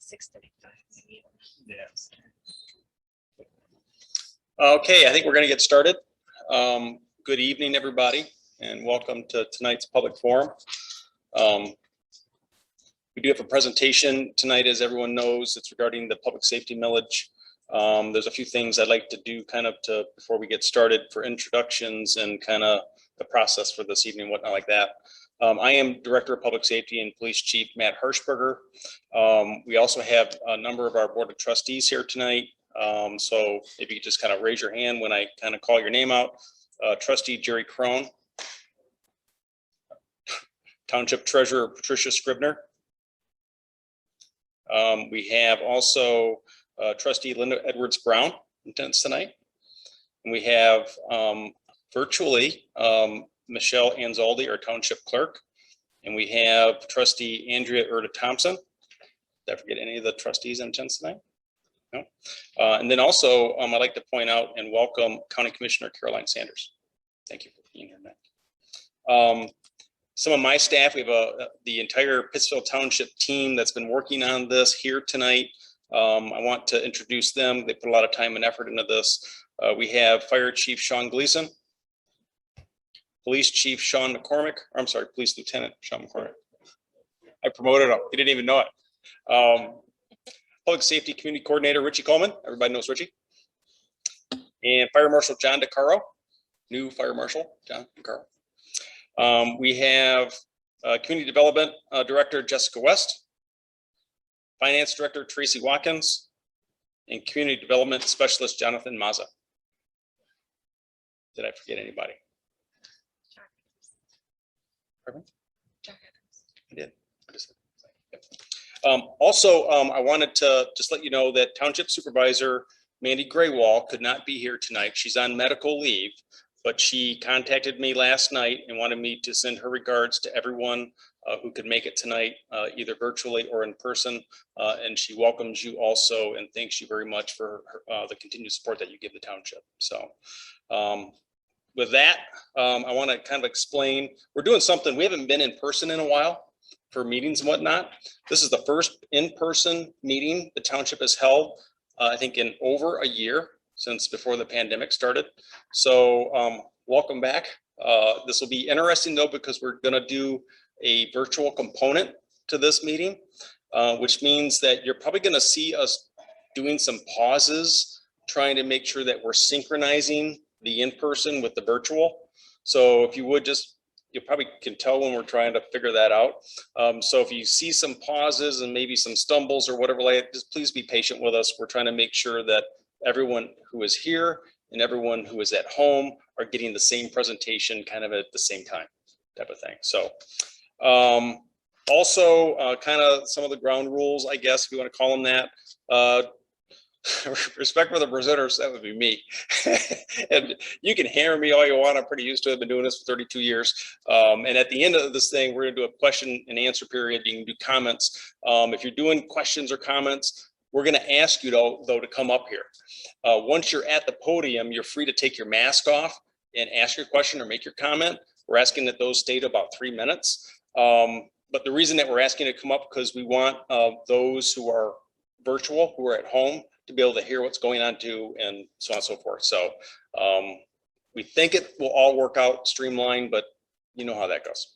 6:35. Yes. Okay, I think we're going to get started. Good evening, everybody, and welcome to tonight's public forum. We do have a presentation tonight, as everyone knows. It's regarding the public safety millage. There's a few things I'd like to do before we get started for introductions and kind of the process for this evening, whatnot like that. I am Director of Public Safety and Police Chief Matt Hirschberger. We also have a number of our Board of Trustees here tonight. So if you could just kind of raise your hand when I kind of call your name out. Trustee Jerry Crone. Township Treasurer Patricia Scribner. We have also Trustee Linda Edwards Brown in attendance tonight. And we have virtually Michelle Anzaldi, our Township Clerk. And we have Trustee Andrea Erda Thompson. Did I forget any of the trustees in attendance tonight? No. And then also, I'd like to point out and welcome County Commissioner Caroline Sanders. Thank you for being here tonight. Some of my staff, we have the entire Pittsfield Township team that's been working on this here tonight. I want to introduce them. They put a lot of time and effort into this. We have Fire Chief Sean Gleason, Police Chief Sean McCormick. I'm sorry, Police Lieutenant Sean McCormick. I promoted him. He didn't even know it. Public Safety Community Coordinator Richie Coleman. Everybody knows Richie. And Fire Marshal John DeCaro. New Fire Marshal John DeCaro. We have Community Development Director Jessica West, Finance Director Tracy Watkins, and Community Development Specialist Jonathan Maza. Did I forget anybody? Pardon? I did. Also, I wanted to just let you know that Township Supervisor Mandy Graywall could not be here tonight. She's on medical leave, but she contacted me last night and wanted me to send her regards to everyone who could make it tonight, either virtually or in person. And she welcomes you also and thanks you very much for the continued support that you give the township. So with that, I want to kind of explain, we're doing something, we haven't been in person in a while for meetings and whatnot. This is the first in-person meeting the township has held, I think in over a year since before the pandemic started. So welcome back. This will be interesting though, because we're gonna do a virtual component to this meeting, which means that you're probably gonna see us doing some pauses, trying to make sure that we're synchronizing the in-person with the virtual. So if you would just, you probably can tell when we're trying to figure that out. So if you see some pauses and maybe some stumbles or whatever, like, just please be patient with us. We're trying to make sure that everyone who is here and everyone who is at home are getting the same presentation kind of at the same time type of thing. So also kind of some of the ground rules, I guess, if you want to call them that. Respect for the presenters, that would be me. And you can hammer me all you want. I'm pretty used to it. I've been doing this for 32 years. And at the end of this thing, we're going to do a question and answer period. You can do comments. If you're doing questions or comments, we're going to ask you though to come up here. Once you're at the podium, you're free to take your mask off and ask your question or make your comment. We're asking that those stay to about 3 minutes. But the reason that we're asking to come up, because we want those who are virtual, who are at home, to be able to hear what's going on too, and so on and so forth. So we think it will all work out streamlined, but you know how that goes.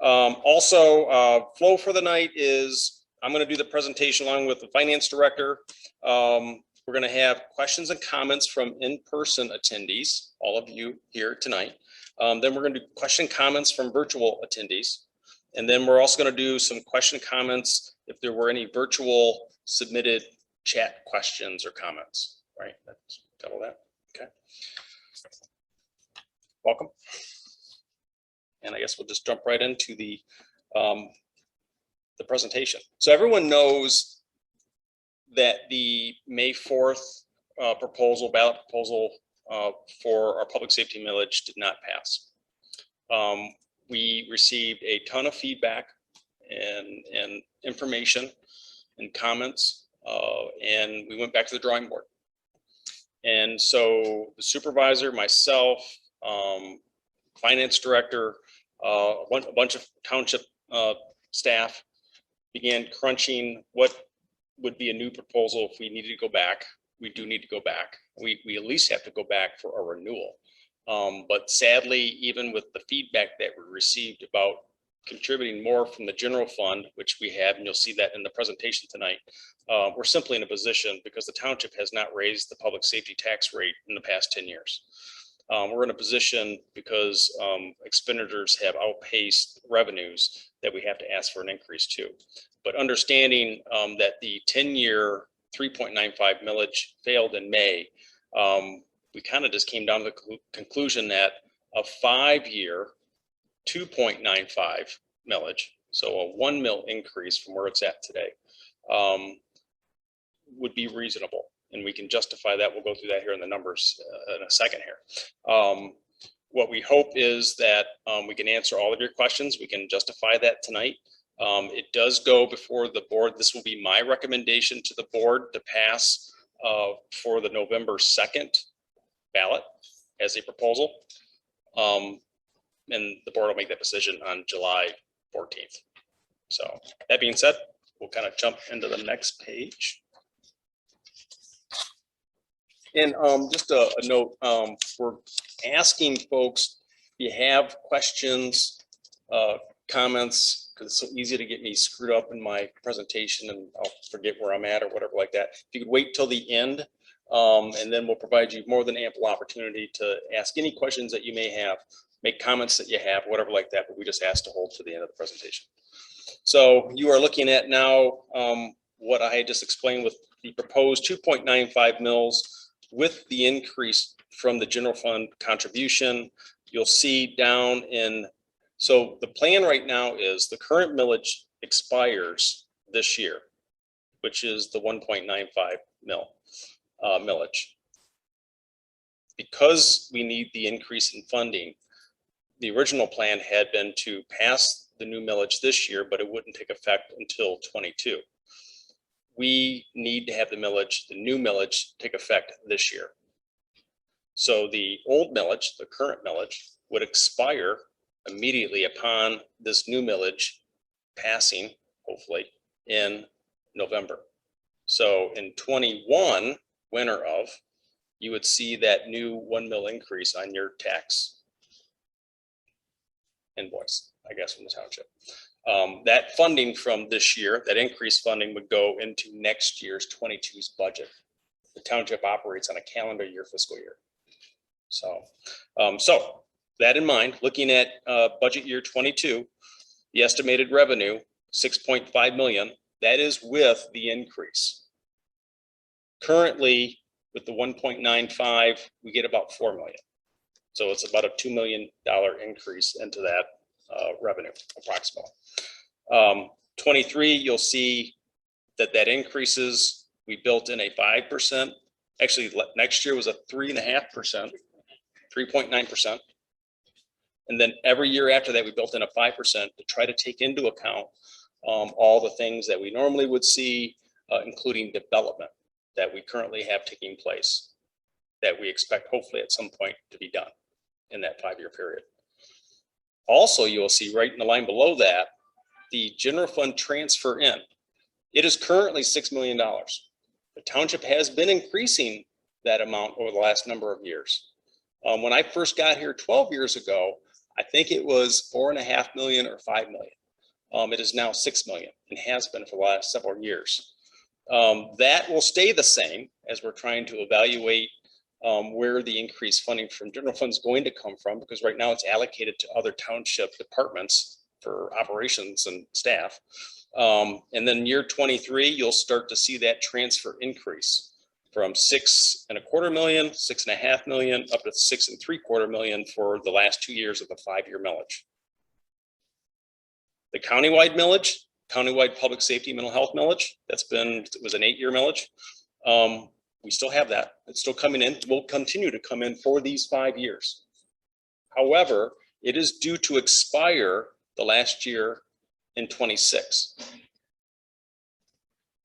Also, flow for the night is, I'm going to do the presentation along with the finance director. We're going to have questions and comments from in-person attendees, all of you here tonight. Then we're going to do question comments from virtual attendees. And then we're also going to do some question comments if there were any virtual submitted chat questions or comments, right? That's got all that. Okay. Welcome. And I guess we'll just jump right into the presentation. So everyone knows that the May 4th ballot proposal for our public safety millage did not pass. We received a ton of feedback and information and comments, and we went back to the drawing board. And so the supervisor, myself, finance director, a bunch of township staff began crunching what would be a new proposal. If we needed to go back, we do need to go back. We at least have to go back for a renewal. But sadly, even with the feedback that we received about contributing more from the general fund, which we have, and you'll see that in the presentation tonight, we're simply in a position because the township has not raised the public safety tax rate in the past 10 years. We're in a position because expenditures have outpaced revenues that we have to ask for an increase to. But understanding that the 10-year 3.95 millage failed in May, we kind of just came down to the conclusion that a 5-year 2.95 millage, so a 1 mil increase from where it's at today, would be reasonable. And we can justify that. We'll go through that here in the numbers in a second here. What we hope is that we can answer all of your questions. We can justify that tonight. It does go before the board. This will be my recommendation to the board to pass for the November 2nd ballot as a proposal. And the board will make that decision on July 14th. So that being said, we'll kind of jump into the next page. And just a note, we're asking folks if you have questions, comments, because it's so easy to get me screwed up in my presentation and I'll forget where I'm at or whatever like that. If you could wait till the end, and then we'll provide you more than ample opportunity to ask any questions that you may have, make comments that you have, whatever like that, but we just asked to hold to the end of the presentation. So you are looking at now what I had just explained with the proposed 2.95 mils with the increase from the general fund contribution. You'll see down in, so the plan right now is the current millage expires this year, which is the 1.95 millage. Because we need the increase in funding, the original plan had been to pass the new millage this year, but it wouldn't take effect until 22. We need to have the new millage take effect this year. So the old millage, the current millage, would expire immediately upon this new millage passing, hopefully, in November. So in 21, winter of, you would see that new 1 mil increase on your tax invoice, I guess, from the township. That funding from this year, that increased funding would go into next year's 22's budget. The township operates on a calendar year, fiscal year. So, so that in mind, looking at budget year 22, the estimated revenue, 6.5 million, that is with the increase. Currently, with the 1.95, we get about 4 million. So it's about a $2 million increase into that revenue, approximately. 23, you'll see that increases. We built in a 5%. Actually, next year was a 3.5%, 3.9%. And then every year after that, we built in a 5% to try to take into account all the things that we normally would see, including development that we currently have taking place, that we expect hopefully at some point to be done in that 5-year period. Also, you'll see right in the line below that, the general fund transfer in. It is currently $6 million. The township has been increasing that amount over the last number of years. When I first got here 12 years ago, I think it was 4.5 million or 5 million. It is now 6 million and has been for the last several years. That will stay the same as we're trying to evaluate where the increased funding from general fund is going to come from, because right now it's allocated to other township departments for operations and staff. And then year 23, you'll start to see that transfer increase from 6.25 million, 6.5 million, up to 6.75 million for the last 2 years of the 5-year millage. The countywide millage, countywide public safety mental health millage, it was an 8-year millage. We still have that. It's still coming in. Will continue to come in for these 5 years. However, it is due to expire the last year in 26.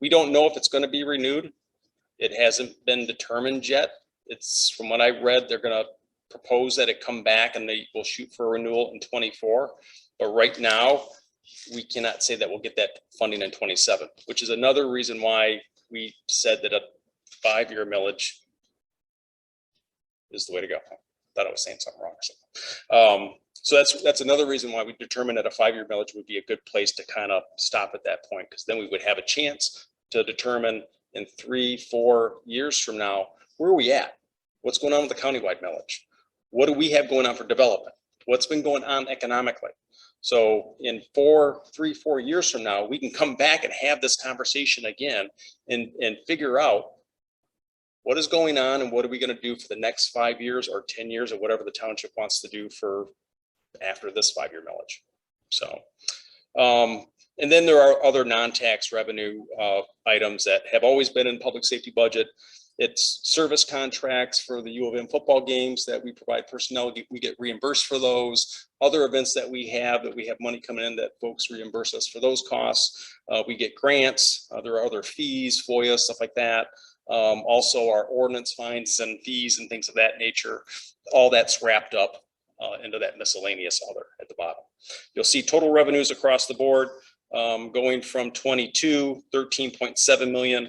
We don't know if it's going to be renewed. It hasn't been determined yet. It's, from what I read, they're going to propose that it come back and they will shoot for a renewal in 24. But right now, we cannot say that we'll get that funding in 27, which is another reason why we said that a 5-year millage is the way to go. I thought I was saying something wrong. So that's another reason why we determined that a 5-year millage would be a good place to kind of stop at that point, because then we would have a chance to determine in 3-4 years from now, where are we at? What's going on with the countywide millage? What do we have going on for development? What's been going on economically? So in 3-4 years from now, we can come back and have this conversation again and figure out what is going on and what are we going to do for the next 5 years or 10 years or whatever the township wants to do for after this 5-year millage. So, and then there are other non-tax revenue items that have always been in public safety budget. It's service contracts for the U of M football games that we provide personnel. We get reimbursed for those. Other events that we have money coming in that folks reimburse us for those costs. We get grants. There are other fees, FOIA, stuff like that. Also our ordinance fines and fees and things of that nature. All that's wrapped up into that miscellaneous other at the bottom. You'll see total revenues across the board going from 22, 13.7 million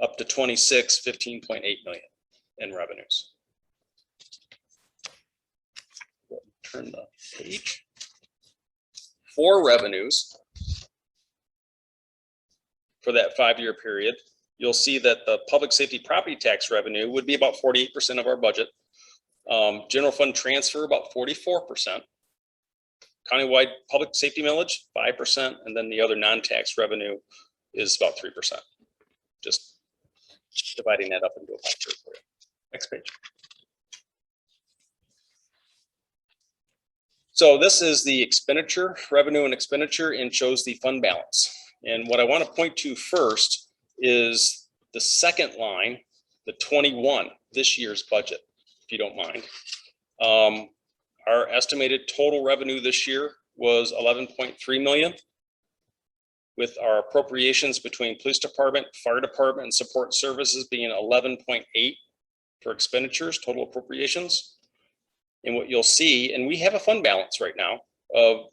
up to 26, 15.8 million in revenues. Turn the page. For revenues for that 5-year period, you'll see that the public safety property tax revenue would be about 48% of our budget. General fund transfer about 44%. Countywide public safety millage 5%, and then the other non-tax revenue is about 3%. Just dividing that up into a pie chart for you. Next page. So this is the expenditure, revenue and expenditure, and shows the fund balance. And what I want to point to first is the second line, the 21, this year's budget, if you don't mind. Our estimated total revenue this year was 11.3 million. With our appropriations between police department, fire department, and support services being 11.8 for expenditures, total appropriations. And what you'll see, and we have a fund balance right now of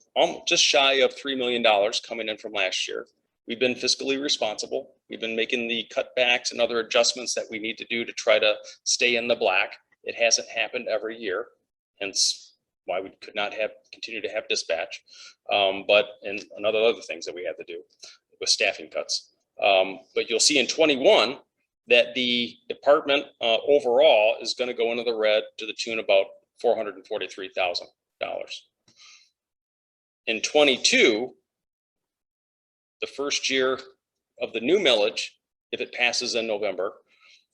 just shy of $3 million coming in from last year. We've been fiscally responsible. We've been making the cutbacks and other adjustments that we need to do to try to stay in the black. It hasn't happened every year, hence why we could not continue to have dispatch, and other things that we had to do with staffing cuts. But you'll see in 21 that the department overall is going to go into the red to the tune of about $443,000. In 22, the first year of the new millage, if it passes in November,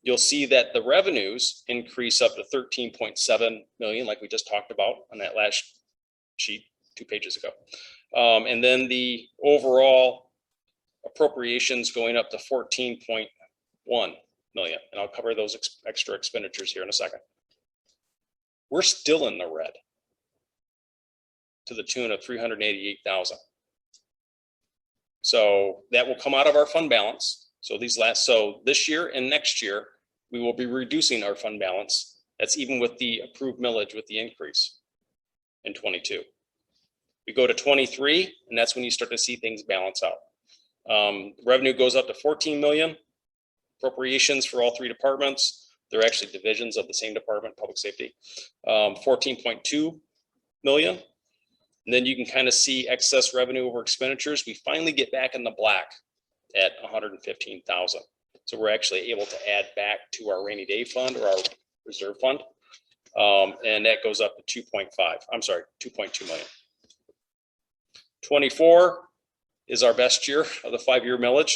you'll see that the revenues increase up to 13.7 million, like we just talked about on that last sheet 2 pages ago. And then the overall appropriations going up to 14.1 million. And I'll cover those extra expenditures here in a second. We're still in the red to the tune of 388,000. So that will come out of our fund balance. So this year and next year, we will be reducing our fund balance. That's even with the approved millage with the increase in 22. We go to 23, and that's when you start to see things balance out. Revenue goes up to 14 million. Appropriations for all 3 departments. They're actually divisions of the same department, public safety. 14.2 million. And then you can kind of see excess revenue over expenditures. We finally get back in the black at 115,000. So we're actually able to add back to our rainy day fund or our reserve fund. And that goes up to 2.2 million. 24 is our best year of the 5-year millage.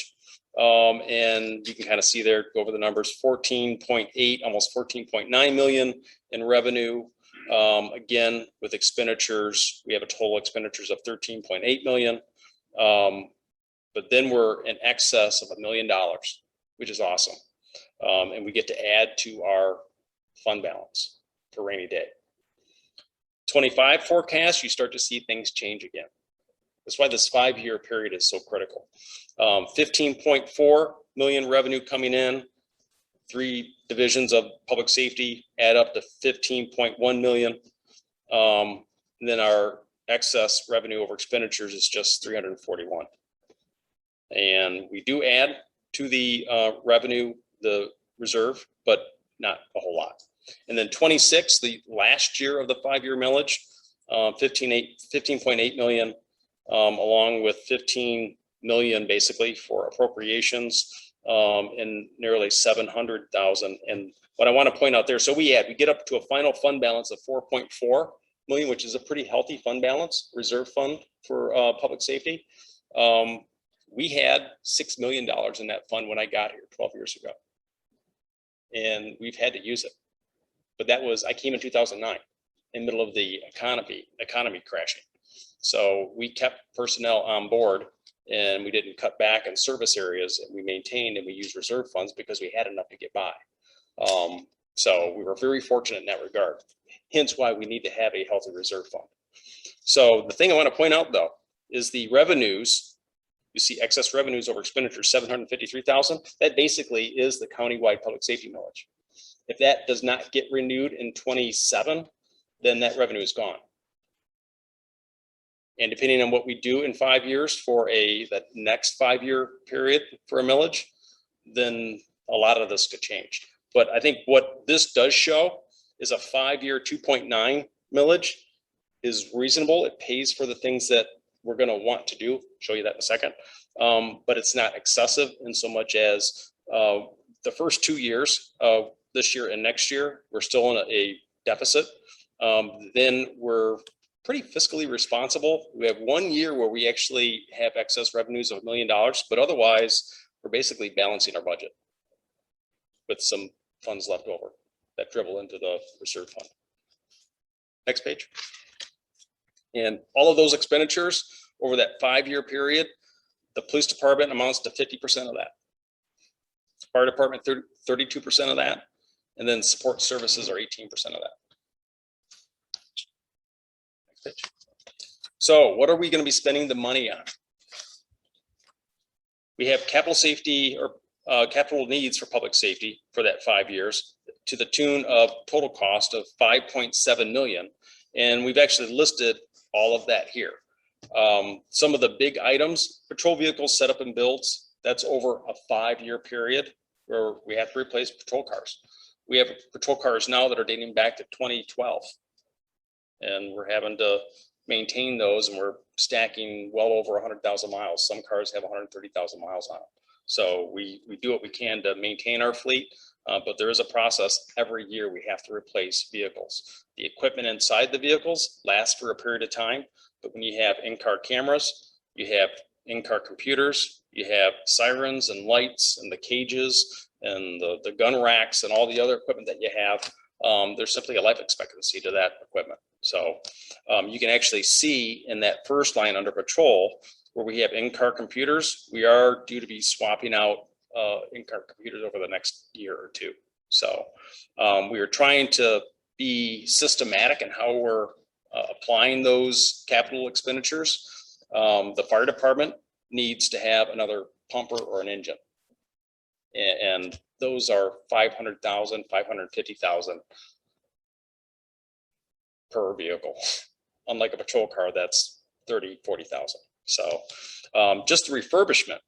And you can kind of see there, go over the numbers, 14.8, almost 14.9 million in revenue. Again, with expenditures, we have a total expenditures of 13.8 million. But then we're in excess of $1 million, which is awesome. And we get to add to our fund balance for rainy day. 25 forecast, you start to see things change again. That's why this 5-year period is so critical. 15.4 million revenue coming in. 3 divisions of public safety add up to 15.1 million. And then our excess revenue over expenditures is just 341. And we do add to the revenue, the reserve, but not a whole lot. And then 26, the last year of the 5-year millage, 15.8 million, along with 15 million basically for appropriations, and nearly 700,000. And what I want to point out there, so we get up to a final fund balance of 4.4 million, which is a pretty healthy fund balance, reserve fund for public safety. We had $6 million in that fund when I got here 12 years ago, and we've had to use it. But that was, I came in 2009, in the middle of the economy crashing. So we kept personnel on board, and we didn't cut back in service areas, and we maintained and we used reserve funds because we had enough to get by. So we were very fortunate in that regard, hence why we need to have a healthy reserve fund. So the thing I want to point out though, is the revenues. You see excess revenues over expenditures, 753,000. That basically is the countywide public safety millage. If that does not get renewed in 27, then that revenue is gone. And depending on what we do in 5 years for that next 5-year period for a millage, then a lot of this could change. But I think what this does show is a 5-year 2.9 millage is reasonable. It pays for the things that we're going to want to do. Show you that in a second. But it's not excessive in so much as the first 2 years of this year and next year, we're still in a deficit. Then we're pretty fiscally responsible. We have 1 year where we actually have excess revenues of $1 million, but otherwise we're basically balancing our budget with some funds left over that dribble into the reserve fund. Next page. And all of those expenditures over that 5-year period, the police department amounts to 50% of that. Fire department, 32% of that. And then support services are 18% of that. Next page. So what are we going to be spending the money on? We have capital safety or capital needs for public safety for that 5 years to the tune of total cost of 5.7 million. And we've actually listed all of that here. Some of the big items, patrol vehicles, setup and builds, that's over a 5-year period where we have to replace patrol cars. We have patrol cars now that are dating back to 2012. And we're having to maintain those, and we're stacking well over 100,000 miles. Some cars have 130,000 miles on them. So we do what we can to maintain our fleet, but there is a process. Every year we have to replace vehicles. The equipment inside the vehicles lasts for a period of time, but when you have in-car cameras, you have in-car computers, you have sirens and lights and the cages and the gun racks and all the other equipment that you have, there's simply a life expectancy to that equipment. So you can actually see in that first line under patrol, where we have in-car computers, we are due to be swapping out in-car computers over the next year or two. So we are trying to be systematic in how we're applying those capital expenditures. The fire department needs to have another pumper or an engine. And those are 500,000, 550,000 per vehicle. Unlike a patrol car, that's 30, 40,000. So just the refurbishment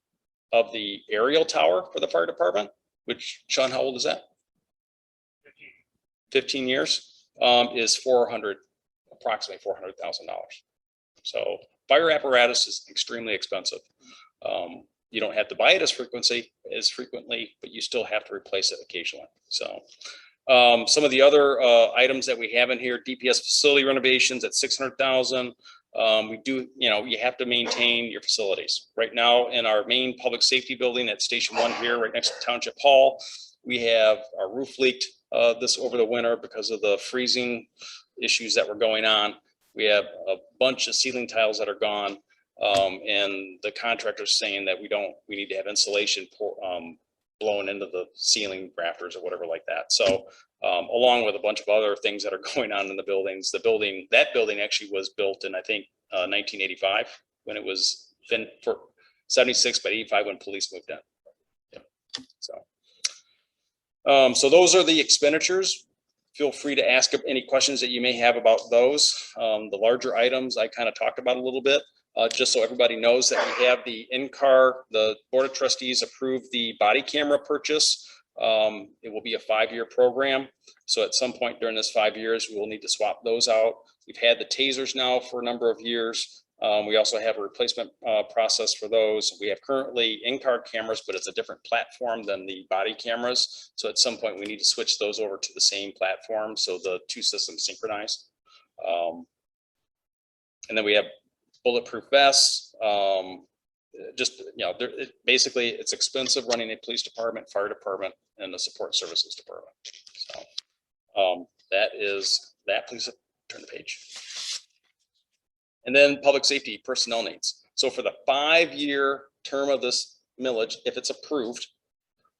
of the aerial tower for the fire department, which, Sean, how old is that? 15 years, is approximately $400,000. So fire apparatus is extremely expensive. You don't have to buy it as frequently, but you still have to replace it occasionally. So some of the other items that we have in here, DPS facility renovations at 600,000. We do, you have to maintain your facilities. Right now in our main public safety building at Station 1 here, right next to Township Hall, we have our roof leaked this over the winter because of the freezing issues that were going on. We have a bunch of ceiling tiles that are gone. And the contractor's saying that we need to have insulation blown into the ceiling rafters or whatever like that. So along with a bunch of other things that are going on in the buildings, that building actually was built in, I think, 1985 when it was for 76 by 85 when police moved in. Yeah. So those are the expenditures. Feel free to ask any questions that you may have about those. The larger items I kind of talked about a little bit. Just so everybody knows that we have the in-car, the Board of Trustees approved the body camera purchase. It will be a 5-year program. So at some point during this 5 years, we will need to swap those out. We've had the tasers now for a number of years. We also have a replacement process for those. We have currently in-car cameras, but it's a different platform than the body cameras. So at some point we need to switch those over to the same platform so the two systems synchronize. And then we have bulletproof vests. Just, you know, basically it's expensive running a police department, fire department, and the support services department. So that is that. Please turn the page. And then public safety personnel needs. So for the 5-year term of this millage, if it's approved,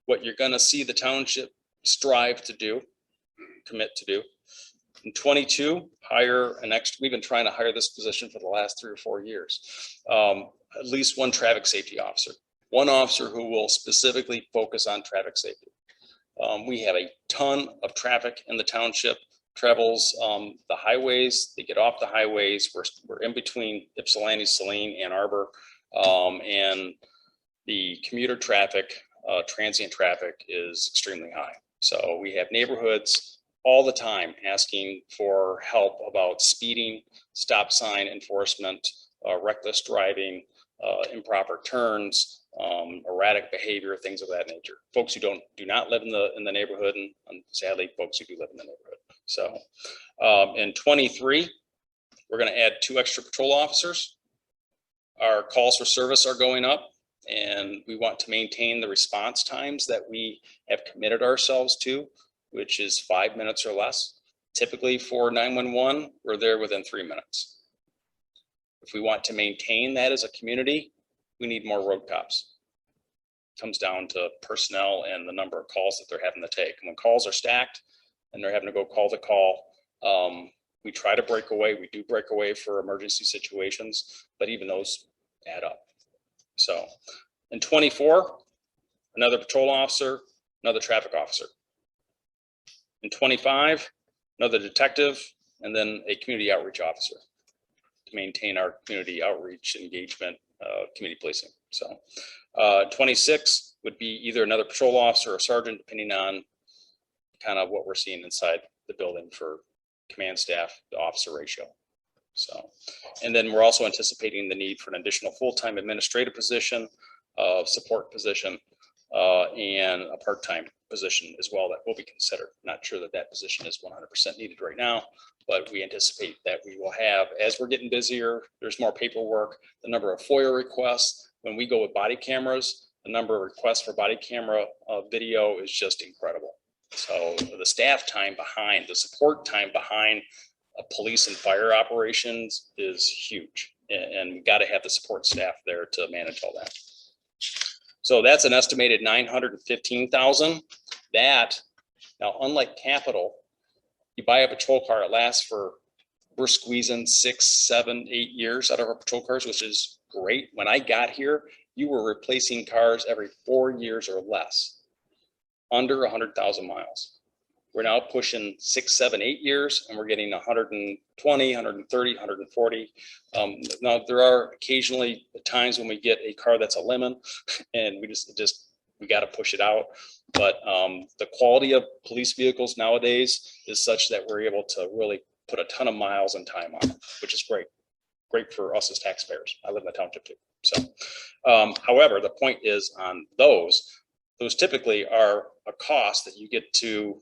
what you're going to see the township strive to do, commit to do. In 22, hire an extra. We've been trying to hire this position for the last 3 or 4 years. At least one traffic safety officer, one officer who will specifically focus on traffic safety. We have a ton of traffic in the township, travels the highways, they get off the highways. We're in between Ypsilanti, Saline, Ann Arbor, and the commuter traffic, transient traffic is extremely high. So we have neighborhoods all the time asking for help about speeding, stop sign enforcement, reckless driving, improper turns, erratic behavior, things of that nature. Folks who do not live in the neighborhood, and sadly, folks who do live in the neighborhood. So in 23, we're going to add 2 extra patrol officers. Our calls for service are going up, and we want to maintain the response times that we have committed ourselves to, which is 5 minutes or less. Typically for 911, we're there within 3 minutes. If we want to maintain that as a community, we need more road cops. It comes down to personnel and the number of calls that they're having to take. And when calls are stacked and they're having to go call to call, we try to break away. We do break away for emergency situations, but even those add up. So in 24, another patrol officer, another traffic officer. In 25, another detective, and then a community outreach officer to maintain our community outreach engagement, community policing. So 26 would be either another patrol officer or sergeant, depending on kind of what we're seeing inside the building for command staff to officer ratio. So, and then we're also anticipating the need for an additional full-time administrative position, support position, and a part-time position as well that will be considered. Not sure that that position is 100% needed right now, but we anticipate that we will have, as we're getting busier, there's more paperwork, the number of FOIA requests. When we go with body cameras, the number of requests for body camera video is just incredible. So the staff time behind, the support time behind police and fire operations is huge. And we've got to have the support staff there to manage all that. So that's an estimated 915,000. That, now unlike capital, you buy a patrol car, it lasts for, we're squeezing 6, 7, 8 years out of our patrol cars, which is great. When I got here, you were replacing cars every 4 years or less, under 100,000 miles. We're now pushing 6, 7, 8 years, and we're getting 120, 130, 140. Now there are occasionally times when we get a car that's a lemon, and we got to push it out. But the quality of police vehicles nowadays is such that we're able to really put a ton of miles and time on it, which is great. Great for us as taxpayers. I live in the township too. So, however, the point is on those typically are a cost that you get to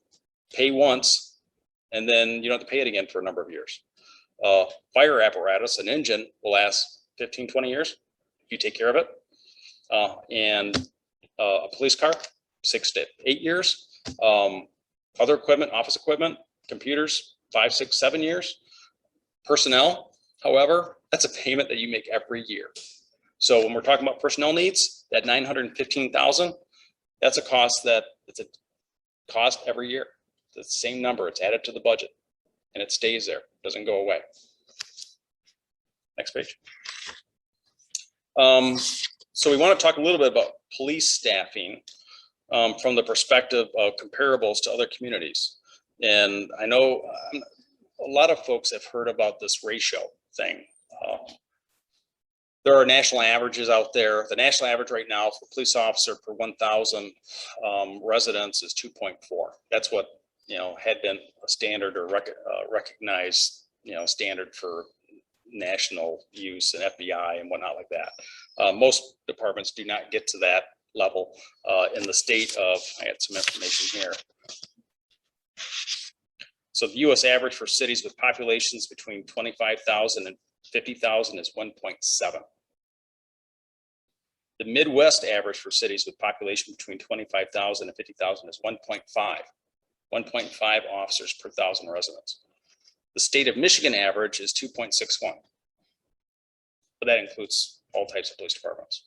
pay once, and then you don't have to pay it again for a number of years. Fire apparatus, an engine will last 15, 20 years if you take care of it. And a police car, 6 to 8 years. Other equipment, office equipment, computers, 5, 6, 7 years. Personnel, however, that's a payment that you make every year. So when we're talking about personnel needs, that 915,000, that's a cost every year. It's the same number, it's added to the budget, and it stays there, doesn't go away. Next page. So we want to talk a little bit about police staffing from the perspective of comparables to other communities. And I know a lot of folks have heard about this ratio thing. There are national averages out there. The national average right now for police officer per 1,000 residents is 2.4. That's what, had been a standard or recognized, standard for national use and FBI and whatnot like that. Most departments do not get to that level. In the state of, I had some information here. So the US average for cities with populations between 25,000 and 50,000 is 1.7. The Midwest average for cities with population between 25,000 and 50,000 is 1.5. 1.5 officers per 1,000 residents. The state of Michigan average is 2.61. But that includes all types of police departments.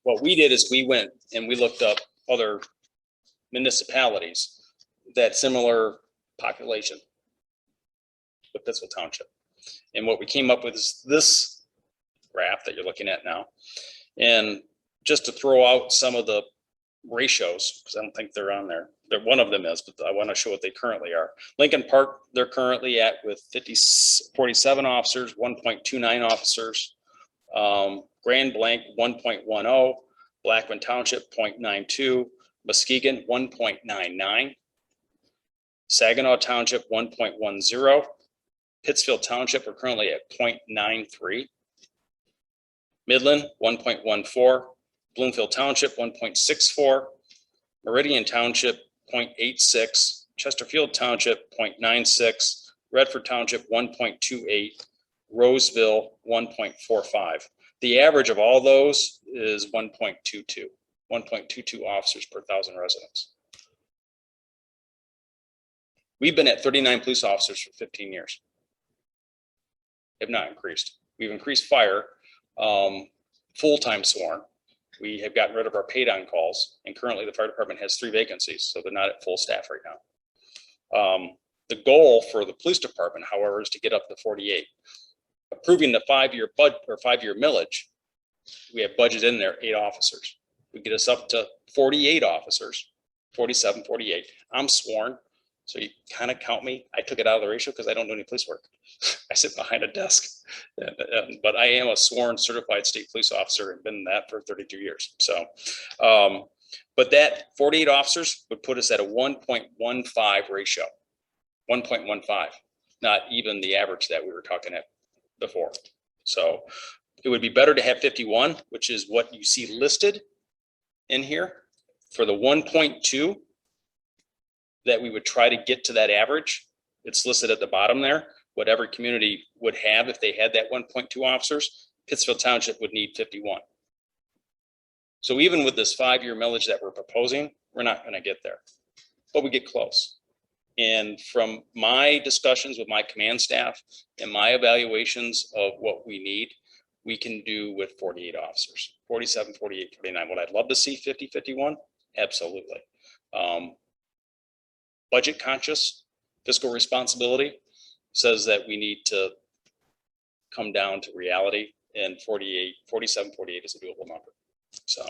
What we did is we went and we looked up other municipalities that similar population with Pittsfield Township. And what we came up with is this graph that you're looking at now. And just to throw out some of the ratios, because I don't think they're on there. One of them is, but I want to show what they currently are. Lincoln Park, they're currently at with 47 officers, 1.29 officers. Grand Blanc, 1.10. Blackman Township, 0.92. Muskegon, 1.99. Saginaw Township, 1.10. Pittsfield Township are currently at 0.93. Midland, 1.14. Bloomfield Township, 1.64. Meridian Township, 0.86. Chesterfield Township, 0.96. Redford Township, 1.28. Roseville, 1.45. The average of all those is 1.22. 1.22 officers per 1,000 residents. We've been at 39 police officers for 15 years. Have not increased. We've increased fire, full-time sworn. We have gotten rid of our paid on calls, and currently the fire department has 3 vacancies, so they're not at full staff right now. The goal for the police department, however, is to get up to 48. Approving the 5-year budget or 5-year millage, we have budgeted in there 8 officers. We get us up to 48 officers, 47, 48. I'm sworn, so you kind of count me. I took it out of the ratio because I don't do any police work. I sit behind a desk, but I am a sworn certified state police officer and been that for 32 years. So, but that 48 officers would put us at a 1.15 ratio, 1.15, not even the average that we were talking at before. So it would be better to have 51, which is what you see listed in here for the 1.2 that we would try to get to that average. It's listed at the bottom there. What every community would have if they had that 1.2 officers, Pittsfield Township would need 51. So even with this 5-year millage that we're proposing, we're not going to get there, but we get close. And from my discussions with my command staff and my evaluations of what we need, we can do with 48 officers, 47, 48, 49. Would I love to see 50, 51? Absolutely. Budget conscious, fiscal responsibility says that we need to come down to reality, and 48, 47, 48 is a doable number. So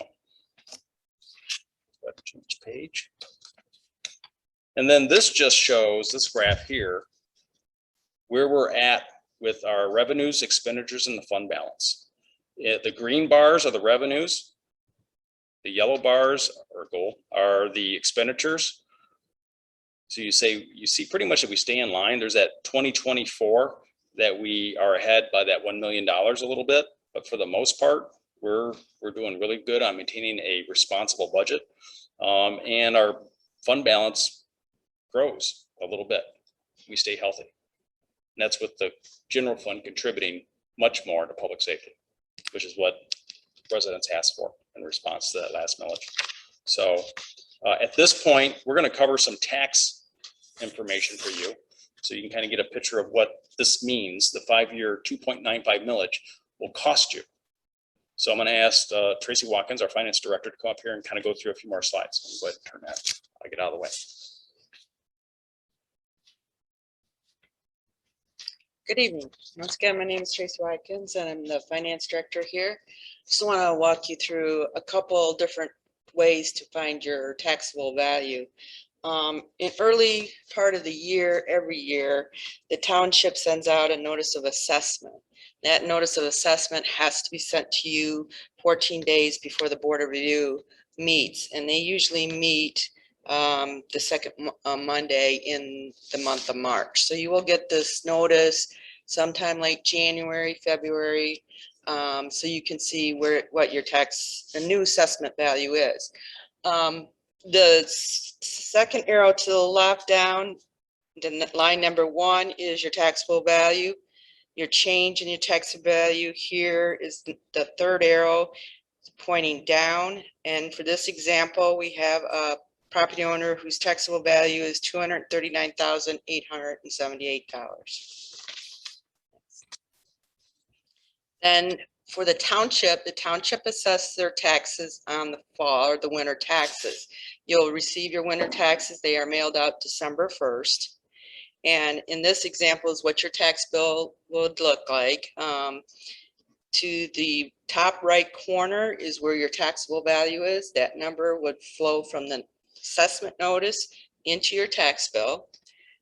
let's change page. And then this just shows, this graph here, where we're at with our revenues, expenditures, and the fund balance. The green bars are the revenues. The yellow bars or gold are the expenditures. So you see pretty much if we stay in line, there's that 2024 that we are ahead by that $1 million a little bit. But for the most part, we're doing really good on maintaining a responsible budget. And our fund balance grows a little bit. We stay healthy. And that's with the general fund contributing much more to public safety, which is what residents asked for in response to that last millage. So at this point, we're going to cover some tax information for you, so you can kind of get a picture of what this means. The 5-year 2.95 millage will cost you. So I'm going to ask Tracy Watkins, our finance director, to come up here and kind of go through a few more slides. Go ahead and turn that. I'll get out of the way. Good evening. Once again, my name is Tracy Watkins and I'm the finance director here. Just want to walk you through a couple different ways to find your taxable value. In early part of the year, every year, the township sends out a notice of assessment. That notice of assessment has to be sent to you 14 days before the Board of Review meets, and they usually meet the second Monday in the month of March. So you will get this notice sometime late January, February, so you can see what your the new assessment value is. The second arrow to the left down, the line number 1 is your taxable value. Your change in your taxable value here is the third arrow pointing down. And for this example, we have a property owner whose taxable value is $239,878. Then for the township assesses their taxes on the fall or the winter taxes. You'll receive your winter taxes. They are mailed out December 1st. And in this example is what your tax bill would look like. To the top right corner is where your taxable value is. That number would flow from the assessment notice into your tax bill,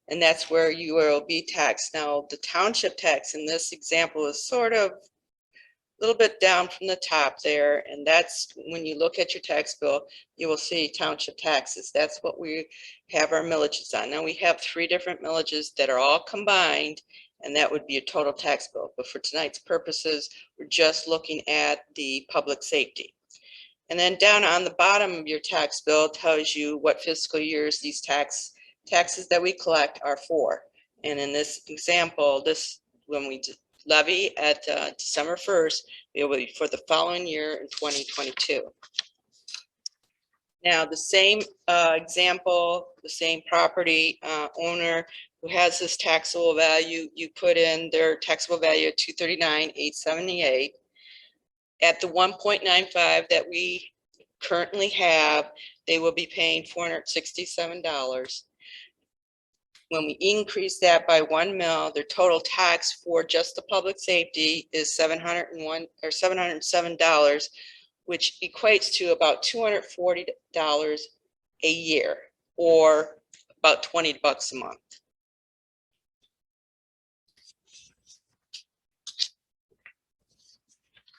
and that's where you will be taxed. Now, the township tax in this example is sort of a little bit down from the top there, and that's when you look at your tax bill, you will see township taxes. That's what we have our millages on. Now, we have 3 different millages that are all combined, and that would be a total tax bill. But for tonight's purposes, we're just looking at the public safety. And then down on the bottom of your tax bill tells you what fiscal years these taxes that we collect are for. And in this example, when we levy at December 1st, it will be for the following year in 2022. Now, the same example, the same property owner who has this taxable value, you put in their taxable value of $239,878. At the 1.95 that we currently have, they will be paying $467. When we increase that by 1 mil, their total tax for just the public safety is $707, which equates to about $240 a year, or about $20 a month.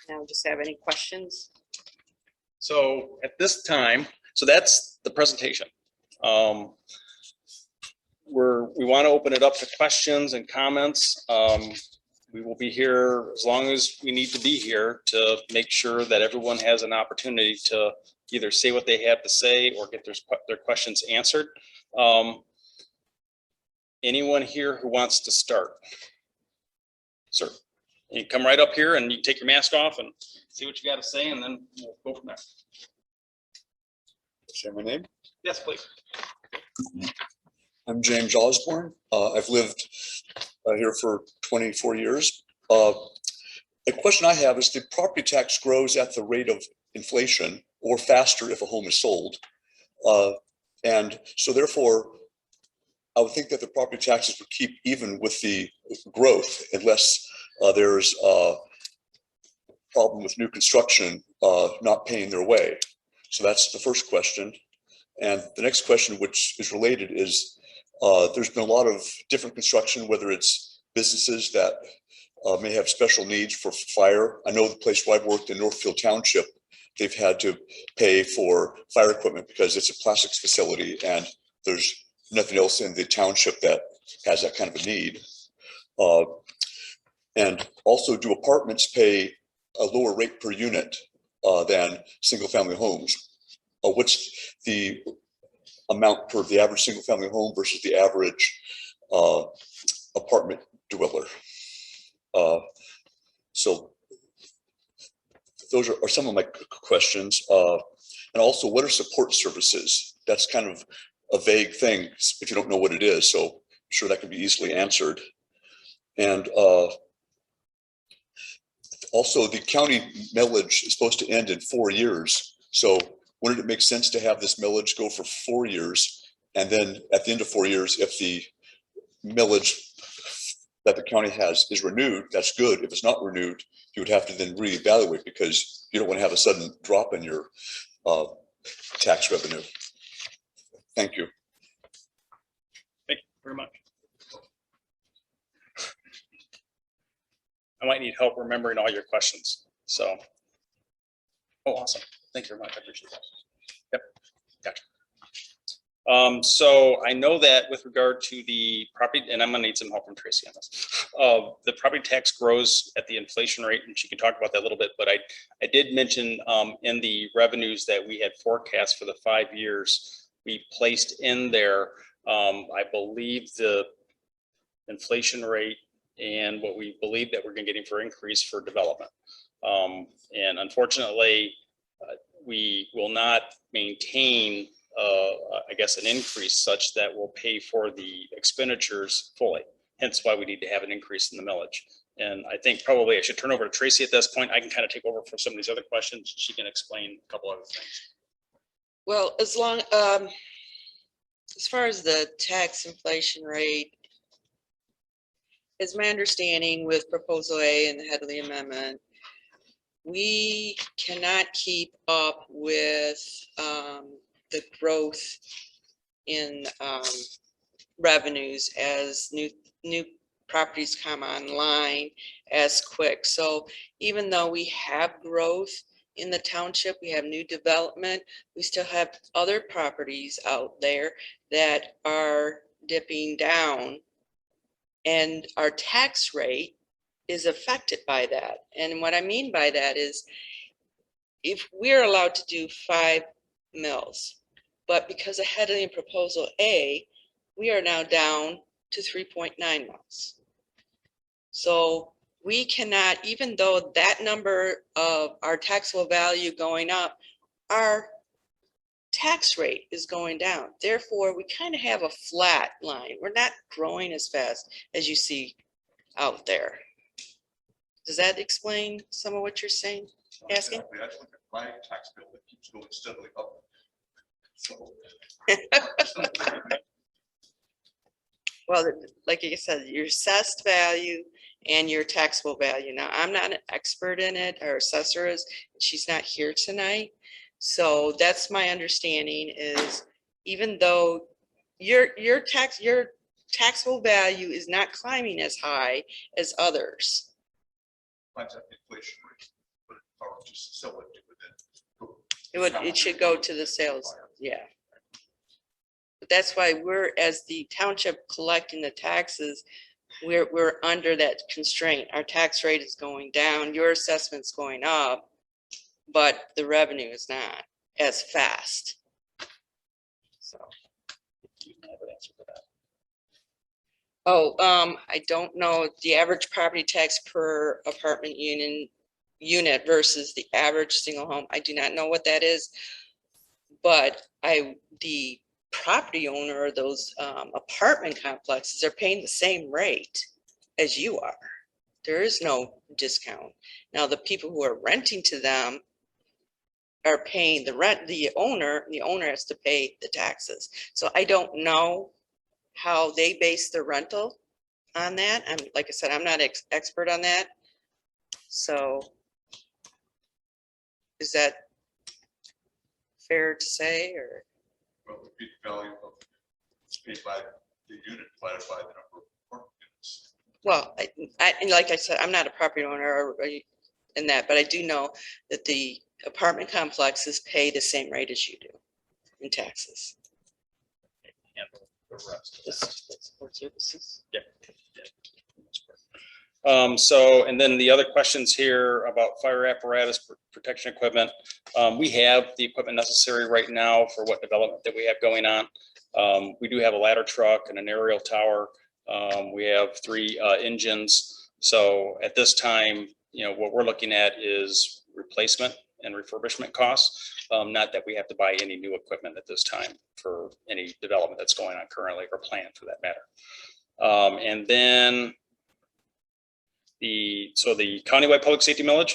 Now, just have any questions? So at this time, so that's the presentation. We want to open it up to questions and comments. We will be here as long as we need to be here to make sure that everyone has an opportunity to either say what they have to say or get their questions answered. Anyone here who wants to start? Sir, you come right up here and you take your mask off and see what you got to say, and then we'll go from there. Share my name? Yes, please. I'm James Osborne. I've lived here for 24 years. A question I have is, the property tax grows at the rate of inflation or faster if a home is sold. And so therefore, I would think that the property taxes would keep even with the growth, unless there's a problem with new construction not paying their way. So that's the first question. And the next question, which is related, is there's been a lot of different construction, whether it's businesses that may have special needs for fire. I know the place where I've worked in Northfield Township, they've had to pay for fire equipment because it's a plastics facility and there's nothing else in the township that has that kind of a need. And also, do apartments pay a lower rate per unit than single family homes? What's the amount per the average single family home versus the average apartment dweller? So those are some of my questions. And also, what are support services? That's kind of a vague thing if you don't know what it is. So I'm sure that can be easily answered. And also, the county millage is supposed to end in 4 years. So wouldn't it make sense to have this millage go for 4 years? And then at the end of 4 years, if the millage that the county has is renewed, that's good. If it's not renewed, you would have to then reevaluate, because you don't want to have a sudden drop in your tax revenue. Thank you. Thank you very much. I might need help remembering all your questions. So, oh, awesome. Thank you very much. I appreciate that. Yep. Gotcha. So I know that with regard to the property, and I'm gonna need some help from Tracy on this. The property tax grows at the inflation rate, and she can talk about that a little bit, but I did mention in the revenues that we had forecast for the 5 years, we placed in there, I believe the inflation rate and what we believe that we're gonna get for increase for development. And unfortunately, we will not maintain I guess an increase such that will pay for the expenditures fully. Hence why we need to have an increase in the millage. And I think probably I should turn over to Tracy at this point. I can kind of take over for some of these other questions. She can explain a couple other things. Well, as far as the tax inflation rate, is my understanding with proposal A and the head of the amendment, we cannot keep up with the growth in revenues as new properties come online as quick. So even though we have growth in the township, we have new development, we still have other properties out there that are dipping down, and our tax rate is affected by that. And what I mean by that is, if we're allowed to do 5 mills, but because ahead of the proposal A, we are now down to 3.9 mills. So we cannot, even though that number of our taxable value going up, our tax rate is going down. Therefore, we kind of have a flat line. We're not growing as fast as you see out there. Does that explain some of what you're saying, asking? Exactly. I just look at my tax bill that keeps going steadily up. So. Well, like I said, your assessed value and your taxable value. Now, I'm not an expert in it. Our assessor is, she's not here tonight. So that's my understanding is, even though your taxable value is not climbing as high as others. Mine's at the inflation rate, but if I were to sell it, It should go to the sales, yeah. But that's why we're, as the township collecting the taxes, we're under that constraint. Our tax rate is going down, your assessment's going up, but the revenue is not as fast. So. Oh, I don't know the average property tax per apartment unit versus the average single home. I do not know what that is, but the property owner of those apartment complexes are paying the same rate as you are. There is no discount. Now, the people who are renting to them are paying the rent, the owner has to pay the taxes. So I don't know how they base their rental on that. Like I said, I'm not expert on that. So is that fair to say, or? well, would be the value of paid by the unit divided by the number of apartment units. Well, and like I said, I'm not a property owner in that, but I do know that the apartment complexes pay the same rate as you do in taxes. Handle the rest. Support services. Yeah. So, and then the other questions here about fire apparatus, protection equipment. We have the equipment necessary right now for what development that we have going on. We do have a ladder truck and an aerial tower. We have 3 engines. So at this time, what we're looking at is replacement and refurbishment costs. Not that we have to buy any new equipment at this time for any development that's going on currently, or planned for that matter. And then the countywide public safety millage,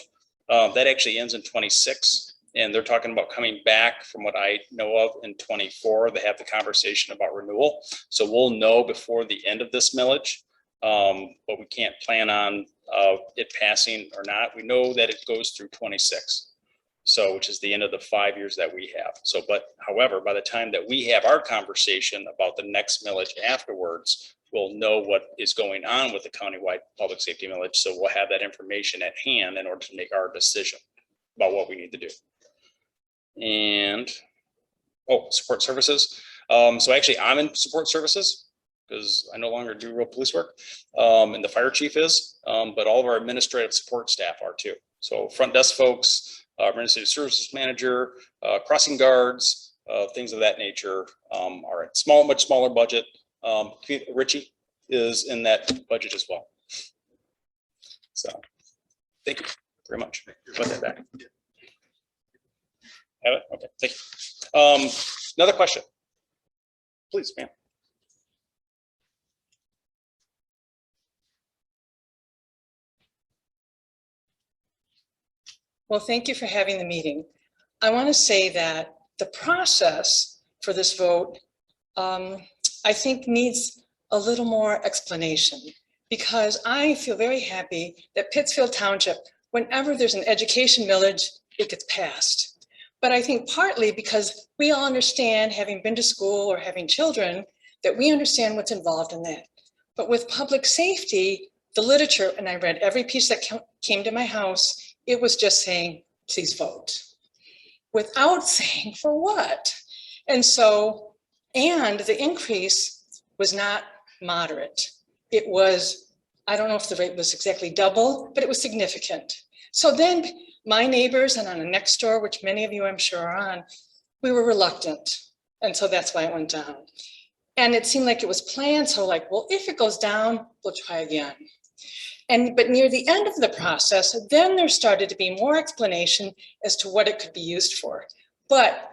that actually ends in 26, and they're talking about coming back, from what I know of, in 24. They have the conversation about renewal. So we'll know before the end of this millage, but we can't plan on it passing or not. We know that it goes through 26. So, which is the end of the 5 years that we have. So, but however, by the time that we have our conversation about the next millage afterwards, we'll know what is going on with the countywide public safety millage. So we'll have that information at hand in order to make our decision about what we need to do. And, oh, support services. So actually I'm in support services because I no longer do real police work. And the fire chief is, but all of our administrative support staff are too. So front desk folks, administrative services manager, crossing guards, things of that nature are at much smaller budget. Richie is in that budget as well. So thank you very much. Put that back. Have it? Okay, thank you. Another question, please, ma'am. Well, thank you for having the meeting. I want to say that the process for this vote, I think needs a little more explanation, because I feel very happy that Pittsfield Township, whenever there's an education millage, it gets passed. But I think partly because we all understand, having been to school or having children, that we understand what's involved in that. But with public safety, the literature, and I read every piece that came to my house, it was just saying, please vote, without saying for what. And so, and the increase was not moderate. It was, I don't know if the rate was exactly double, but it was significant. So then my neighbors and on the next door, which many of you I'm sure are on, we were reluctant. And so that's why it went down. And it seemed like it was planned. So like, well, if it goes down, we'll try again. But near the end of the process, then there started to be more explanation as to what it could be used for. But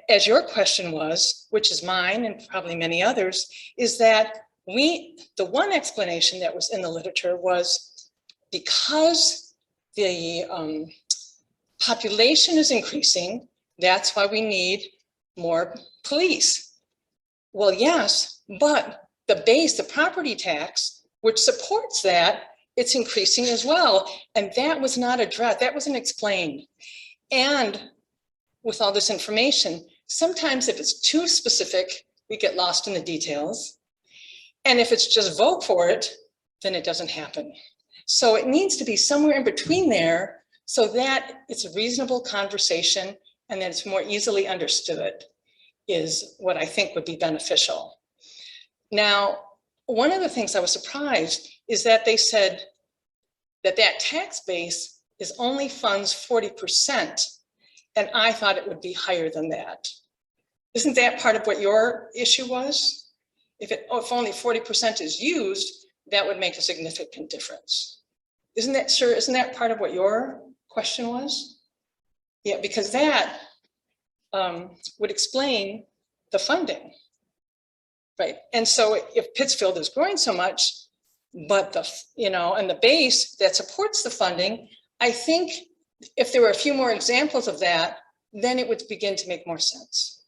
as your question was, which is mine and probably many others, is that the one explanation that was in the literature was because the population is increasing, that's why we need more police. Well, yes, but the base, the property tax, which supports that, it's increasing as well. And that was not addressed, that wasn't explained. And with all this information, sometimes if it's too specific, we get lost in the details. And if it's just vote for it, then it doesn't happen. So it needs to be somewhere in between there so that it's a reasonable conversation and that it's more easily understood is what I think would be beneficial. Now, one of the things I was surprised is that they said that that tax base is only funds 40%, and I thought it would be higher than that. Isn't that part of what your issue was? If only 40% is used, that would make a significant difference. Isn't that, sir, isn't that part of what your question was? Yeah, because that would explain the funding, right? And so if Pittsfield is growing so much, but and the base that supports the funding, I think if there were a few more examples of that, then it would begin to make more sense.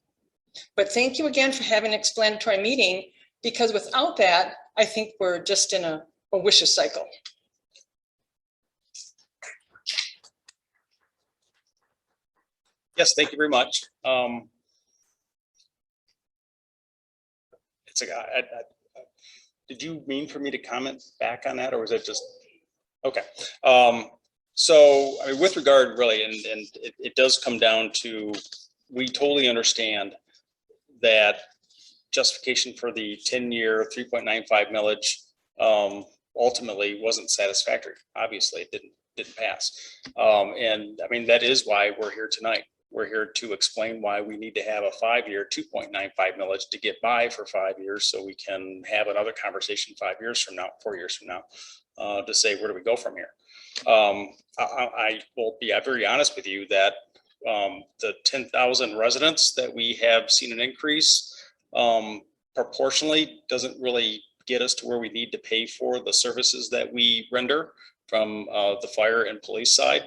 But thank you again for having an explanatory meeting, because without that, I think we're just in a vicious cycle. Yes, thank you very much. Did you mean for me to comment back on that, or was it just, okay. So I mean, with regard really, and it does come down to, we totally understand that justification for the 10-year 3.95 millage ultimately wasn't satisfactory. Obviously, it didn't pass. And I mean, that is why we're here tonight. We're here to explain why we need to have a 5-year 2.95 millage to get by for 5 years, so we can have another conversation 5 years from now, 4 years from now, to say, where do we go from here? I will be very honest with you that the 10,000 residents that we have seen an increase proportionally doesn't really get us to where we need to pay for the services that we render from the fire and police side.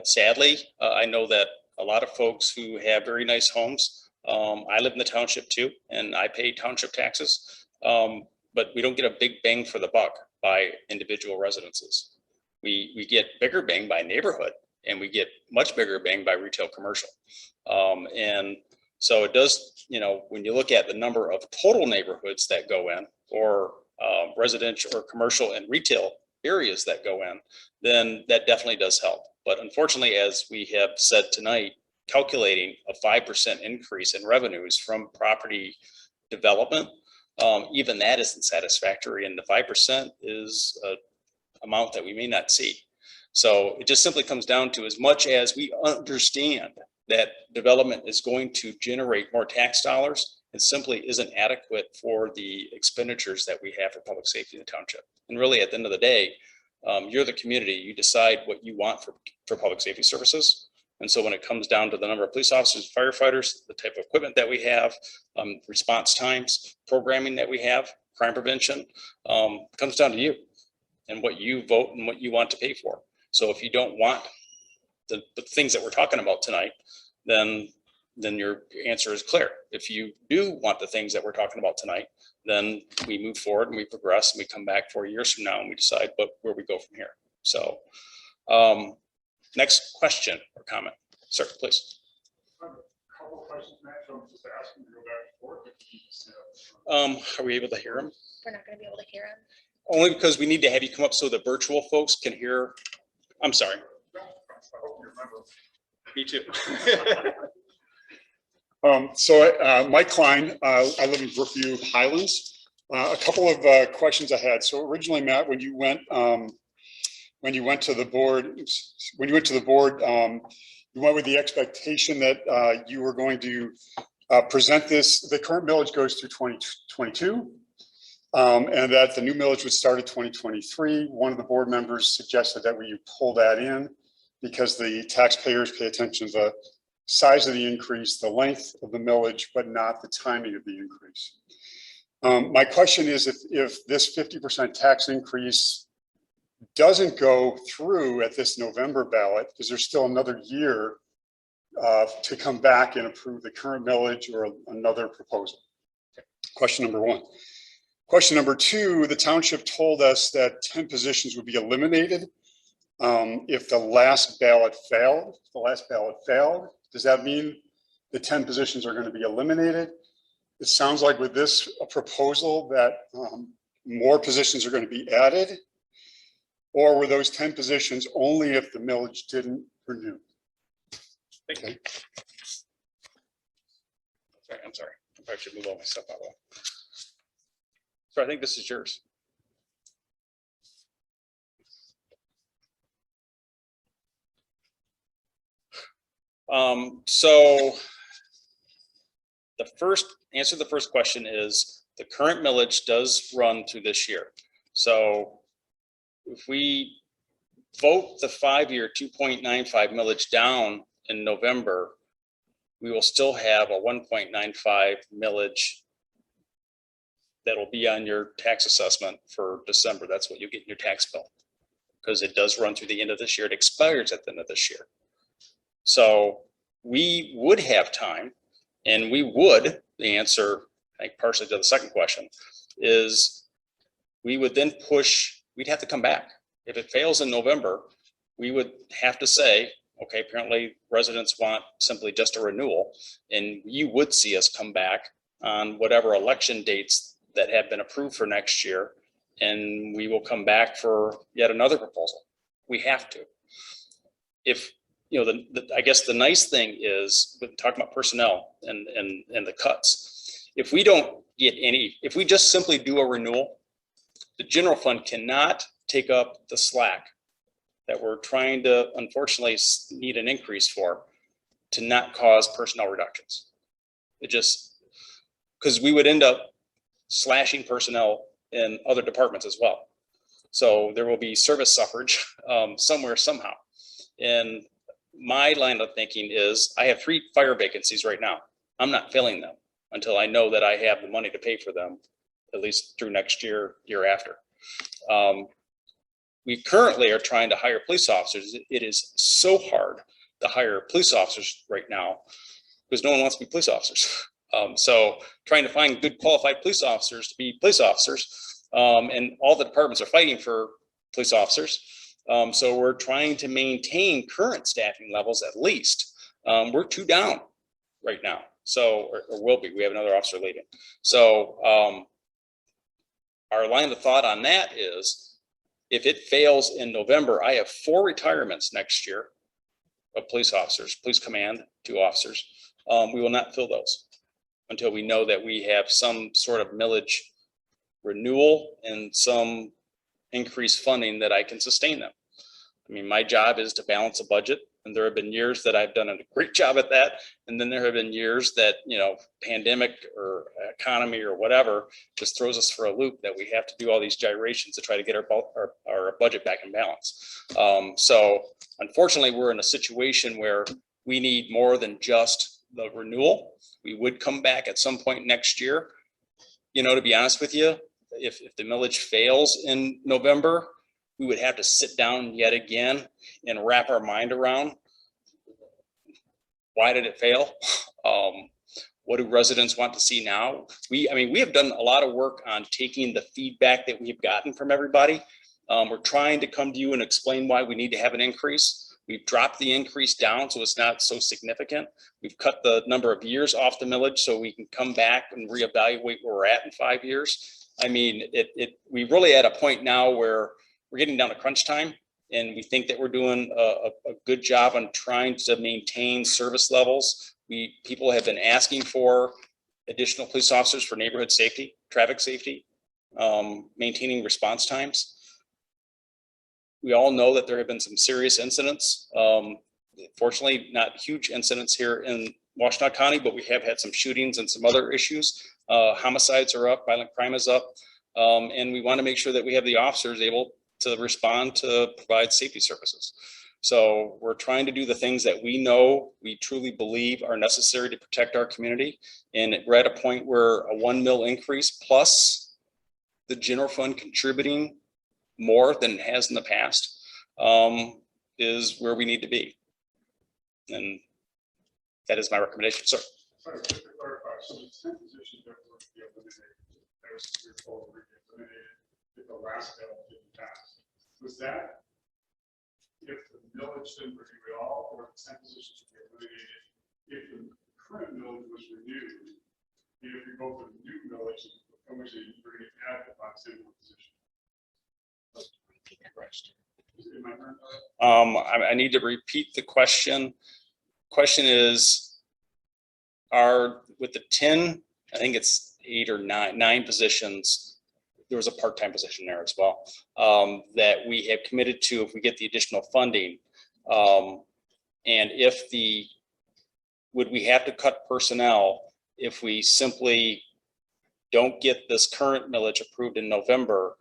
Sadly, I know that a lot of folks who have very nice homes, I live in the township too, and I pay township taxes, but we don't get a big bang for the buck by individual residences. We get bigger bang by neighborhood, and we get much bigger bang by retail commercial. And So it does, you know, when you look at the number of total neighborhoods that go in, or residential or commercial and retail areas that go in, then that definitely does help. But unfortunately, as we have said tonight, calculating a 5% increase in revenues from property development, even that isn't satisfactory, and the 5% is an amount that we may not see. So it just simply comes down to, as much as we understand that development is going to generate more tax dollars, it simply isn't adequate for the expenditures that we have for public safety in the township. And really, at the end of the day, you're the community. You decide what you want for public safety services. And so when it comes down to the number of police officers, firefighters, the type of equipment that we have, response times, programming that we have, crime prevention, comes down to you and what you vote and what you want to pay for. So if you don't want the things that we're talking about tonight, then your answer is clear. If you do want the things that we're talking about tonight, then we move forward and we progress and we come back 4 years from now and we decide where we go from here. So next question or comment, sir, please. A couple of questions, Matt, so I'm just asking to go back and forth. Are we able to hear him? We're not gonna be able to hear him. Only because we need to have you come up so the virtual folks can hear. I'm sorry. I hope you remember. Me too. Mike Klein, I live in Brookview Highlands. A couple of questions I had. So originally, Matt, when you went to the board, you went with the expectation that you were going to present this. The current millage goes through 2022, and that the new millage would start at 2023. One of the board members suggested that we pull that in because the taxpayers pay attention to the size of the increase, the length of the millage, but not the timing of the increase. My question is, if this 50% tax increase doesn't go through at this November ballot, because there's still another year to come back and approve the current millage or another proposal. Question number one. Question number two, the township told us that 10 positions would be eliminated if the last ballot failed. If the last ballot failed, does that mean the 10 positions are going to be eliminated? It sounds like with this proposal that more positions are going to be added, or were those 10 positions only if the millage didn't renew? Okay. Sorry, I'm sorry. I probably should move all my stuff out of the way. So I think this is yours. So the first answer to the first question is the current millage does run through this year. So if we vote the 5-year 2.95 millage down in November, we will still have a 1.95 millage that will be on your tax assessment for December. That's what you get in your tax bill, because it does run through the end of this year. It expires at the end of this year. So we would have time, and we would, the answer, I think partially to the second question, is we would then push, we'd have to come back. If it fails in November, we would have to say, okay, apparently residents want simply just a renewal, and you would see us come back on whatever election dates that have been approved for next year, and we will come back for yet another proposal. We have to. If, you know, I guess the nice thing is, we're talking about personnel and the cuts. If we don't get any, if we just simply do a renewal, the general fund cannot take up the slack that we're trying to, unfortunately, need an increase for, to not cause personnel reductions. It just, because we would end up slashing personnel in other departments as well. So there will be service suffrage somewhere, somehow. And my line of thinking is, I have 3 fire vacancies right now. I'm not filling them until I know that I have the money to pay for them, at least through next year, year after. We currently are trying to hire police officers. It is so hard to hire police officers right now because no one wants to be police officers. So trying to find good qualified police officers to be police officers, and all the departments are fighting for police officers. So we're trying to maintain current staffing levels at least. We're 2 down right now. So, or will be, we have another officer leaving. So our line of thought on that is if it fails in November, I have 4 retirements next year of police officers, police command, 2 officers. We will not fill those until we know that we have some sort of millage renewal and some increased funding that I can sustain them. I mean, my job is to balance a budget, and there have been years that I've done a great job at that. And then there have been years that, you know, pandemic or economy or whatever just throws us for a loop that we have to do all these gyrations to try to get our budget back in balance. So unfortunately, we're in a situation where we need more than just the renewal. We would come back at some point next year. You know, to be honest with you, if the millage fails in November, we would have to sit down yet again and wrap our mind around why did it fail? What do residents want to see now? I mean, we have done a lot of work on taking the feedback that we've gotten from everybody. We're trying to come to you and explain why we need to have an increase. We've dropped the increase down so it's not so significant. We've cut the number of years off the millage so we can come back and reevaluate where we're at in 5 years. I mean, we really at a point now where we're getting down to crunch time, and we think that we're doing a good job on trying to maintain service levels. People have been asking for additional police officers for neighborhood safety, traffic safety, maintaining response times. We all know that there have been some serious incidents. Fortunately, not huge incidents here in Washtenaw County, but we have had some shootings and some other issues. Homicides are up, violent crime is up, and we want to make sure that we have the officers able to respond to provide safety services. So we're trying to do the things that we know, we truly believe are necessary to protect our community. And we're at a point where a 1 mil increase plus the general fund contributing more than it has in the past is where we need to be. And that is my recommendation, sir. Sorry, just to clarify, so the 10 positions that were eliminated, that was eliminated if the last bill didn't pass. Was that if the millage didn't renew at all, or the 10 positions were eliminated if the current millage was renewed? And if we go for the new millage, how much are you going to add about 10 more positions? I need to repeat the question. Question is, with the 10, I think it's 8 or 9 positions, there was a part-time position there as well, that we have committed to if we get the additional funding. And would we have to cut personnel if we simply don't get this current millage approved in November,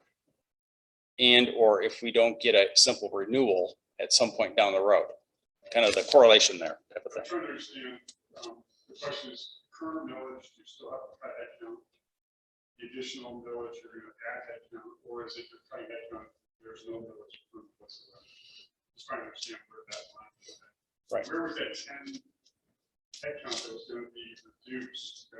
or if we don't get a simple renewal at some point down the road? Kind of the correlation there. Type of thing. I'm trying to understand, the question is, current millage, do you still have to cut headcount? The additional millage, you're going to add headcount, or is it you're cutting headcount, there's no millage approved whatsoever? Just trying to understand where that line is. Right. Where was that 10 headcount that was going to be reduced?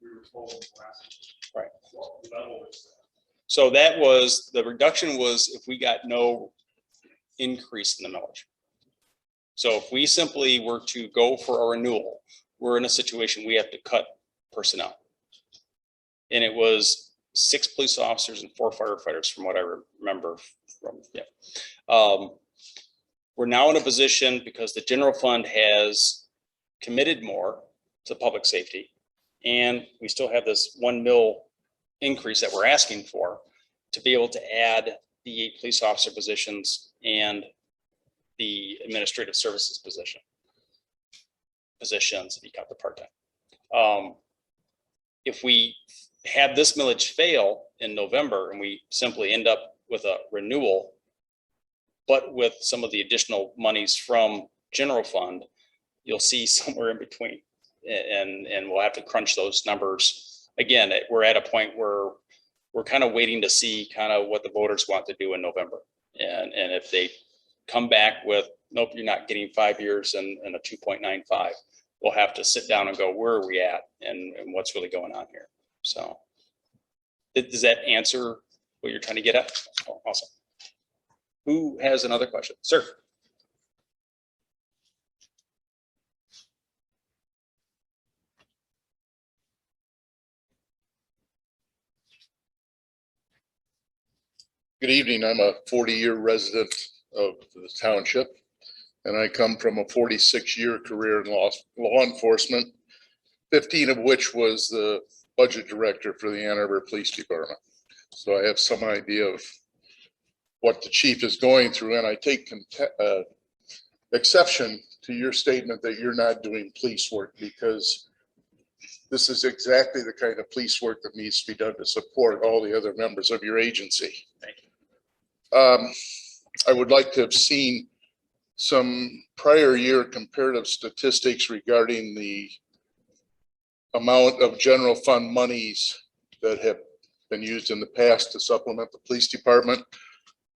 We were told last. Right. What level is that? So the reduction was if we got no increase in the millage. So if we simply were to go for a renewal, we're in a situation we have to cut personnel. And it was 6 police officers and 4 firefighters from what I remember from, yeah. We're now in a position because the general fund has committed more to public safety, and we still have this 1 mil increase that we're asking for to be able to add the 8 police officer positions and the administrative services positions if you count the part-time. If we have this millage fail in November and we simply end up with a renewal, but with some of the additional monies from general fund, you'll see somewhere in between, and we'll have to crunch those numbers. Again, we're at a point where we're kind of waiting to see kind of what the voters want to do in November. And if they come back with, nope, you're not getting 5 years and a 2.95, we'll have to sit down and go, where are we at and what's really going on here? So does that answer what you're trying to get at? Oh, awesome. Who has another question? Sir. Good evening. I'm a 40-year resident of the township, and I come from a 46-year career in law enforcement, 15 of which was the budget director for the Ann Arbor Police Department. So I have some idea of what the chief is going through, and I take exception to your statement that you're not doing police work, because this is exactly the kind of police work that needs to be done to support all the other members of your agency. Thank you. I would like to have seen some prior year comparative statistics regarding the amount of general fund monies that have been used in the past to supplement the police department,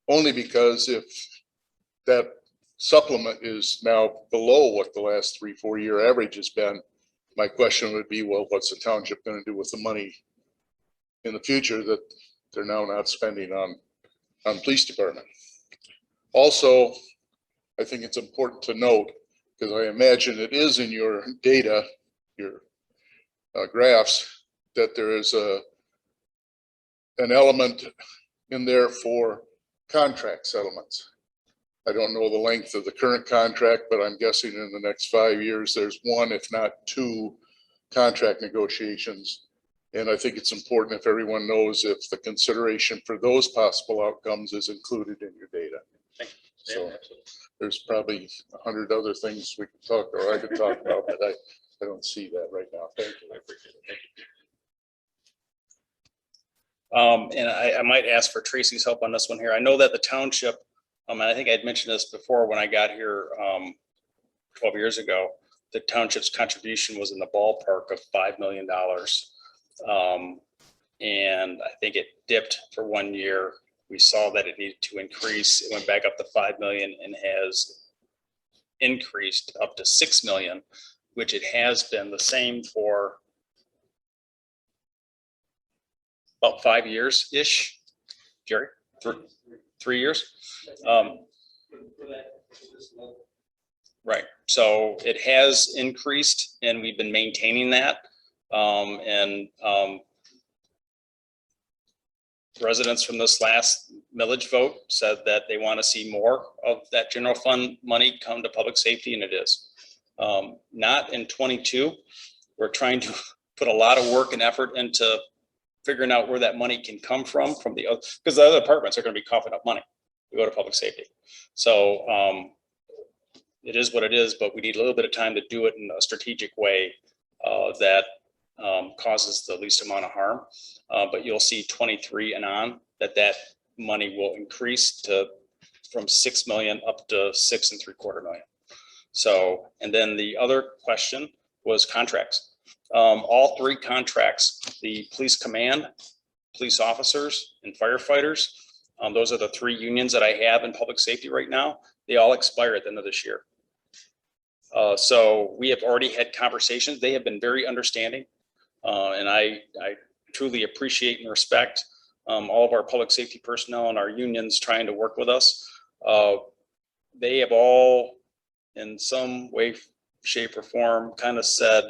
only because if that supplement is now below what the last 3-4 year average has been, my question would be, well, what's the township going to do with the money in the future that they're now not spending on police department? Also, I think it's important to note, because I imagine it is in your data, your graphs, that there is an element in there for contract settlements. I don't know the length of the current contract, but I'm guessing in the next 5 years, there's one, if not two, contract negotiations. And I think it's important if everyone knows if the consideration for those possible outcomes is included in your data. So there's probably 100 other things we could talk, or I could talk about, but I don't see that right now. Thank you. I appreciate it. Thank you. And I might ask for Tracy's help on this one here. I know that the township, and I think I'd mentioned this before when I got here 12 years ago, the township's contribution was in the ballpark of $5 million. And I think it dipped for 1 year. We saw that it needed to increase. It went back up to 5 million and has increased up to 6 million, which it has been the same for about 5 years-ish. Jerry, 3 years? Right. So it has increased and we've been maintaining that. Residents from this last millage vote said that they want to see more of that general fund money come to public safety, and it is. Not in 22. We're trying to put a lot of work and effort into figuring out where that money can come from the other, because the other departments are going to be coughing up money to go to public safety. So it is what it is, but we need a little bit of time to do it in a strategic way that causes the least amount of harm. But you'll see 23 and on that money will increase from 6 million up to 6.75 million. So, and then the other question was contracts. All three contracts, the police command, police officers, and firefighters, those are the three unions that I have in public safety right now. They all expire at the end of this year. So we have already had conversations. They have been very understanding. And I truly appreciate and respect all of our public safety personnel and our unions trying to work with us. They have all, in some way, shape, or form, kind of said,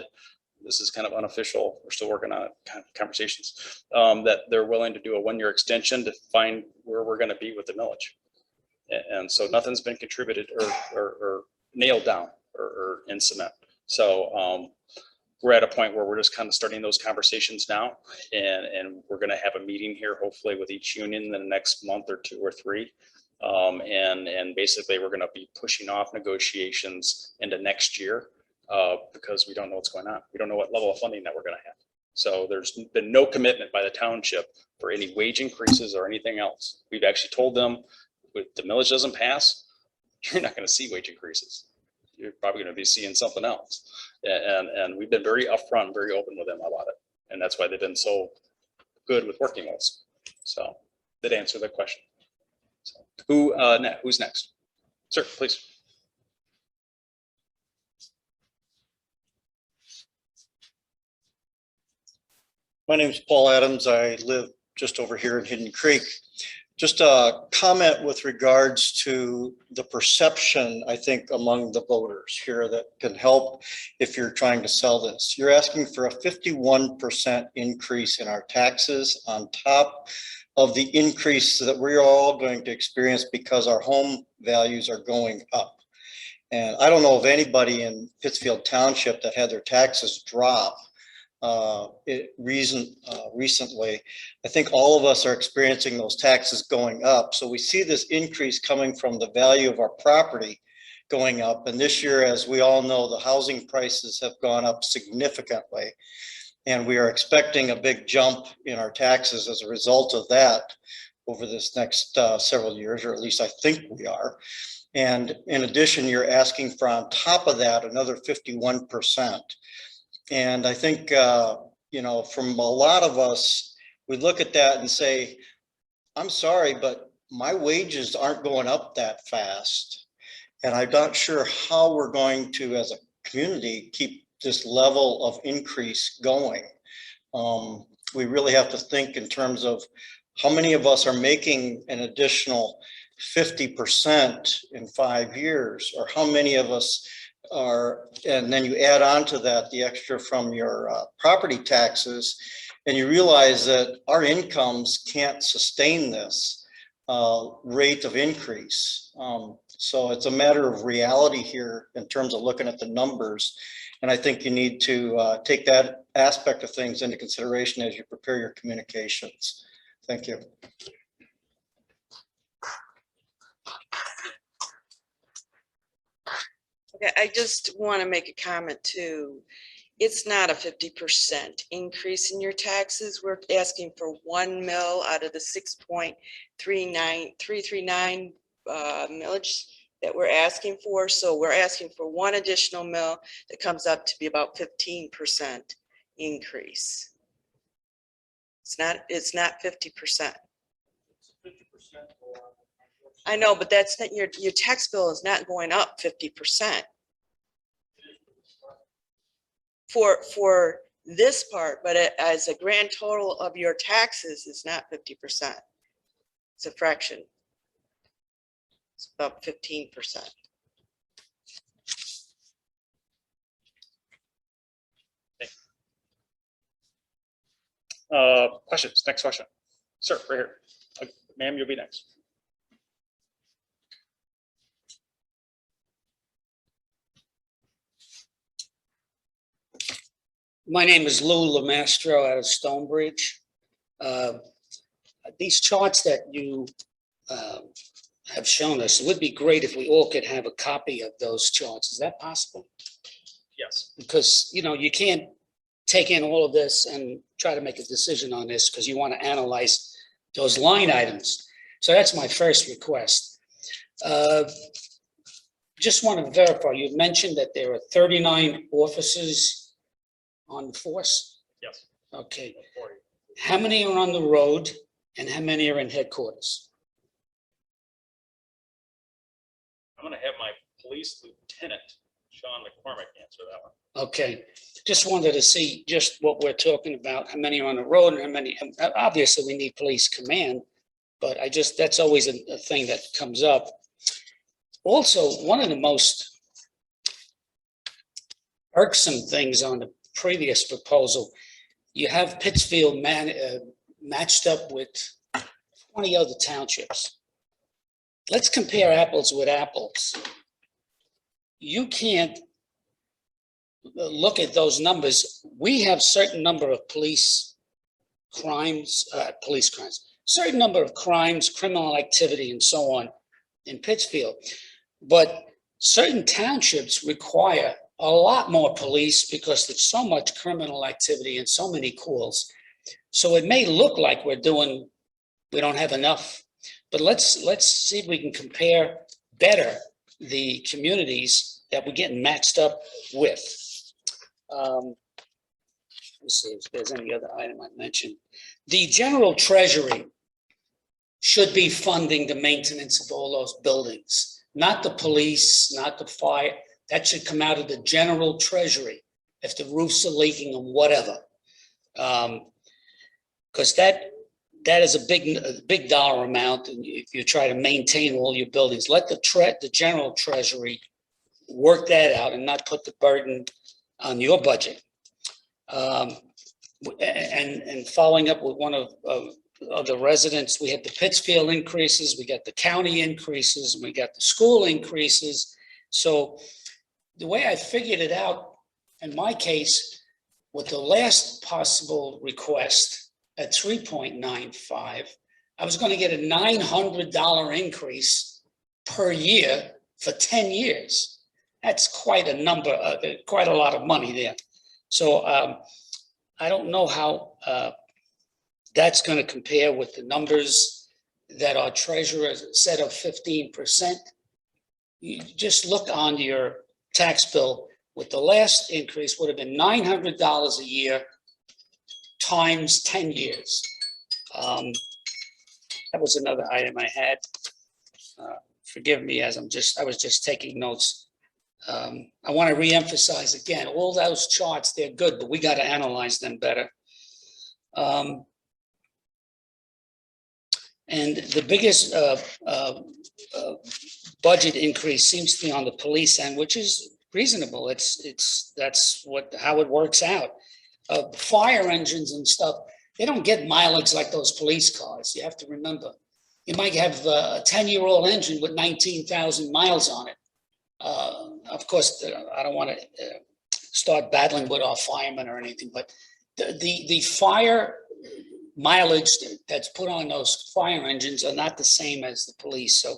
this is kind of unofficial, we're still working on it, kind of conversations, that they're willing to do a 1 year extension to find where we're going to be with the millage. And so nothing's been contributed or nailed down or in cement. So we're at a point where we're just kind of starting those conversations now, and we're going to have a meeting here, hopefully with each union in the next month or 2 or 3. And basically we're going to be pushing off negotiations into next year because we don't know what's going on. We don't know what level of funding that we're going to have. So there's been no commitment by the township for any wage increases or anything else. We've actually told them if the millage doesn't pass, you're not going to see wage increases. You're probably going to be seeing something else. And we've been very upfront, very open with them about it. And that's why they've been so good with working with us. So that answered the question. So who's next? Sir, please. My name is Paul Adams. I live just over here in Hidden Creek. Just a comment with regards to the perception, I think, among the voters here that can help if you're trying to sell this. You're asking for a 51% increase in our taxes on top of the increase that we're all going to experience because our home values are going up. And I don't know of anybody in Pittsfield Township that had their taxes drop recently. I think all of us are experiencing those taxes going up. So we see this increase coming from the value of our property going up. And this year, as we all know, the housing prices have gone up significantly. And we are expecting a big jump in our taxes as a result of that over this next several years, or at least I think we are. And in addition, you're asking for on top of that another 51%. And I think, you know, from a lot of us, we look at that and say, I'm sorry, but my wages aren't going up that fast. And I'm not sure how we're going to, as a community, keep this level of increase going. We really have to think in terms of how many of us are making an additional 50% in 5 years, or how many of us are, and then you add on to that the extra from your property taxes, and you realize that our incomes can't sustain this rate of increase. So it's a matter of reality here in terms of looking at the numbers. And I think you need to take that aspect of things into consideration as you prepare your communications. Thank you. Okay, I just want to make a comment too. It's not a 50% increase in your taxes. We're asking for 1 mil out of the 6.339 millage that we're asking for. So we're asking for 1 additional mil that comes up to be about 15% increase. It's not 50%. I know, but that's not your tax bill is not going up 50%. For this part, but as a grand total of your taxes is not 50%. It's a fraction. It's about 15%. Questions? Next question. Sir, right here. Ma'am, you'll be next. My name is Lou Lamastro out of Stonebridge. These charts that you have shown us, it would be great if we all could have a copy of those charts. Is that possible? Yes. Because, you know, you can't take in all of this and try to make a decision on this because you want to analyze those line items. So that's my first request. Just want to verify, you mentioned that there are 39 officers on the force? Yes. Okay. How many are on the road and how many are in headquarters? I'm going to have my police lieutenant, Sean McCormick, answer that one. Okay, just wanted to see just what we're talking about, how many are on the road and how many, obviously we need police command, but that's always a thing that comes up. Also, one of the most irksome things on the previous proposal, you have Pittsfield matched up with 20 other townships. Let's compare apples with apples. You can't look at those numbers. We have certain number of certain number of crimes, criminal activity, and so on in Pittsfield. But certain townships require a lot more police because there's so much criminal activity and so many calls. So it may look like we don't have enough, but let's see if we can compare better the communities that we're getting matched up with. Let's see if there's any other item I mentioned. The general treasury should be funding the maintenance of all those buildings, not the police, not the fire. That should come out of the general treasury if the roofs are leaking or whatever. Because that is a big dollar amount, and if you try to maintain all your buildings, let the general treasury work that out and not put the burden on your budget. And following up with one of of the residents. We had the Pittsfield increases, we got the county increases, and we got the school increases. So the way I figured it out, in my case, with the last possible request at 3.95, I was going to get a $900 increase per year for 10 years. That's quite a number, quite a lot of money there. So I don't know how that's going to compare with the numbers that our treasurer said of 15%. You just look on your tax bill, with the last increase would have been $900 a year times 10 years. That was another item I had. Forgive me as I was just taking notes. I want to reemphasize again, all those charts, they're good, but we got to analyze them better. And the biggest budget increase seems to be on the police end, which is reasonable. That's how it works out. Fire engines and stuff, they don't get mileage like those police cars. You have to remember, you might have a 10-year-old engine with 19,000 miles on it. Of course, I don't want to start battling with our firemen or anything, but the fire mileage that's put on those fire engines are not the same as the police. So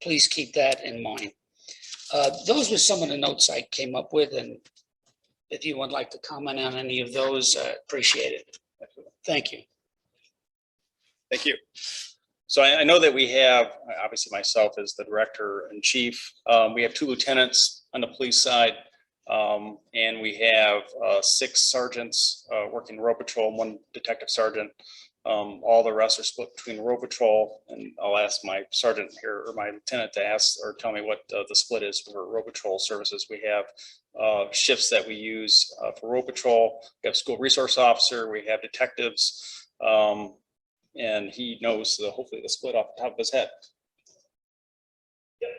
please keep that in mind. Those were some of the notes I came up with, and if you would like to comment on any of those, appreciate it. Thank you. Thank you. So I know that we have, obviously myself as the director and chief, we have 2 lieutenants on the police side, and we have 6 sergeants working road patrol, 1 detective sergeant. All the rest are split between road patrol, and I'll ask my sergeant here or my lieutenant to ask or tell me what the split is for road patrol services. We have shifts that we use for road patrol. We have school resource officer, we have detectives, and he knows hopefully the split off the top of his head. Yep.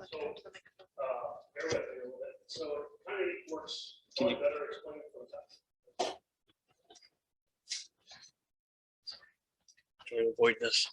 So, bear with me a little bit. So it kind of works. Can you better explain it from the top? Trying to avoid this.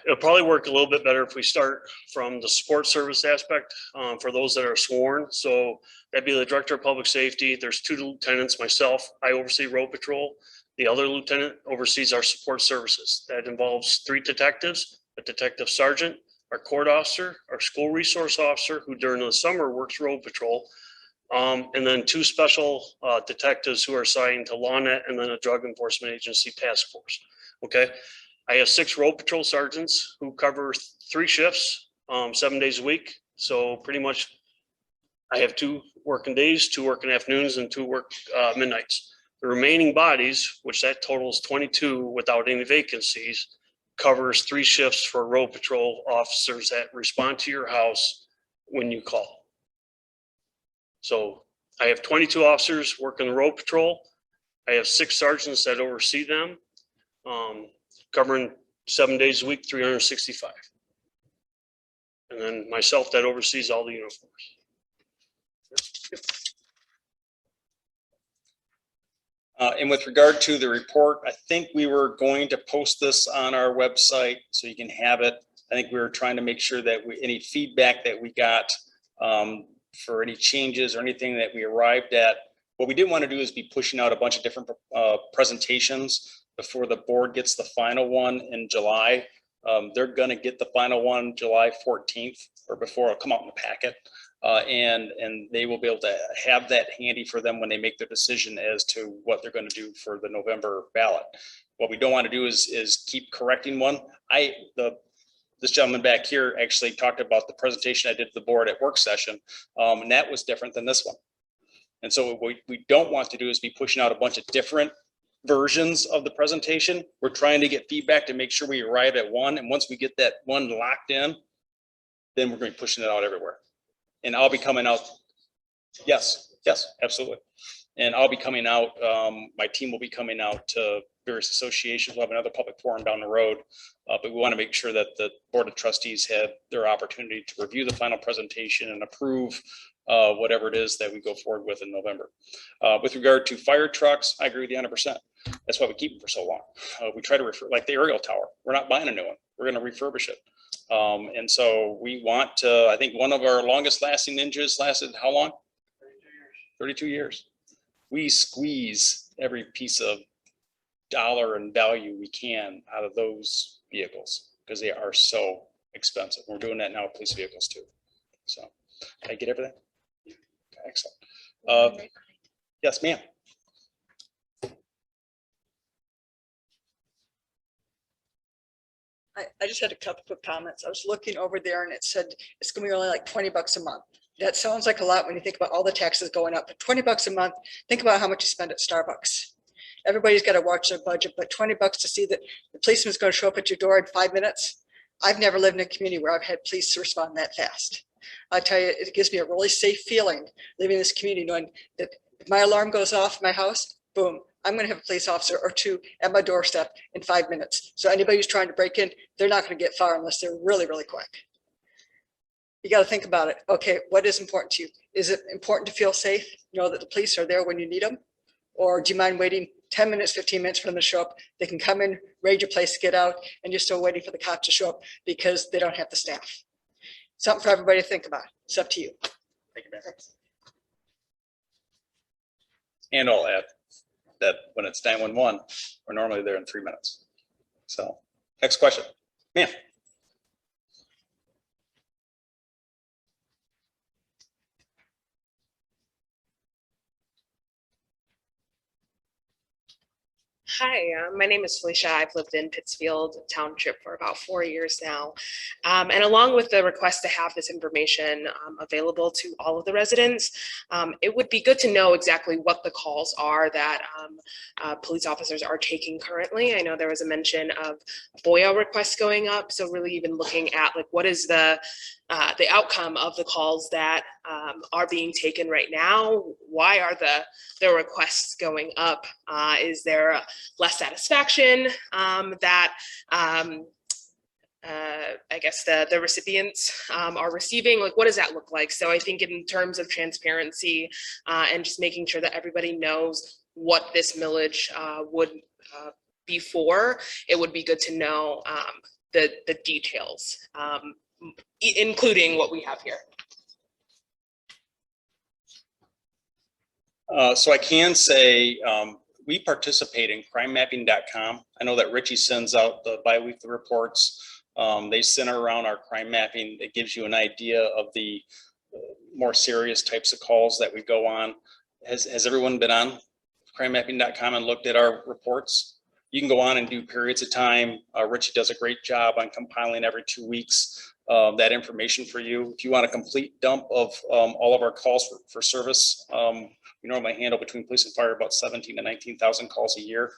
It'll probably work a little bit better if we start from the support service aspect for those that are sworn. So that'd be the director of public safety. There's 2 lieutenants, myself. I oversee road patrol. The other lieutenant oversees our support services. That involves 3 detectives, a detective sergeant, our court officer, our school resource officer, who during the summer works road patrol, and then 2 special detectives who are assigned to LawNet and then a drug enforcement agency task force. Okay. I have 6 road patrol sergeants who cover 3 shifts, 7 days a week. So pretty much I have 2 working days, 2 working afternoons, and 2 work midnights. The remaining bodies, which that totals 22 without any vacancies, covers 3 shifts for road patrol officers that respond to your house when you call. So I have 22 officers working the road patrol. I have 6 sergeants that oversee them, covering 7 days a week, 365. And then myself that oversees all the uniforms. And with regard to the report, I think we were going to post this on our website so you can have it. I think we were trying to make sure that any feedback that we got for any changes or anything that we arrived at, what we didn't want to do is be pushing out a bunch of different presentations before the board gets the final one in July. They're going to get the final one July 14th or before it'll come out in the packet. And they will be able to have that handy for them when they make their decision as to what they're going to do for the November ballot. What we don't want to do is keep correcting one. This gentleman back here actually talked about the presentation I did to the board at work session, and that was different than this one. And so what we don't want to do is be pushing out a bunch of different versions of the presentation. We're trying to get feedback to make sure we arrive at one. And once we get that one locked in, then we're going to be pushing it out everywhere. And I'll be coming out. Yes, absolutely. And I'll be coming out. My team will be coming out to various associations. We'll have another public forum down the road. But we want to make sure that the Board of Trustees have their opportunity to review the final presentation and approve whatever it is that we go forward with in November. With regard to fire trucks, I agree with you 100%. That's why we keep them for so long. We try to refer, like the aerial tower, we're not buying a new one. We're going to refurbish it. And so we want to, I think one of our longest lasting Ninjas lasted how long? 32 years. We squeeze every piece of dollar and value we can out of those vehicles because they are so expensive. We're doing that now with police vehicles too. So did I get everything? Excellent. Yes, ma'am. I just had a couple quick comments. I was looking over there and it said it's gonna be only like 20 bucks a month. That sounds like a lot when you think about all the taxes going up, but 20 bucks a month, think about how much you spend at Starbucks. Everybody's got to watch their budget, but 20 bucks to see that the policeman's going to show up at your door in 5 minutes. I've never lived in a community where I've had police respond that fast. I tell you, it gives me a really safe feeling living in this community, knowing that if my alarm goes off in my house, boom, I'm going to have a police officer or two at my doorstep in 5 minutes. So anybody who's trying to break in, they're not going to get far unless they're really, really quick. You got to think about it. Okay, what is important to you? Is it important to feel safe? Know that the police are there when you need them? Or do you mind waiting 10 minutes, 15 minutes for them to show up? They can come in, raid your place, get out, and you're still waiting for the cops to show up because they don't have the staff. Something for everybody to think about. It's up to you. Thank you, ma'am. And I'll add that when it's 911, we're normally there in 3 minutes. So next question, ma'am. Hi, my name is Felicia. I've lived in Pittsfield Township for about 4 years now. And along with the request to have this information available to all of the residents, it would be good to know exactly what the calls are that police officers are taking currently. I know there was a mention of FOIA requests going up. So really even looking at like what is the outcome of the calls that are being taken right now. Why are the requests going up? Is there less satisfaction that I guess the recipients are receiving? Like, what does that look like? So I think in terms of transparency and just making sure that everybody knows what this millage would be for, it would be good to know the details, including what we have here. So I can say we participate in crimemapping.com. I know that Richie sends out the biweekly reports. They center around our crime mapping. It gives you an idea of the more serious types of calls that we go on. Has everyone been on crimemapping.com and looked at our reports? You can go on and do periods of time. Richie does a great job on compiling every 2 weeks that information for you. If you want a complete dump of all of our calls for service, we normally handle between police and fire about 17 to 19,000 calls a year.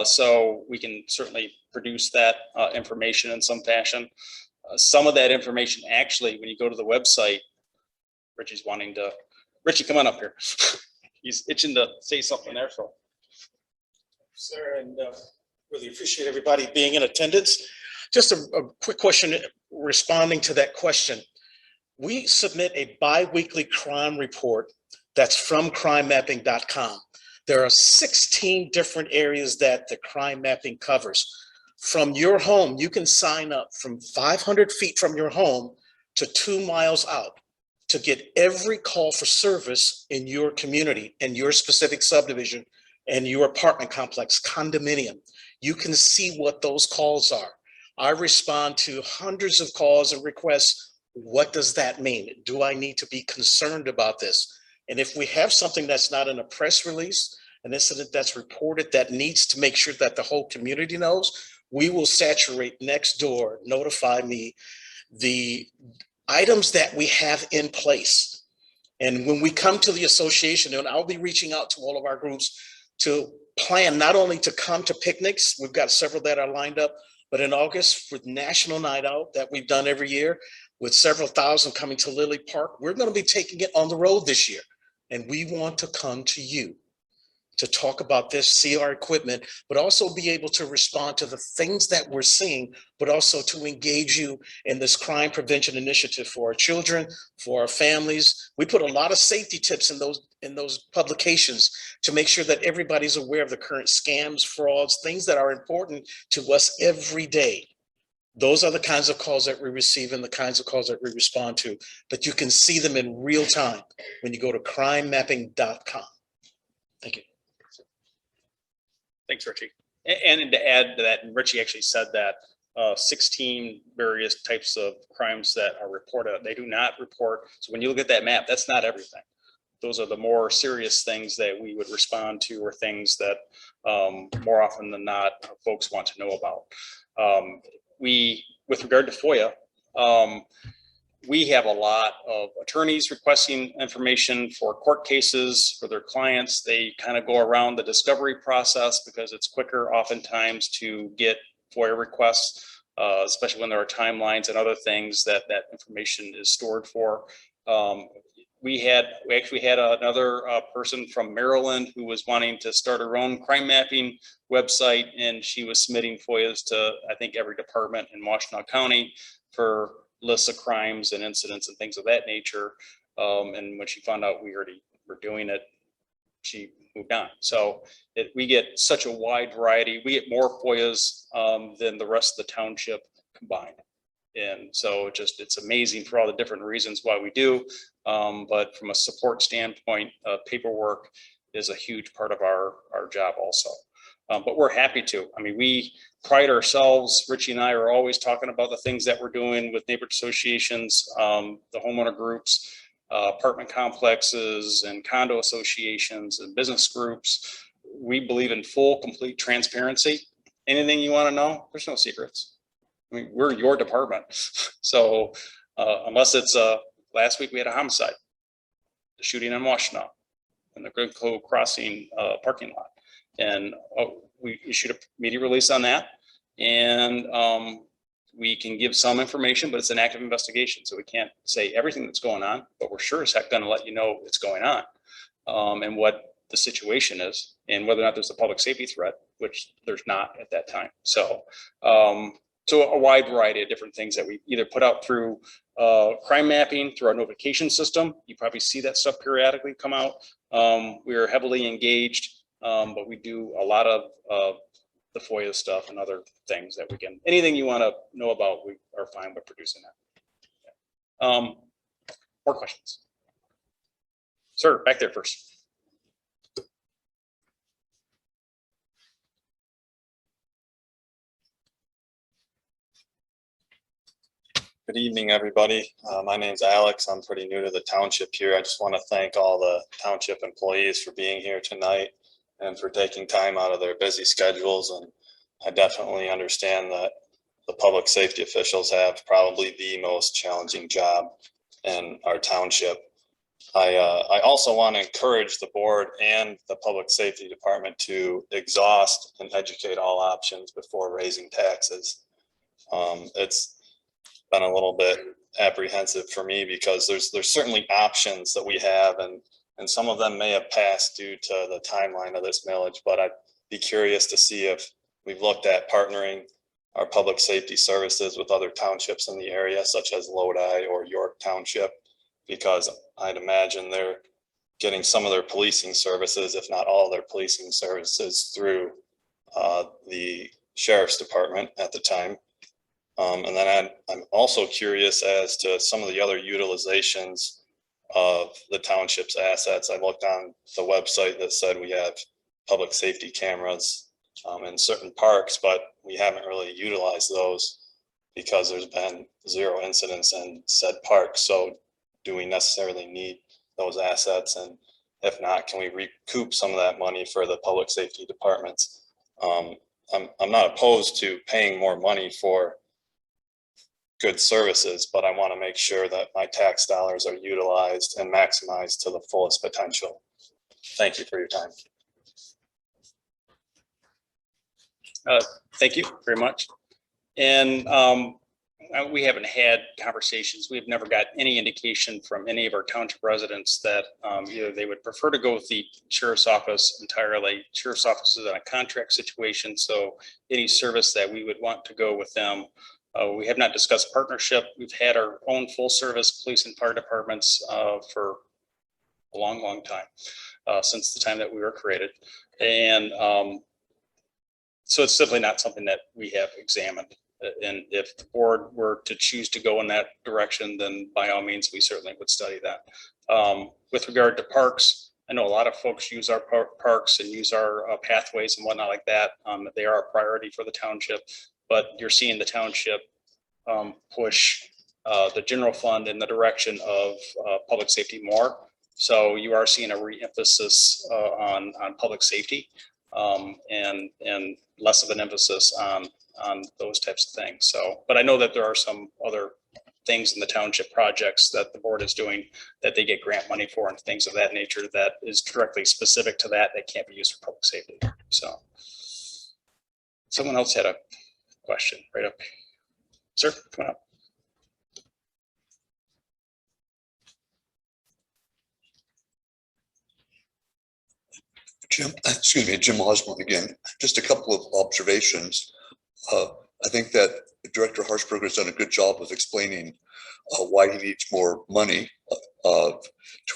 So we can certainly produce that information in some fashion. Some of that information, actually, when you go to the website, Richie's wanting to, Richie, come on up here. He's itching to say something there. So, sir, and really appreciate everybody being in attendance. Just a quick question responding to that question. We submit a bi-weekly crime report that's from crimemapping.com. There are 16 different areas that the crime mapping covers. From your home, you can sign up from 500 feet from your home to 2 miles out to get every call for service in your community, in your specific subdivision, and your apartment complex, condominium. You can see what those calls are. I respond to hundreds of calls and requests. What does that mean? Do I need to be concerned about this? And if we have something that's not in a press release, an incident that's reported that needs to make sure that the whole community knows, we will saturate next door, notify me the items that we have in place. And when we come to the association, and I'll be reaching out to all of our groups to plan not only to come to picnics, we've got several that are lined up, but in August with National Night Out that we've done every year with several thousand coming to Lily Park, we're going to be taking it on the road this year. And we want to come to you. to talk about this, see our equipment, but also be able to respond to the things that we're seeing, but also to engage you in this crime prevention initiative for our children, for our families. We put a lot of safety tips in those publications to make sure that everybody's aware of the current scams, frauds, things that are important to us every day. Those are the kinds of calls that we receive and the kinds of calls that we respond to, but you can see them in real time when you go to crimemapping.com. Thank you. Thanks, Richie. And to add to that, and Richie actually said that 16 various types of crimes that are reported, they do not report. So when you look at that map, that's not everything. Those are the more serious things that we would respond to, or things that more often than not, folks want to know about. With regard to FOIA, we have a lot of attorneys requesting information for court cases for their clients. They kind of go around the discovery process because it's quicker oftentimes to get FOIA requests, especially when there are timelines and other things that information is stored for. We actually had another person from Maryland who was wanting to start her own crime mapping website, and she was submitting FOIAs to, I think, every department in Washtenaw County for lists of crimes and incidents and things of that nature. And when she found out we already were doing it, she moved on. So we get such a wide variety. We get more FOIAs than the rest of the township combined. And so it's amazing for all the different reasons why we do. But from a support standpoint, paperwork is a huge part of our job also. But we're happy to. I mean, we pride ourselves, Richie and I are always talking about the things that we're doing with neighborhood associations, the homeowner groups, apartment complexes and condo associations and business groups. We believe in full, complete transparency. Anything you want to know, there's no secrets. I mean, we're your department. So unless it's last week we had a homicide, the shooting in Washtenaw in the Grimco Crossing parking lot. And we issued a media release on that. And we can give some information, but it's an active investigation. So we can't say everything that's going on, but we're sure as heck going to let you know what's going on and what the situation is and whether or not there's a public safety threat, which there's not at that time. So, so a wide variety of different things that we either put out through crime mapping, through our notification system. You probably see that stuff periodically come out. We are heavily engaged, but we do a lot of the FOIA stuff and other things that we can, anything you want to know about, we are fine with producing that. More questions? Sir, back there first. Good evening, everybody. My name's Alex. I'm pretty new to the township here. I just want to thank all the township employees for being here tonight and for taking time out of their busy schedules. And I definitely understand that the public safety officials have probably the most challenging job in our township. I also want to encourage the board and the public safety department to exhaust and educate all options before raising taxes. It's been a little bit apprehensive for me because there's certainly options that we have, and some of them may have passed due to the timeline of this millage, but I'd be curious to see if we've looked at partnering our public safety services with other townships in the area, such as Lodi or York Township, because I'd imagine they're getting some of their policing services, if not all of their policing services, through the sheriff's department at the time. And then I'm also curious as to some of the other utilizations of the township's assets. I looked on the website that said we have public safety cameras in certain parks, but we haven't really utilized those because there's been 0 incidents in said parks. So do we necessarily need those assets? And if not, can we recoup some of that money for the public safety departments? I'm not opposed to paying more money for good services, but I want to make sure that my tax dollars are utilized and maximized to the fullest potential. Thank you for your time. Thank you very much. And we haven't had conversations. We've never got any indication from any of our township residents that either they would prefer to go with the sheriff's office entirely. Sheriff's office is in a contract situation, so any service that we would want to go with them. We have not discussed partnership. We've had our own full service police and fire departments for a long, long time, since the time that we were created. And so it's simply not something that we have examined. And if the board were to choose to go in that direction, then by all means, we certainly would study that. With regard to parks, I know a lot of folks use our parks and use our pathways and whatnot like that. They are a priority for the township, but you're seeing the township push the general fund in the direction of public safety more. So you are seeing a re-emphasis on public safety and less of an emphasis on those types of things. So, but I know that there are some other things in the township projects that the board is doing that they get grant money for and things of that nature that is directly specific to that can't be used for public safety. So someone else had a question right up. Sir, come on up. Jim, excuse me, Jim Osborne again. Just a couple of observations. I think that Director Harshberger has done a good job of explaining why he needs more money to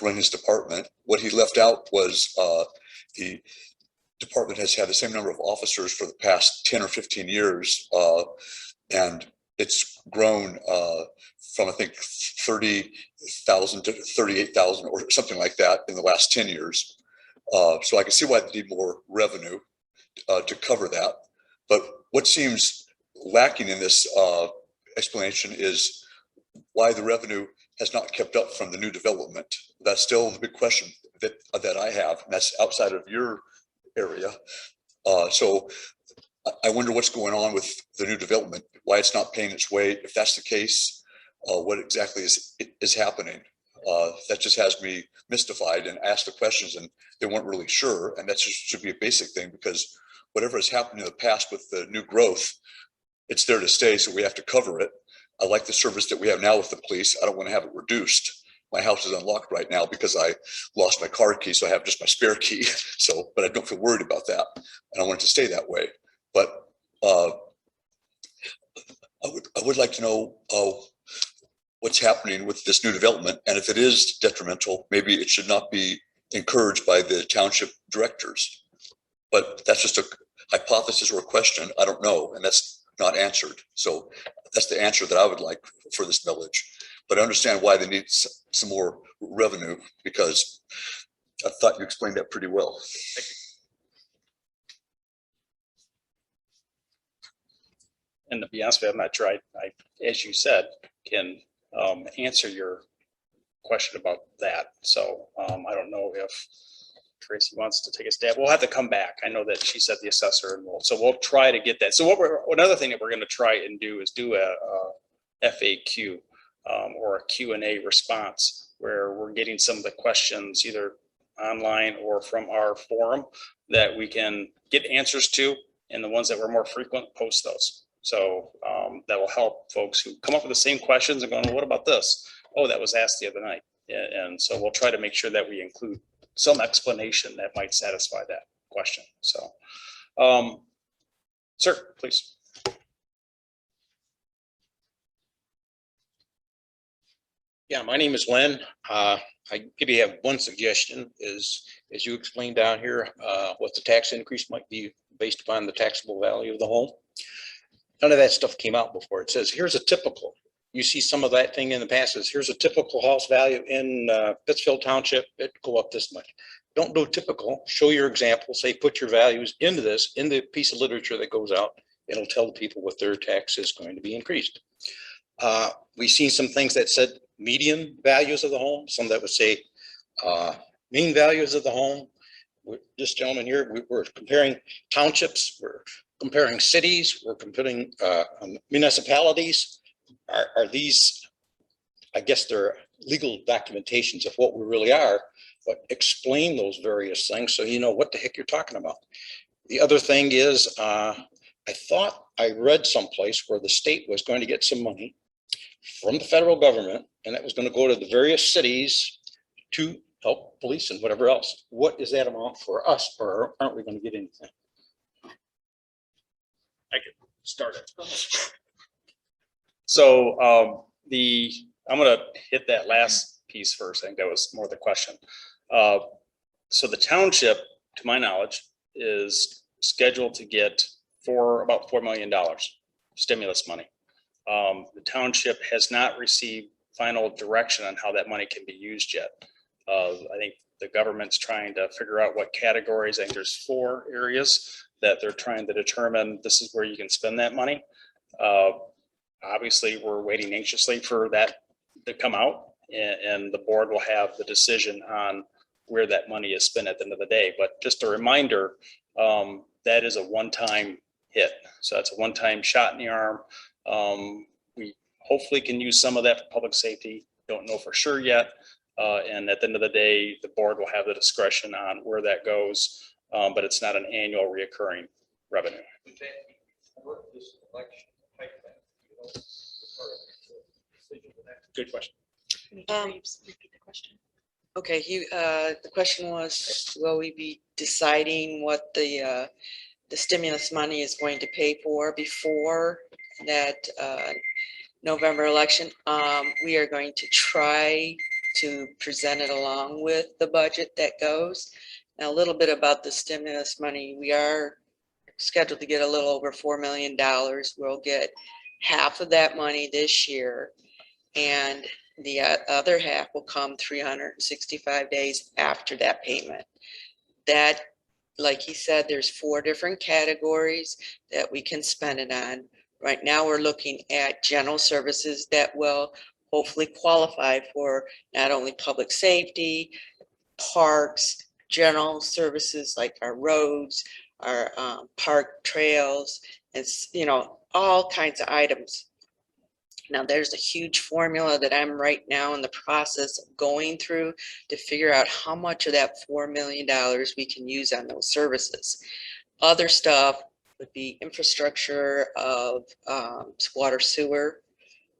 run his department. What he left out was the department has had the same number of officers for the past 10 or 15 years, and it's grown from, I think, 30,000 to 38,000 or something like that in the last 10 years. So I can see why they need more revenue to cover that. But what seems lacking in this explanation is why the revenue has not kept up from the new development. That's still the big question that I have, and that's outside of your area. So I wonder what's going on with the new development, why it's not paying its way. If that's the case, what exactly is happening? That just has me mystified and asked the questions and they weren't really sure. And that should be a basic thing, because whatever has happened in the past with the new growth, it's there to stay. So we have to cover it. I like the service that we have now with the police. I don't want to have it reduced. My house is unlocked right now because I lost my car key. So I have just my spare key. So, but I don't feel worried about that. And I want it to stay that way. But I would like to know what's happening with this new development. And if it is detrimental, maybe it should not be encouraged by the township directors. But that's just a hypothesis or a question. I don't know. And that's not answered. So that's the answer that I would like for this millage. But I understand why they need some more revenue, because I thought you explained that pretty well. Thank you. And to be honest with you, I'm not sure I as you said, can answer your question about that. So I don't know if Tracy wants to take a stab. We'll have to come back. I know that she said the assessor enrolled, so we'll try to get that. So another thing that we're going to try and do is do a FAQ or a Q&A response where we're getting some of the questions either online or from our forum that we can get answers to, and the ones that were more frequent, post those. So that will help folks who come up with the same questions and going, well, what about this? Oh, that was asked the other night. And so we'll try to make sure that we include some explanation that might satisfy that question. So, sir, please. Yeah, my name is Len. I maybe have one suggestion is, as you explained down here, what the tax increase might be based upon the taxable value of the home. None of that stuff came out before. It says, here's a typical, you see some of that thing in the past is, here's a typical house value in Pittsfield Township, it go up this much. Don't do typical, show your example, say, put your values into this, in the piece of literature that goes out. It'll tell the people what their tax is going to be increased. We've seen some things that said median values of the home, some that would say mean values of the home. This gentleman here, we're comparing townships, we're comparing cities, we're comparing municipalities. Are these, I guess they're legal documentations of what we really are, but explain those various things so you know what the heck you're talking about. The other thing is, I thought I read someplace where the state was going to get some money from the federal government, and that was going to go to the various cities to help police and whatever else. What is that amount for us, or aren't we going to get anything? I could start it. So I'm gonna hit that last piece first. I think that was more the question. So the township, to my knowledge, is scheduled to get about $4 million stimulus money. The township has not received final direction on how that money can be used yet. I think the government's trying to figure out what categories. I think there's 4 areas that they're trying to determine this is where you can spend that money. Obviously, we're waiting anxiously for that to come out, and the board will have the decision on where that money is spent at the end of the day. But just a reminder, that is a one-time hit. So that's a one-time shot in the arm. We hopefully can use some of that for public safety. Don't know for sure yet. And at the end of the day, the board will have the discretion on where that goes, but it's not an annual reoccurring revenue. Good question. Repeat the question. Okay, the question was, will we be deciding what the stimulus money is going to pay for before that November election? We are going to try to present it along with the budget that goes. Now, a little bit about the stimulus money. We are scheduled to get a little over $4 million. We'll get half of that money this year, and the other half will come 365 days after that payment. That, like he said, there's 4 different categories that we can spend it on. Right now, we're looking at general services that will hopefully qualify for not only public safety, parks, general services like our roads, our park trails, and all kinds of items. Now, there's a huge formula that I'm right now in the process of going through to figure out how much of that $4 million we can use on those services. Other stuff would be infrastructure of water, sewer.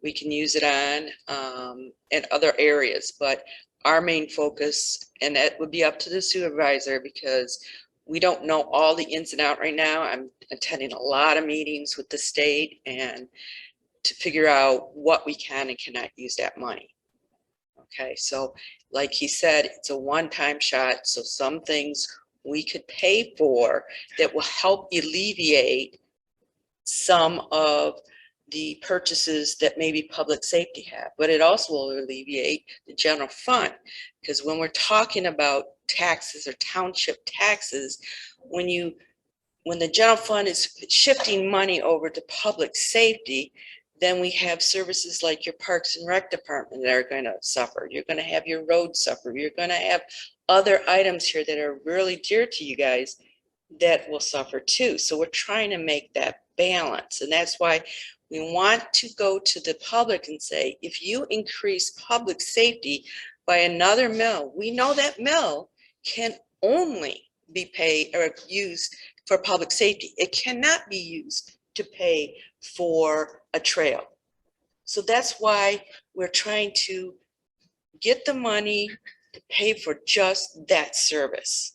We can use it on and other areas, but our main focus, and that would be up to the supervisor, because we don't know all the ins and outs right now. I'm attending a lot of meetings with the state and to figure out what we can and cannot use that money. Okay, so like he said, it's a one-time shot. So some things we could pay for that will help alleviate some of the purchases that maybe public safety have, but it also will alleviate the general fund. Because when we're talking about taxes or township taxes, when the general fund is shifting money over to public safety, then we have services like your Parks and Rec department that are going to suffer. You're going to have your roads suffer. You're going to have other items here that are really dear to you guys that will suffer too. So we're trying to make that balance. And that's why we want to go to the public and say, if you increase public safety by another mill, we know that mill can only be paid or used for public safety. It cannot be used to pay for a trail. So that's why we're trying to get the money to pay for just that service.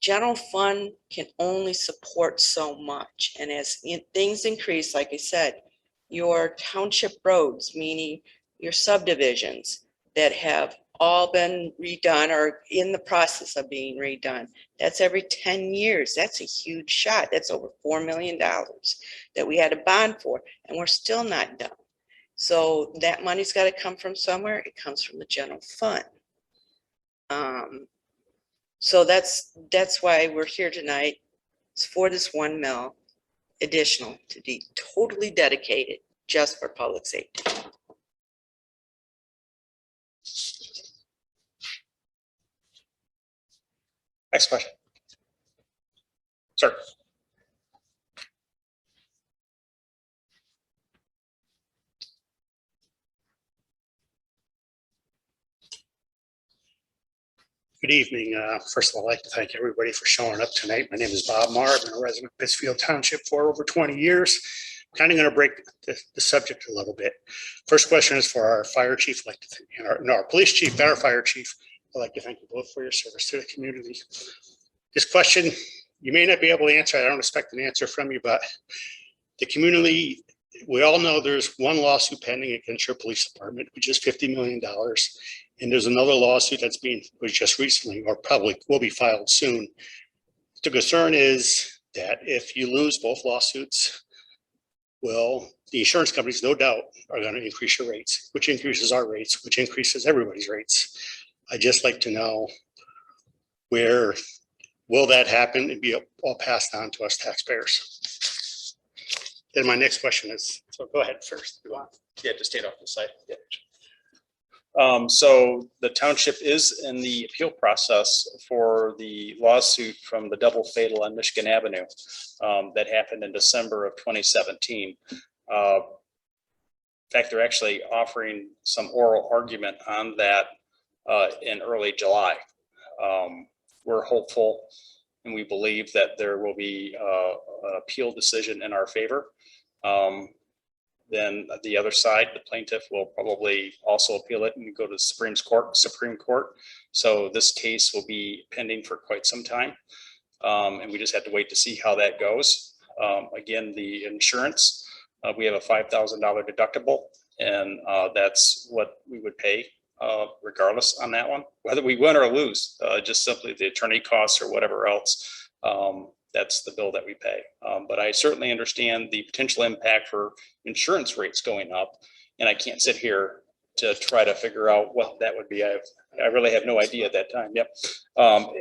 General fund can only support so much. And as things increase, like I said, your township roads, meaning your subdivisions that have all been redone or in the process of being redone, that's every 10 years. That's a huge shot. That's over $4 million that we had a bond for, and we're still not done. So that money's got to come from somewhere. It comes from the general fund. So that's why we're here tonight. It's for this 1 mill additional to be totally dedicated just for public safety. Next question. Sir. Good evening. First of all, I'd like to thank everybody for showing up tonight. My name is Bob Marr. I've been a resident of Pittsfield Township for over 20 years. kind of going to break the subject a little bit. First question is for our fire chief, like to thank, and our police chief and our fire chief. I'd like to thank you both for your service to the community. This question, you may not be able to answer. I don't expect an answer from you, but the community, we all know there's one lawsuit pending against your police department, which is $50 million. And there's another lawsuit was just recently, or probably will be filed soon. The concern is that if you lose both lawsuits, well, the insurance companies, no doubt, are going to increase your rates, which increases our rates, which increases everybody's rates. I'd just like to know, where will that happen and be all passed on to us taxpayers? Then my next question is, so go ahead first. Yeah, just stand off the side. Yeah. So the township is in the appeal process for the lawsuit from the double fatal on Michigan Avenue that happened in December of 2017. In fact, they're actually offering some oral argument on that in early July. We're hopeful and we believe that there will be an appeal decision in our favor. Then the other side, the plaintiff, will probably also appeal it and go to the Supreme Court. So this case will be pending for quite some time. And we just have to wait to see how that goes. Again, the insurance, we have a $5,000 deductible, and that's what we would pay regardless on that one, whether we win or lose, just simply the attorney costs or whatever else. That's the bill that we pay. But I certainly understand the potential impact for insurance rates going up. And I can't sit here to try to figure out what that would be. I really have no idea at that time. Yep.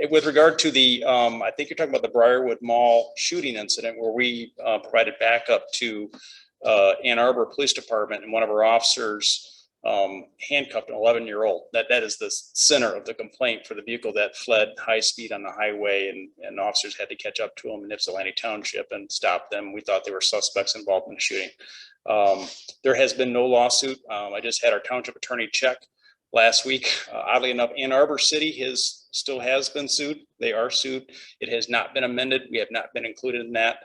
With regard to the, I think you're talking about the Briarwood Mall shooting incident where we provided backup to Ann Arbor Police Department, and one of our officers handcuffed an 11-year-old. That is the center of the complaint for the vehicle that fled high speed on the highway, and officers had to catch up to them in Ypsilanti Township and stop them. We thought they were suspects involved in the shooting. There has been no lawsuit. I just had our township attorney check last week. Oddly enough, Ann Arbor City still has been sued. They are sued. It has not been amended. We have not been included in that.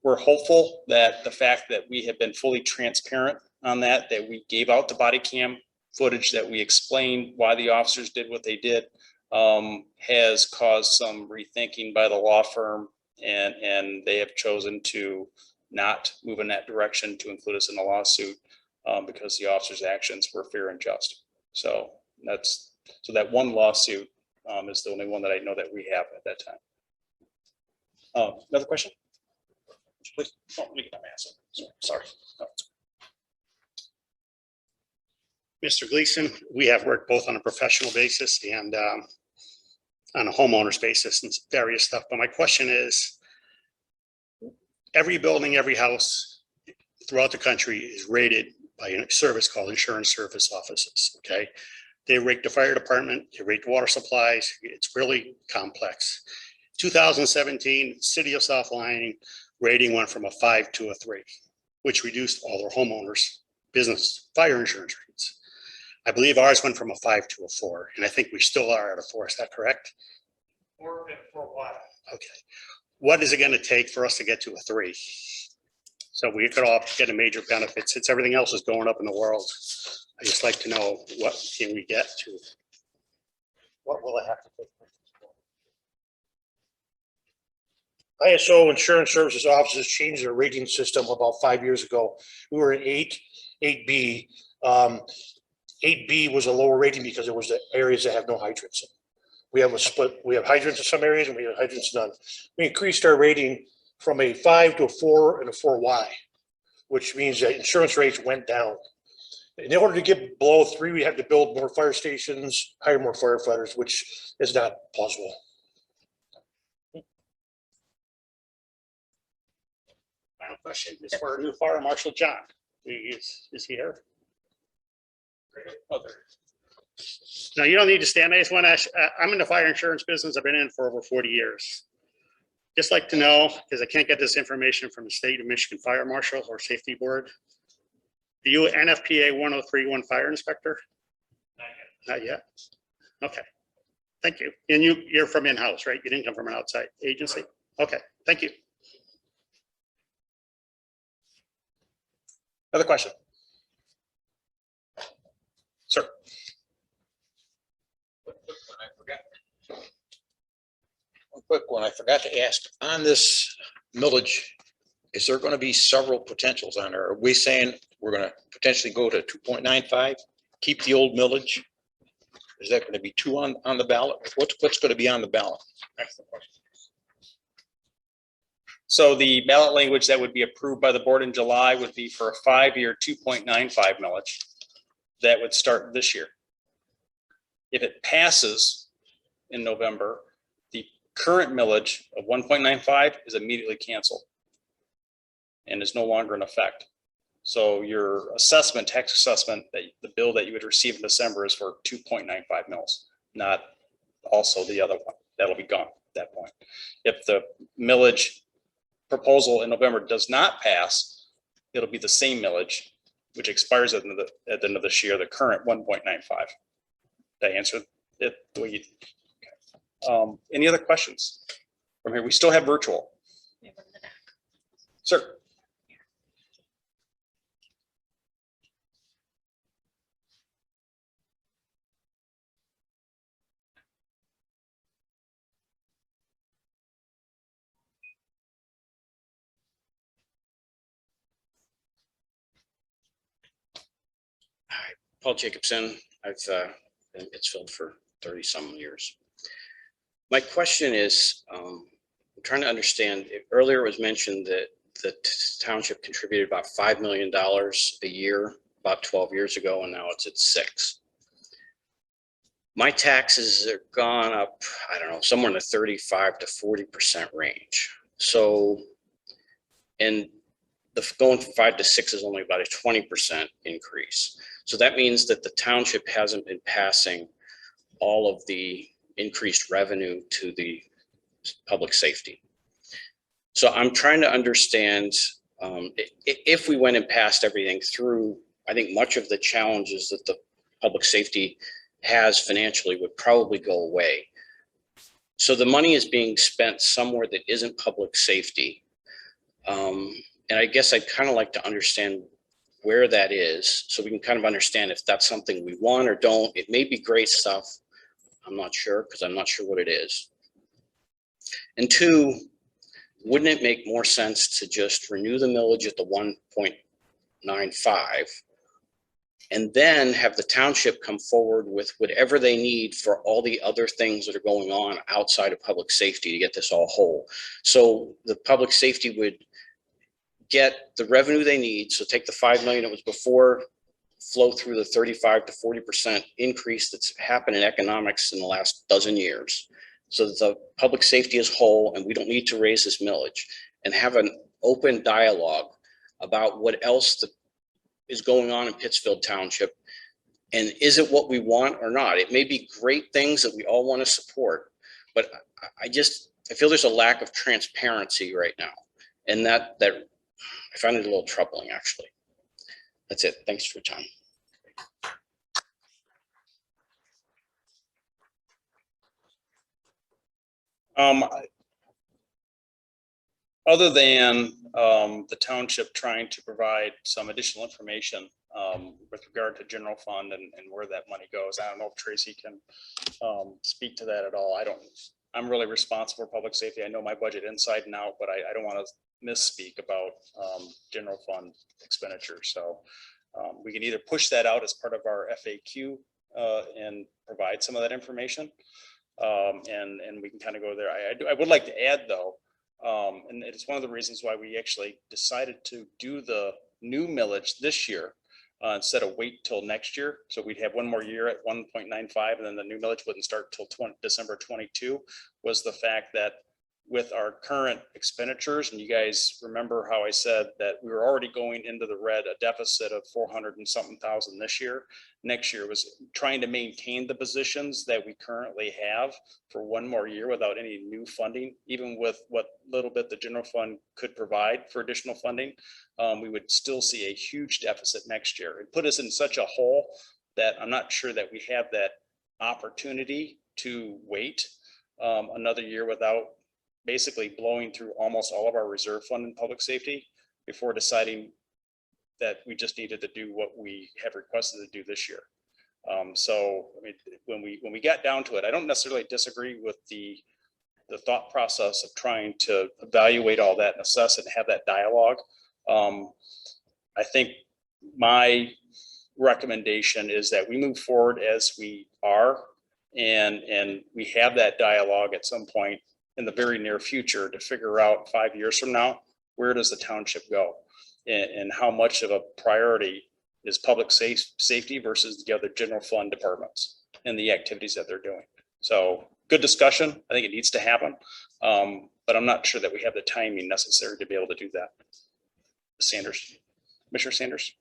We're hopeful that the fact that we have been fully transparent on that we gave out the body cam footage, that we explained why the officers did what they did, has caused some rethinking by the law firm, and they have chosen to not move in that direction to include us in the lawsuit because the officers' actions were fair and just. So that one lawsuit is the only one that I know that we have at that time. Another question? Please. Oh, let me get my answer. Sorry. No. Mr. Gleason, we have worked both on a professional basis and on a homeowner's basis and various stuff. But my question is, every building, every house throughout the country is rated by a service called insurance service offices, okay? They rate the fire department, they rate the water supplies. It's really complex. 2017, City of South Lying rating went from a 5 to a 3, which reduced all their homeowners' business fire insurance rates. I believe ours went from a 5 to a 4, and I think we still are at a 4. Is that correct? For a while. Okay. What is it going to take for us to get to a 3? So we could all get a major benefit since everything else is going up in the world. I just like to know, what can we get to? What will it have to take? ISO Insurance Services Offices changed their rating system about 5 years ago. We were at 8B. 8B was a lower rating because it was the areas that have no hydrants. We have a split. We have hydrants in some areas and we have hydrants none. We increased our rating from a 5 to a 4 and a 4Y, which means that insurance rates went down. In order to get below 3, we had to build more fire stations, hire more firefighters, which is not possible. Final question is for our new fire marshal, John. Is he here? Now, you don't need to stand. I just want to ask, I'm in the fire insurance business. I've been in for over 40 years. Just like to know, because I can't get this information from the state of Michigan Fire Marshal or Safety Board. Are you NFPA 1031 fire inspector? Not yet. Okay. Thank you. And you're from in-house, right? You didn't come from an outside agency? Okay. Thank you. Other question? Sir? One quick one, I forgot to ask, on this millage, is there going to be several potentials on there? Are we saying we're going to potentially go to 2.95, keep the old millage? Is that going to be two on the ballot? What's going to be on the ballot? That's the question. So the ballot language that would be approved by the board in July would be for a 5-year 2.95 millage that would start this year. If it passes in November, the current millage of 1.95 is immediately canceled and is no longer in effect. So your assessment, tax assessment, that the bill that you would receive in December is for 2.95 mils, not also the other one. That'll be gone at that point. If the millage proposal in November does not pass, it'll be the same millage, which expires at the end of this year, the current 1.95. Did I answer it the way you? Okay. Any other questions from here? We still have virtual. Sir. Paul Jacobson. I've been in Pittsfield for 30 some years. My question is, I'm trying to understand, earlier it was mentioned that the township contributed about $5 million a year about 12 years ago, and now it's at 6. My taxes are gone up, I don't know, somewhere in the 35 to 40% range. So, and the going from 5 to 6 is only about a 20% increase. So that means that the township hasn't been passing all of the increased revenue to the public safety. So I'm trying to understand, if we went and passed everything through, I think much of the challenges that the public safety has financially would probably go away. So the money is being spent somewhere that isn't public safety. And I guess I'd kind of like to understand where that is, so we can kind of understand if that's something we want or don't. It may be great stuff. I'm not sure, because I'm not sure what it is. And 2, wouldn't it make more sense to just renew the millage at the 1.95 and then have the township come forward with whatever they need for all the other things that are going on outside of public safety to get this all whole? So the public safety would get the revenue they need. So take the 5 million it was before, flow through the 35 to 40% increase that's happened in economics in the last dozen years, so that the public safety is whole and we don't need to raise this millage, and have an open dialogue about what else is going on in Pittsfield Township. And is it what we want or not? It may be great things that we all want to support, but I feel there's a lack of transparency right now. And that I find it a little troubling, actually. That's it. Thanks for your time. Other than the township trying to provide some additional information with regard to general fund and where that money goes, I don't know if Tracy can speak to that at all. I'm really responsible for public safety. I know my budget inside and out, but I don't want to misspeak about general fund expenditure. So we can either push that out as part of our FAQ and provide some of that information, and we can kind of go there. I would like to add though, and it's one of the reasons why we actually decided to do the new millage this year instead of wait till next year. So we'd have one more year at 1.95, and then the new millage wouldn't start till December 22, was the fact that with our current expenditures, and you guys remember how I said that we were already going into the red, a deficit of 400 and something thousand this year. Next year was trying to maintain the positions that we currently have for one more year without any new funding, even with what little bit the general fund could provide for additional funding. We would still see a huge deficit next year. It put us in such a hole that I'm not sure that we have that opportunity to wait another year without basically blowing through almost all of our reserve fund in public safety before deciding that we just needed to do what we have requested to do this year. So, I mean, when we got down to it, I don't necessarily disagree with the thought process of trying to evaluate all that and assess it and have that dialogue. I think my recommendation is that we move forward as we are, and we have that dialogue at some point in the very near future to figure out 5 years from now, where does the township go? And how much of a priority is public safety versus the other general fund departments and the activities that they're doing. So good discussion. I think it needs to happen. But I'm not sure that we have the timing necessary to be able to do that. Sanders, Commissioner Sanders.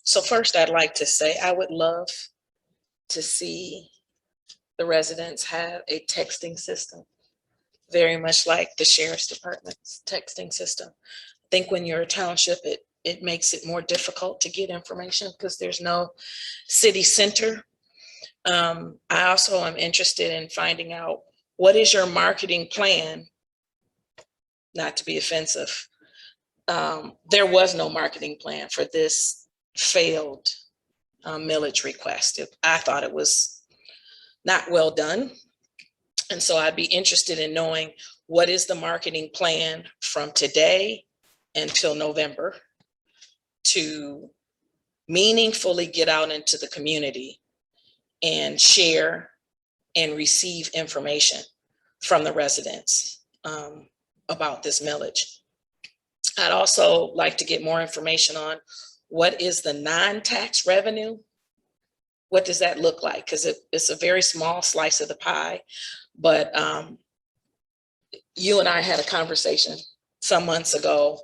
So first, I'd like to say I would love to see the residents have a texting system, very much like the sheriff's department's texting system. I think when you're a township, it makes it more difficult to get information because there's no city center. I also am interested in finding out, what is your marketing plan? Not to be offensive. There was no marketing plan for this failed millage request. I thought it was not well done. And so I'd be interested in knowing, what is the marketing plan from today until November to meaningfully get out into the community and share and receive information from the residents about this millage. I'd also like to get more information on, what is the non-tax revenue? What does that look like? Because it's a very small slice of the pie. But you and I had a conversation some months ago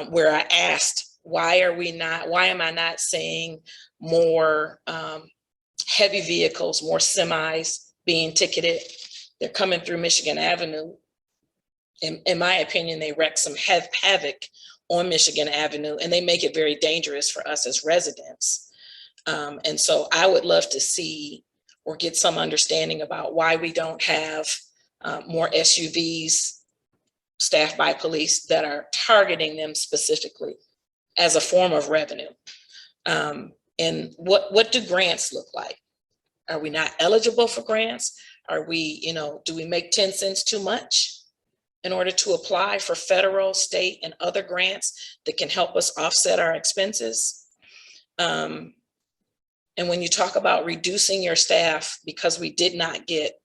where I asked, why am I not seeing more heavy vehicles, more semis being ticketed? They're coming through Michigan Avenue. In my opinion, they wreak some havoc on Michigan Avenue, and they make it very dangerous for us as residents. And so I would love to see or get some understanding about why we don't have more SUVs staffed by police that are targeting them specifically as a form of revenue. And what do grants look like? Are we not eligible for grants? Are we, do we make 10 cents too much in order to apply for federal, state, and other grants that can help us offset our expenses? And when you talk about reducing your staff because we did not get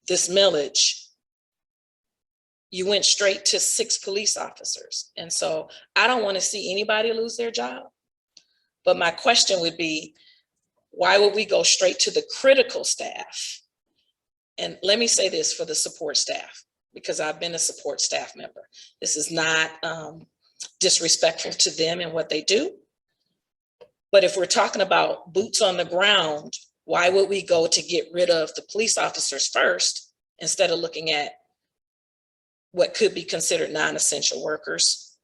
this millage, you went straight to 6 police officers. And so I don't want to see anybody lose their job. But my question would be, why would we go straight to the critical staff? And let me say this for the support staff, because I've been a support staff member. This is not disrespectful to them and what they do. But if we're talking about boots on the ground, why would we go to get rid of the police officers first instead of looking at what could be considered non-essential workers?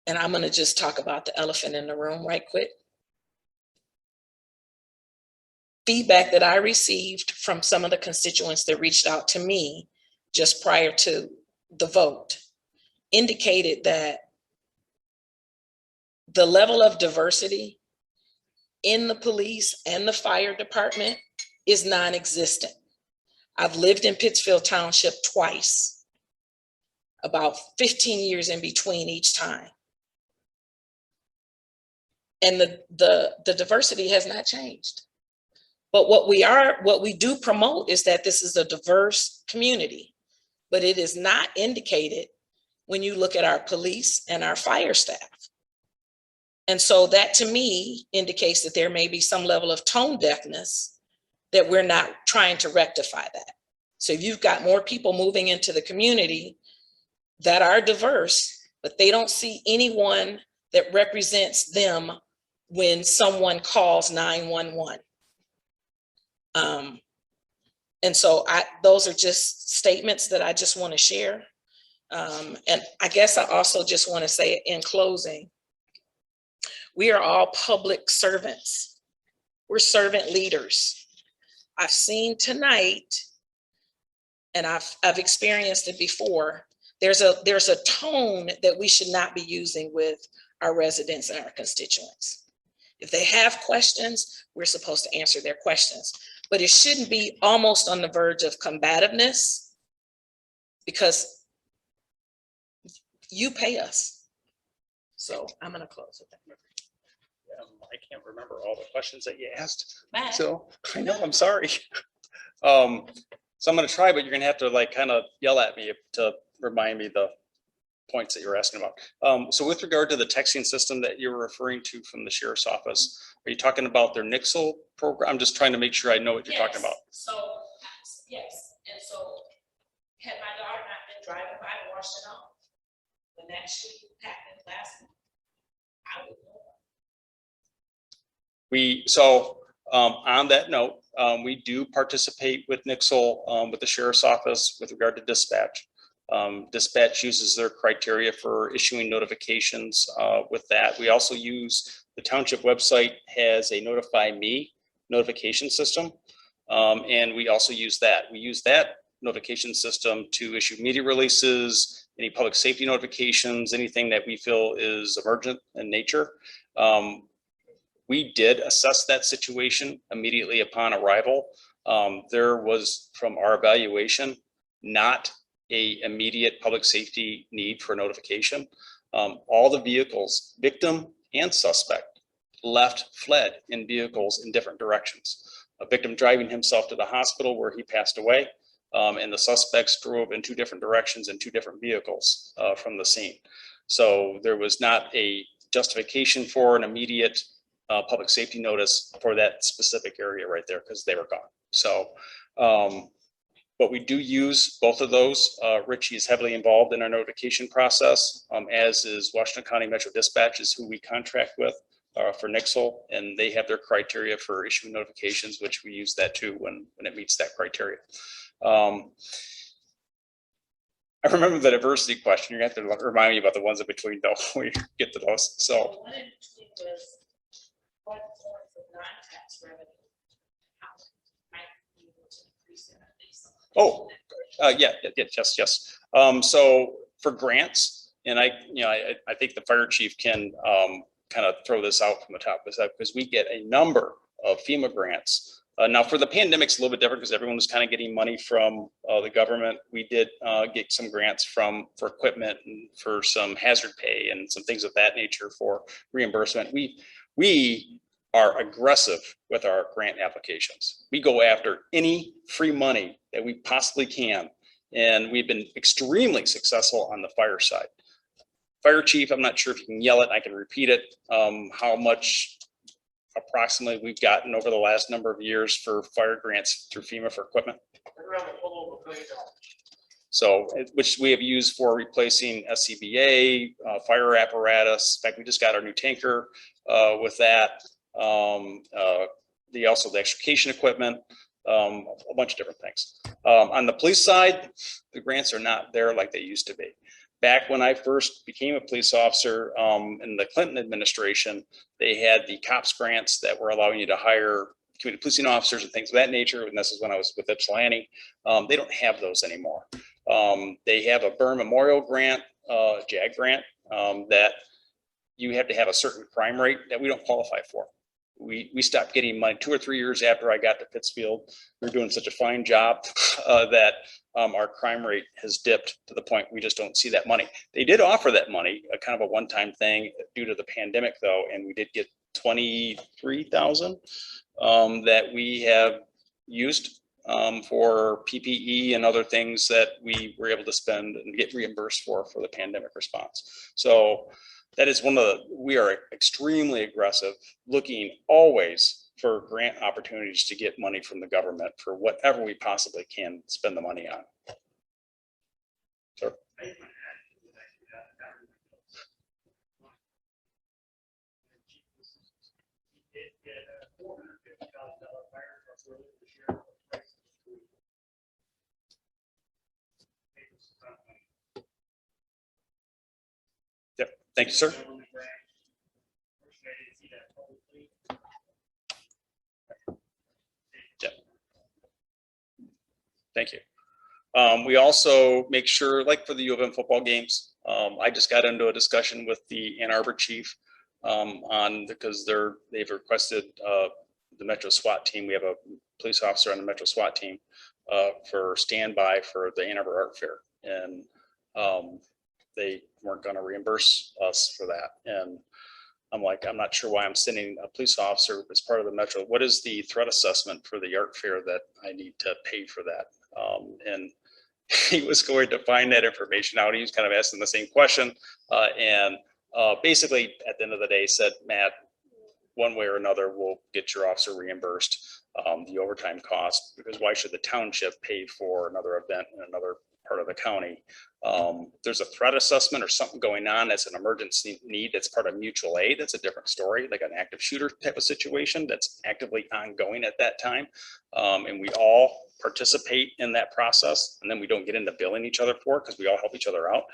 And I'm going to just talk about the elephant in the room right quick. Feedback that I received from some of the constituents that reached out to me just prior to the vote indicated that the level of diversity in the police and the fire department is non-existent. I've lived in Pittsfield Township twice, about 15 years in between each time. And the diversity has not changed. But what we do promote is that this is a diverse community, but it is not indicated when you look at our police and our fire staff. And so that to me indicates that there may be some level of tone deafness, that we're not trying to rectify that. So if you've got more people moving into the community that are diverse, but they don't see anyone that represents them when someone calls 911. And so those are just statements that I just want to share. And I guess I also just want to say in closing, We are all public servants. We're servant leaders. I've seen tonight, and I've experienced it before, there's a tone that we should not be using with our residents and our constituents. If they have questions, we're supposed to answer their questions, but it shouldn't be almost on the verge of combativeness, because you pay us. So I'm gonna close with that. I can't remember all the questions that you asked. Matt. So I know, I'm sorry. So I'm gonna try, but you're gonna have to like kind of yell at me to remind me the points that you're asking about. So with regard to the texting system that you're referring to from the sheriff's office, are you talking about their Nixle program? I'm just trying to make sure I know what you're talking about. So, yes, and so had my daughter not been driving by and washed it off, when that shooting happened last month, I would know. On that note, we do participate with Nixle, with the sheriff's office with regard to dispatch. Dispatch uses their criteria for issuing notifications with that. We also use, the township website has a notify me notification system. And we also use that. We use that notification system to issue media releases, any public safety notifications, anything that we feel is emergent in nature. We did assess that situation immediately upon arrival. There was, from our evaluation, not a immediate public safety need for notification. All the vehicles, victim and suspect, fled in vehicles in different directions. A victim driving himself to the hospital where he passed away, and the suspects drove in two different directions in two different vehicles from the scene. So there was not a justification for an immediate public safety notice for that specific area right there, because they were gone. So, but we do use both of those. Richie is heavily involved in our notification process, as is Washington County Metro Dispatch, is who we contract with for Nixle, and they have their criteria for issuing notifications, which we use that too when it meets that criteria. I remember the diversity question. You're gonna have to remind me about the ones in between though when we get to those. So. One in between was what forms of non-tax revenue, how might be able to increase that at least. Oh, yes. So for grants, and I think the fire chief can kind of throw this out from the top, because we get a number of FEMA grants. Now for the pandemic's a little bit different because everyone was kind of getting money from the government. We did get some grants for equipment and for some hazard pay and some things of that nature for reimbursement. We are aggressive with our grant applications. We go after any free money that we possibly can. And we've been extremely successful on the fire side. Fire chief, I'm not sure if you can yell it, I can repeat it, how much approximately we've gotten over the last number of years for fire grants through FEMA for equipment. So, which we have used for replacing SCBA, fire apparatus. In fact, we just got our new tanker with that. Also the extrication equipment, a bunch of different things. On the police side, the grants are not there like they used to be. Back when I first became a police officer in the Clinton administration, they had the COPS grants that were allowing you to hire community policing officers and things of that nature. And this is when I was with Ypsilanti. They don't have those anymore. They have a Burn Memorial Grant, JAG grant, that you have to have a certain crime rate that we don't qualify for. We stopped getting money 2 or 3 years after I got to Pittsfield. We were doing such a fine job that our crime rate has dipped to the point we just don't see that money. They did offer that money, a kind of a one-time thing due to the pandemic though, and we did get $23,000 that we have used for PPE and other things that we were able to spend and get reimbursed for the pandemic response. So that is we are extremely aggressive, looking always for grant opportunities to get money from the government for whatever we possibly can spend the money on. Sure. Yep. Thank you, sir. Thank you. We also make sure, like for the U of M football games, I just got into a discussion with the Ann Arbor chief because they've requested the Metro SWAT team. We have a police officer on the Metro SWAT team for standby for the Ann Arbor Art Fair, and they weren't going to reimburse us for that. And I'm like, I'm not sure why I'm sending a police officer as part of the Metro. What is the threat assessment for the art fair that I need to pay for that? And he was going to find that information out. He was kind of asking the same question. And basically at the end of the day said, Matt, one way or another, we'll get your officer reimbursed the overtime cost, because why should the township pay for another event in another part of the county? There's a threat assessment or something going on that's an emergency need that's part of mutual aid. That's a different story, like an active shooter type of situation that's actively ongoing at that time. And we all participate in that process, and then we don't get into billing each other for it because we all help each other out.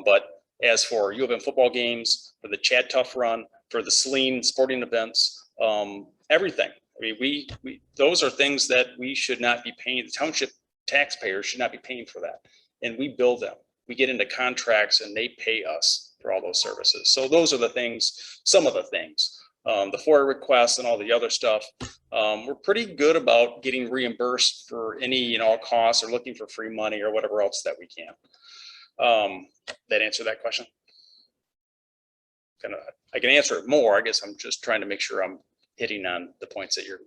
But as for U of M football games, for the Chad Tough Run, for the Celine sporting events, everything. I mean, those are things that we should not be paying. The township taxpayers should not be paying for that. And we bill them. We get into contracts and they pay us for all those services. So those are the things, some of the things. The FOIA requests and all the other stuff, we're pretty good about getting reimbursed for any and all costs or looking for free money or whatever else that we can. That answer that question? I can answer it more. I guess I'm just trying to make sure I'm hitting on the points that you're.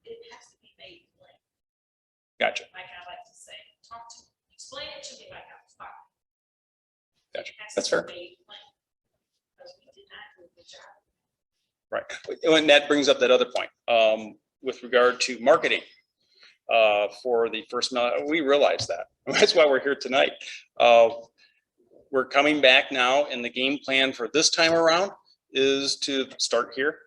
It has to be made plain. Gotcha. Like I like to say, explain it to me like I'm five. Gotcha. That's fair. Because we did not do a good job. Right. And that brings up that other point with regard to marketing for the first millage. We realize that. That's why we're here tonight. We're coming back now, and the game plan for this time around is to start here.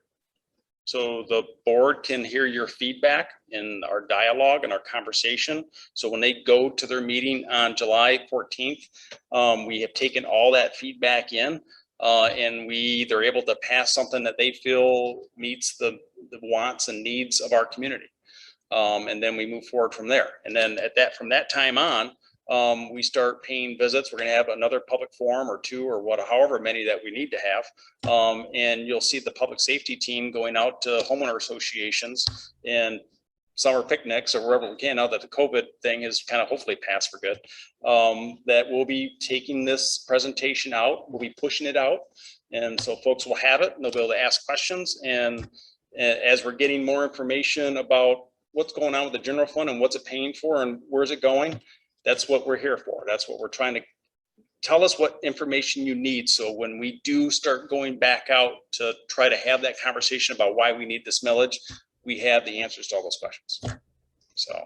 So the board can hear your feedback in our dialogue and our conversation. So when they go to their meeting on July 14th, we have taken all that feedback in and they're able to pass something that they feel meets the wants and needs of our community. And then we move forward from there. And then from that time on, we start paying visits. We're going to have another public forum or two or however many that we need to have. And you'll see the public safety team going out to homeowner associations and summer picnics or wherever we can, now that the COVID thing is kind of hopefully passed for good, that we'll be taking this presentation out. We'll be pushing it out. And so folks will have it and they'll be able to ask questions. And as we're getting more information about what's going on with the general fund and what's it paying for and where's it going, that's what we're here for. That's what we're trying to tell us, what information you need. So when we do start going back out to try to have that conversation about why we need this millage, we have the answers to all those questions. So,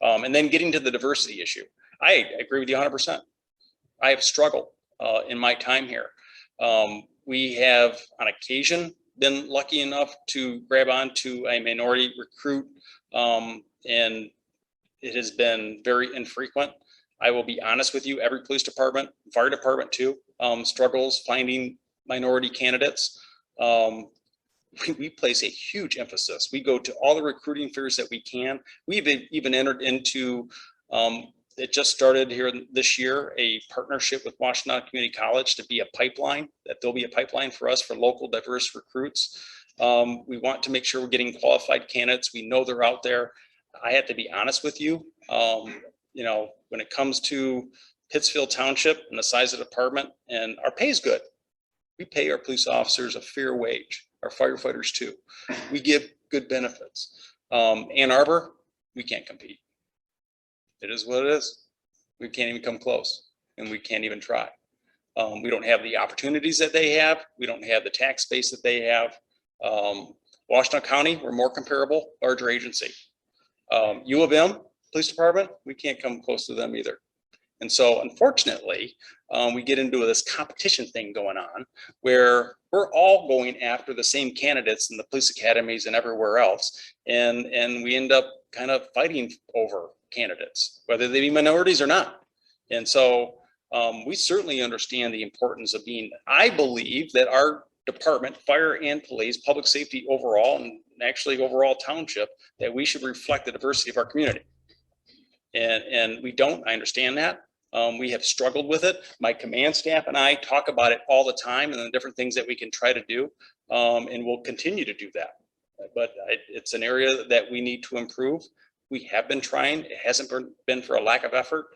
and then getting to the diversity issue. I agree with you 100%. I have struggled in my time here. We have on occasion been lucky enough to grab onto a minority recruit, and it has been very infrequent. I will be honest with you, every police department, fire department too, struggles finding minority candidates. We place a huge emphasis. We go to all the recruiting fairs that we can. We've even entered into, it just started here this year, a partnership with Washington Community College to be a pipeline, that there'll be a pipeline for us for local diverse recruits. We want to make sure we're getting qualified candidates. We know they're out there. I have to be honest with you, you know, when it comes to Pittsfield Township and the size of the department, and our pay is good. We pay our police officers a fair wage, our firefighters too. We give good benefits. Ann Arbor, we can't compete. It is what it is. We can't even come close, and we can't even try. We don't have the opportunities that they have. We don't have the tax base that they have. Washington County, we're more comparable, larger agency. U of M Police Department, we can't come close to them either. And so unfortunately, we get into this competition thing going on where we're all going after the same candidates in the police academies and everywhere else. And we end up kind of fighting over candidates, whether they be minorities or not. And so we certainly understand the importance of being, I believe that our department, fire and police, public safety overall, and and actually overall township, that we should reflect the diversity of our community. And we don't, I understand that. We have struggled with it. My command staff and I talk about it all the time and the different things that we can try to do. And we'll continue to do that. But it's an area that we need to improve. We have been trying. It hasn't been for a lack of effort.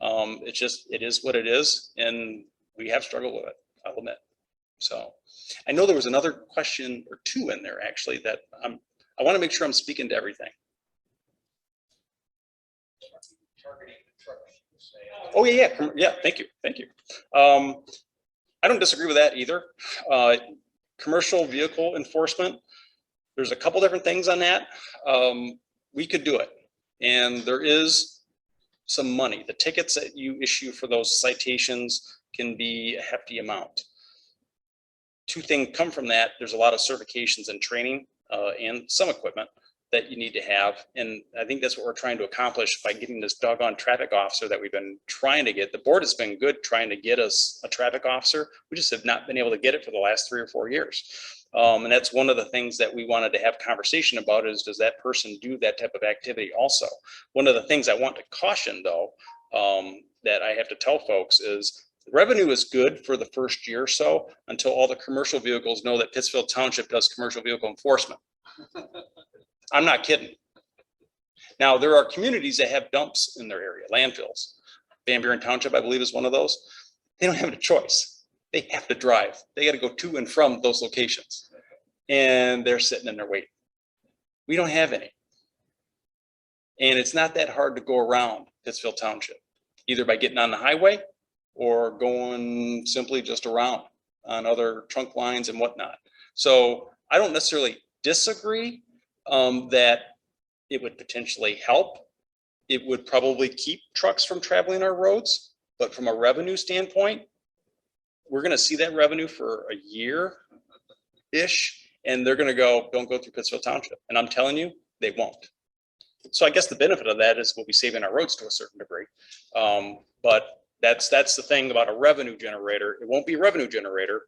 It is what it is. And we have struggled with it, I'll admit. So I know there was another question or two in there actually that I want to make sure I'm speaking to everything. Oh, yeah. Thank you. I don't disagree with that either. Commercial vehicle enforcement, there's a couple different things on that. We could do it. And there is some money. The tickets that you issue for those citations can be a hefty amount. Two things come from that. There's a lot of certifications and training and some equipment that you need to have. And I think that's what we're trying to accomplish by getting this doggone traffic officer that we've been trying to get. The board has been good trying to get us a traffic officer. We just have not been able to get it for the last 3 or 4 years. And that's one of the things that we wanted to have conversation about is, does that person do that type of activity also? One of the things I want to caution though, that I have to tell folks is revenue is good for the first year or so until all the commercial vehicles know that Pittsfield Township does commercial vehicle enforcement. I'm not kidding. Now, there are communities that have dumps in their area, landfills. Van Buren Township, I believe, is one of those. They don't have a choice. They have to drive. They got to go to and from those locations. And they're sitting in there waiting. We don't have any. And it's not that hard to go around Pittsfield Township, either by getting on the highway or going simply just around on other trunk lines and whatnot. So I don't necessarily disagree that it would potentially help. It would probably keep trucks from traveling our roads, but from a revenue standpoint, we're going to see that revenue for a year-ish, and they're going to go, don't go through Pittsfield Township. And I'm telling you, they won't. So I guess the benefit of that is we'll be saving our roads to a certain degree. But that's the thing about a revenue generator. It won't be a revenue generator,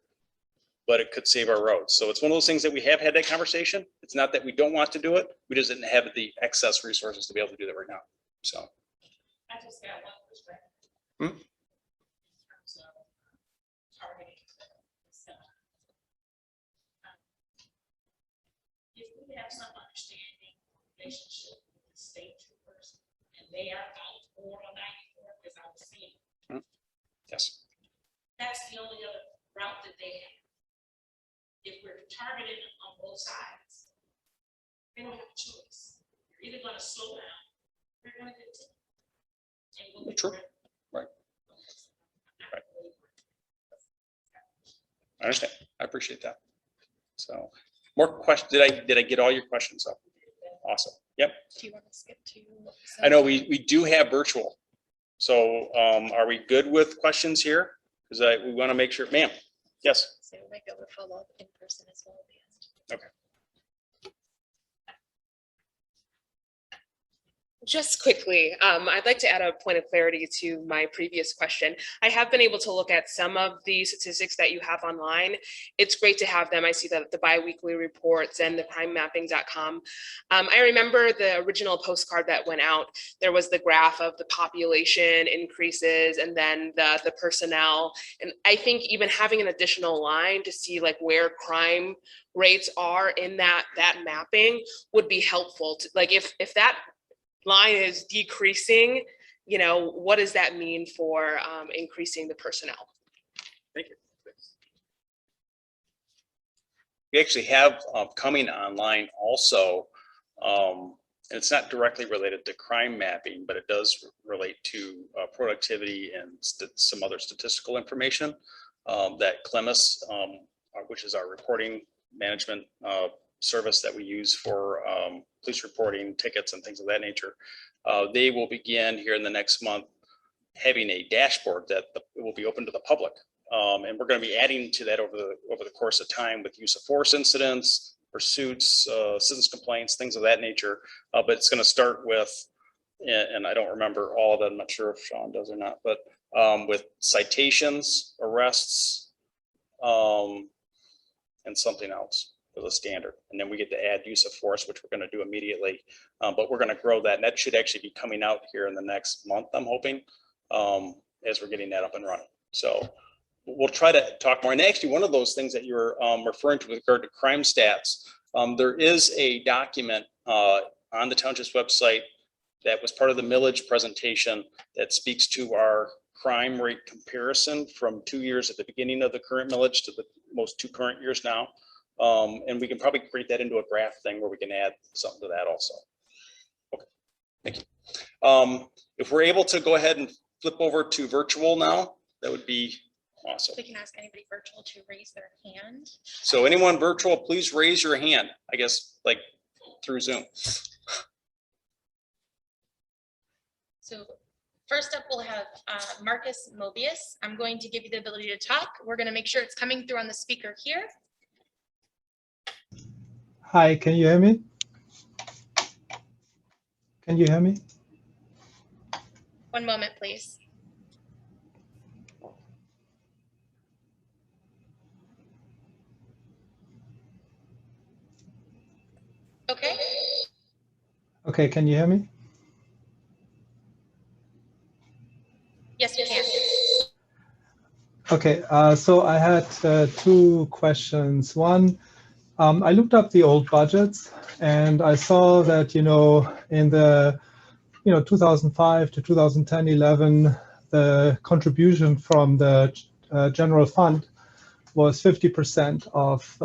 but it could save our roads. So it's one of those things that we have had that conversation. It's not that we don't want to do it. We just didn't have the excess resources to be able to do that right now. So. I just got one perspective. If we have some understanding relationship with the state troopers and they are out for a 94, because I was seeing. Yes. That's the only other route that they have. If we're targeted on both sides, they don't have a choice. You're either going to slow down, or you're going to continue. And we'll True. Right. I understand. I appreciate that. So more questions. Did I get all your questions up? Awesome. Yep. Do you want to skip to? I know we do have virtual. So are we good with questions here? Because we want to make sure, ma'am. Yes. So we might be able to follow up in person as well at the end. Okay. Just quickly, I'd like to add a point of clarity to my previous question. I have been able to look at some of the statistics that you have online. It's great to have them. I see that the biweekly reports and the crimemapping.com. I remember the original postcard that went out. There was the graph of the population increases and then the personnel. And I think even having an additional line to see like where crime rates are in that mapping would be helpful. To, like if that line is decreasing, you know, what does that mean for increasing the personnel? Thank you. We actually have coming online also, and it's not directly related to crime mapping, but it does relate to productivity and some other statistical information that Clemis, which is our reporting management service that we use for police reporting, tickets and things of that nature. They will begin here in the next month having a dashboard that will be open to the public. And we're going to be adding to that over the course of time with use of force incidents, pursuits, citizens complaints, things of that nature. But it's going to start with, and I don't remember all of them, I'm not sure if Sean does or not, but with citations, arrests, and something else. as a standard. And then we get to add use of force, which we're going to do immediately. But we're going to grow that. And that should actually be coming out here in the next month, I'm hoping, as we're getting that up and running. So we'll try to talk more. And actually, one of those things that you're referring to with regard to crime stats, there is a document on the township's website that was part of the millage presentation that speaks to our crime rate comparison from 2 years at the beginning of the current millage to the most 2 current years now. And we can probably create that into a graph thing where we can add something to that also. Okay, thank you. If we're able to go ahead and flip over to virtual now, that would be awesome. We can ask anybody virtual to raise their hand. So anyone virtual, please raise your hand, I guess, like through Zoom. So first up, we'll have Marcus Mobius. I'm going to give you the ability to talk. We're going to make sure it's coming through on the speaker here. Hi, can you hear me? Can you hear me? One moment, please. Okay. Okay, can you hear me? Yes, we can. Okay, so I had 2 questions. One, I looked up the old budgets and I saw that, in the, 2005 to 2010, 11, the contribution from the general fund was 50% of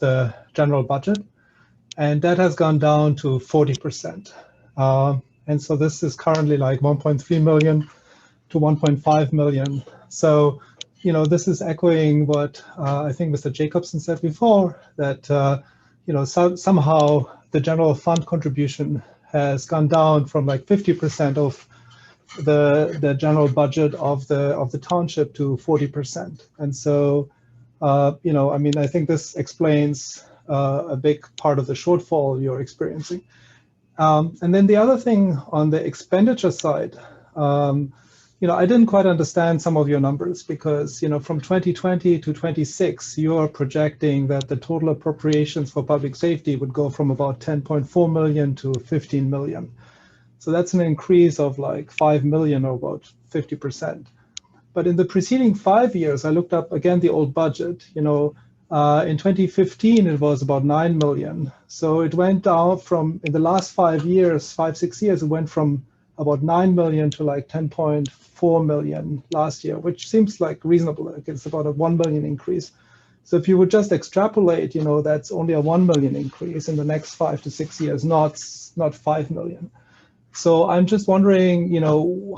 the general budget. And that has gone down to 40%. And so this is currently like 1.3 million to 1.5 million. So, this is echoing what I think Mr. Jacobson said before, that, somehow the general fund contribution has gone down from like 50% of the general budget of the township to 40%. And so, I think this explains a big part of the shortfall you're experiencing. And then the other thing on the expenditure side, I didn't quite understand some of your numbers because, from 2020 to 26, you're projecting that the total appropriations for public safety would go from about 10.4 million to 15 million. So that's an increase of like 5 million or about 50%. But in the preceding 5 years, I looked up again the old budget, in 2015, it was about 9 million. So it went down from, in the last 5 years, 5-6 years, it went from about 9 million to like 10.4 million last year, which seems like reasonable. Like it's about a 1 million increase. So if you would just extrapolate, that's only a 1 million increase in the next 5 to 6 years, not 5 million. So I'm just wondering,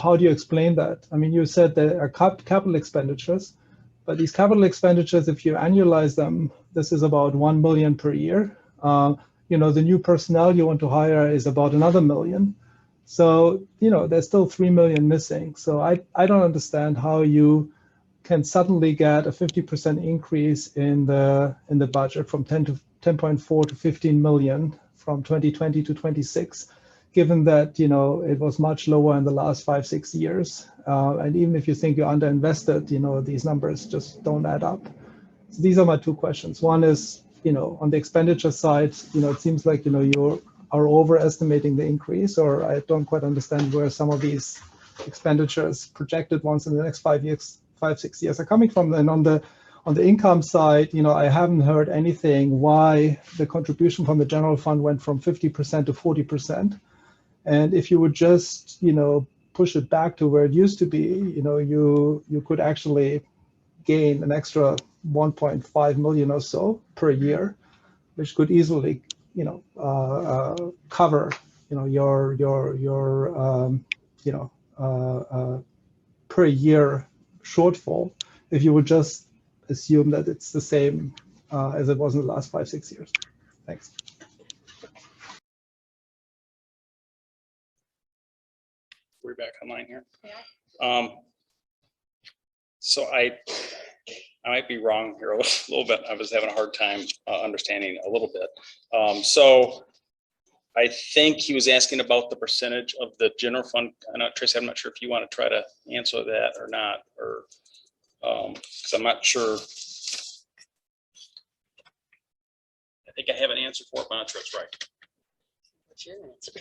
how do you explain that? I mean, you said there are capital expenditures, but these capital expenditures, if you annualize them, this is about 1 million per year. The new personnel you want to hire is about another 1 million. So, there's still 3 million missing. So I don't understand how you can suddenly get a 50% increase in the budget from 10.4 to 15 million from 2020 to 26, given that, it was much lower in the last 5-6 years. And even if you think you're underinvested, these numbers just don't add up. So these are my 2 questions. One is, on the expenditure side, it seems like, you are overestimating the increase, or I don't quite understand where some of these expenditures, projected ones in the next 5-6 years are coming from. And on the income side, I haven't heard anything why the contribution from the general fund went from 50% to 40%. And if you would just, push it back to where it used to be, you could actually gain an extra 1.5 million or so per year, which could easily, cover, your per year shortfall if you would just assume that it's the same as it was in the last 5-6 years. Thanks. We're back online here. Yeah. So I might be wrong here a little bit. I was having a hard time understanding a little bit. So I think he was asking about the percentage of the general fund. Tracy, I'm not sure if you want to try to answer that or not, or because I'm not sure. think I have an answer for it, but I'm not sure it's right. What's your answer?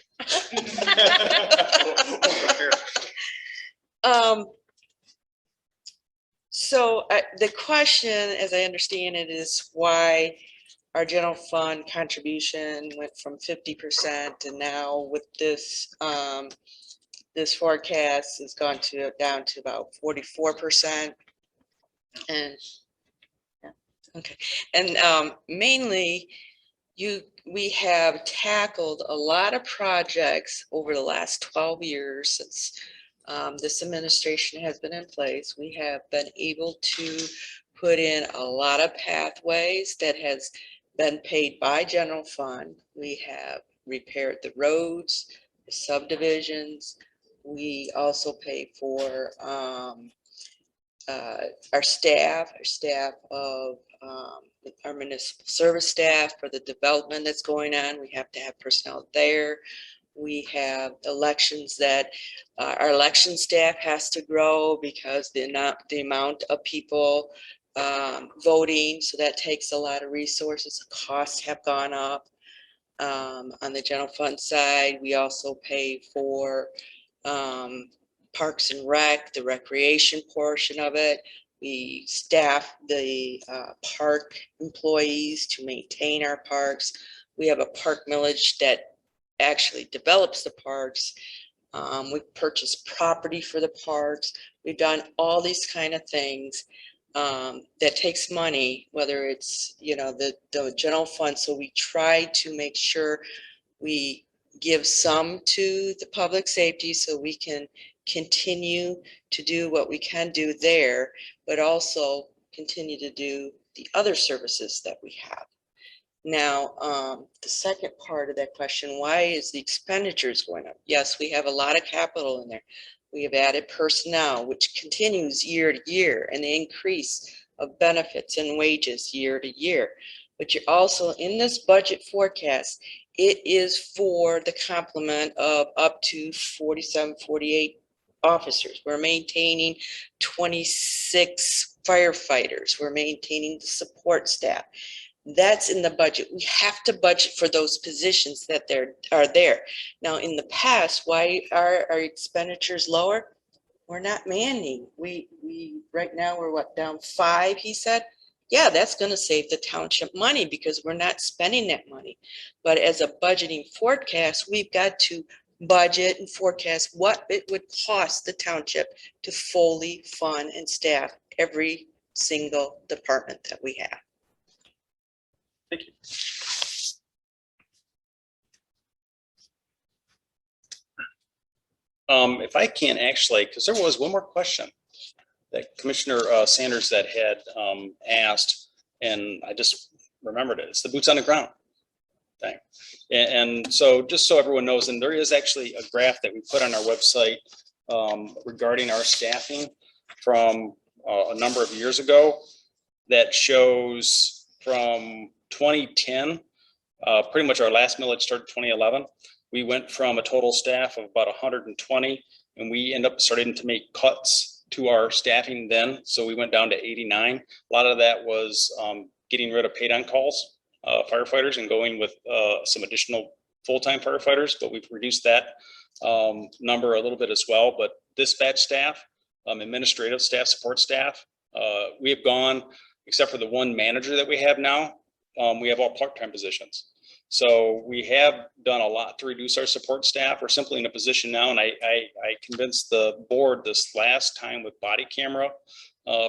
So the question, as I understand it, is why our general fund contribution went from 50% and now with this this forecast has gone down to about 44%. And yeah, okay, and mainly we have tackled a lot of projects over the last 12 years since this administration has been in place. We have been able to put in a lot of pathways that has been paid by general fund. We have repaired the roads, the subdivisions. We also pay for our staff of our municipal service staff for the development that's going on. We have to have personnel there. We have elections that our election staff has to grow because the amount of people voting, so that takes a lot of resources. Costs have gone up. On the general fund side, we also pay for Parks and Rec, the recreation portion of it. We staff the park employees to maintain our parks. We have a park millage that actually develops the parks. We purchase property for the parks. We've done all these kind of things that takes money, whether it's, you know, the general fund. So we try to make sure we give some to the public safety so we can continue to do what we can do there, but also continue to do the other services that we have. Now, the second part of that question, why is the expenditures going up? Yes, we have a lot of capital in there. We have added personnel, which continues year to year, and the increase of benefits and wages year to year. But you're also in this budget forecast, it is for the complement of up to 47, 48 officers. We're maintaining 26 firefighters. We're maintaining the support staff. That's in the budget. We have to budget for those positions that are there. Now, in the past, why are our expenditures lower? We're not manning. We right now we're what, down 5, he said? Yeah, that's going to save the township money because we're not spending that money. But as a budgeting forecast, we've got to budget and forecast what it would cost the township to fully fund and staff every single department that we have. Thank you. If I can actually, because there was one more question that Commissioner Sanders that had asked, and I just remembered it. It's the boots on the ground thing. And so just so everyone knows, and there is actually a graph that we put on our website regarding our staffing from a number of years ago that shows from 2010, pretty much our last millage started 2011. We went from a total staff of about 120, and we end up starting to make cuts to our staffing then. So we went down to 89. A lot of that was getting rid of paid on calls firefighters and going with some additional full-time firefighters, but we've reduced that number a little bit as well. But dispatch staff, administrative staff, support staff, we have gone, except for the one manager that we have now, we have all part-time positions. So we have done a lot to reduce our support staff. We're simply in a position now, and I convinced the board this last time with body camera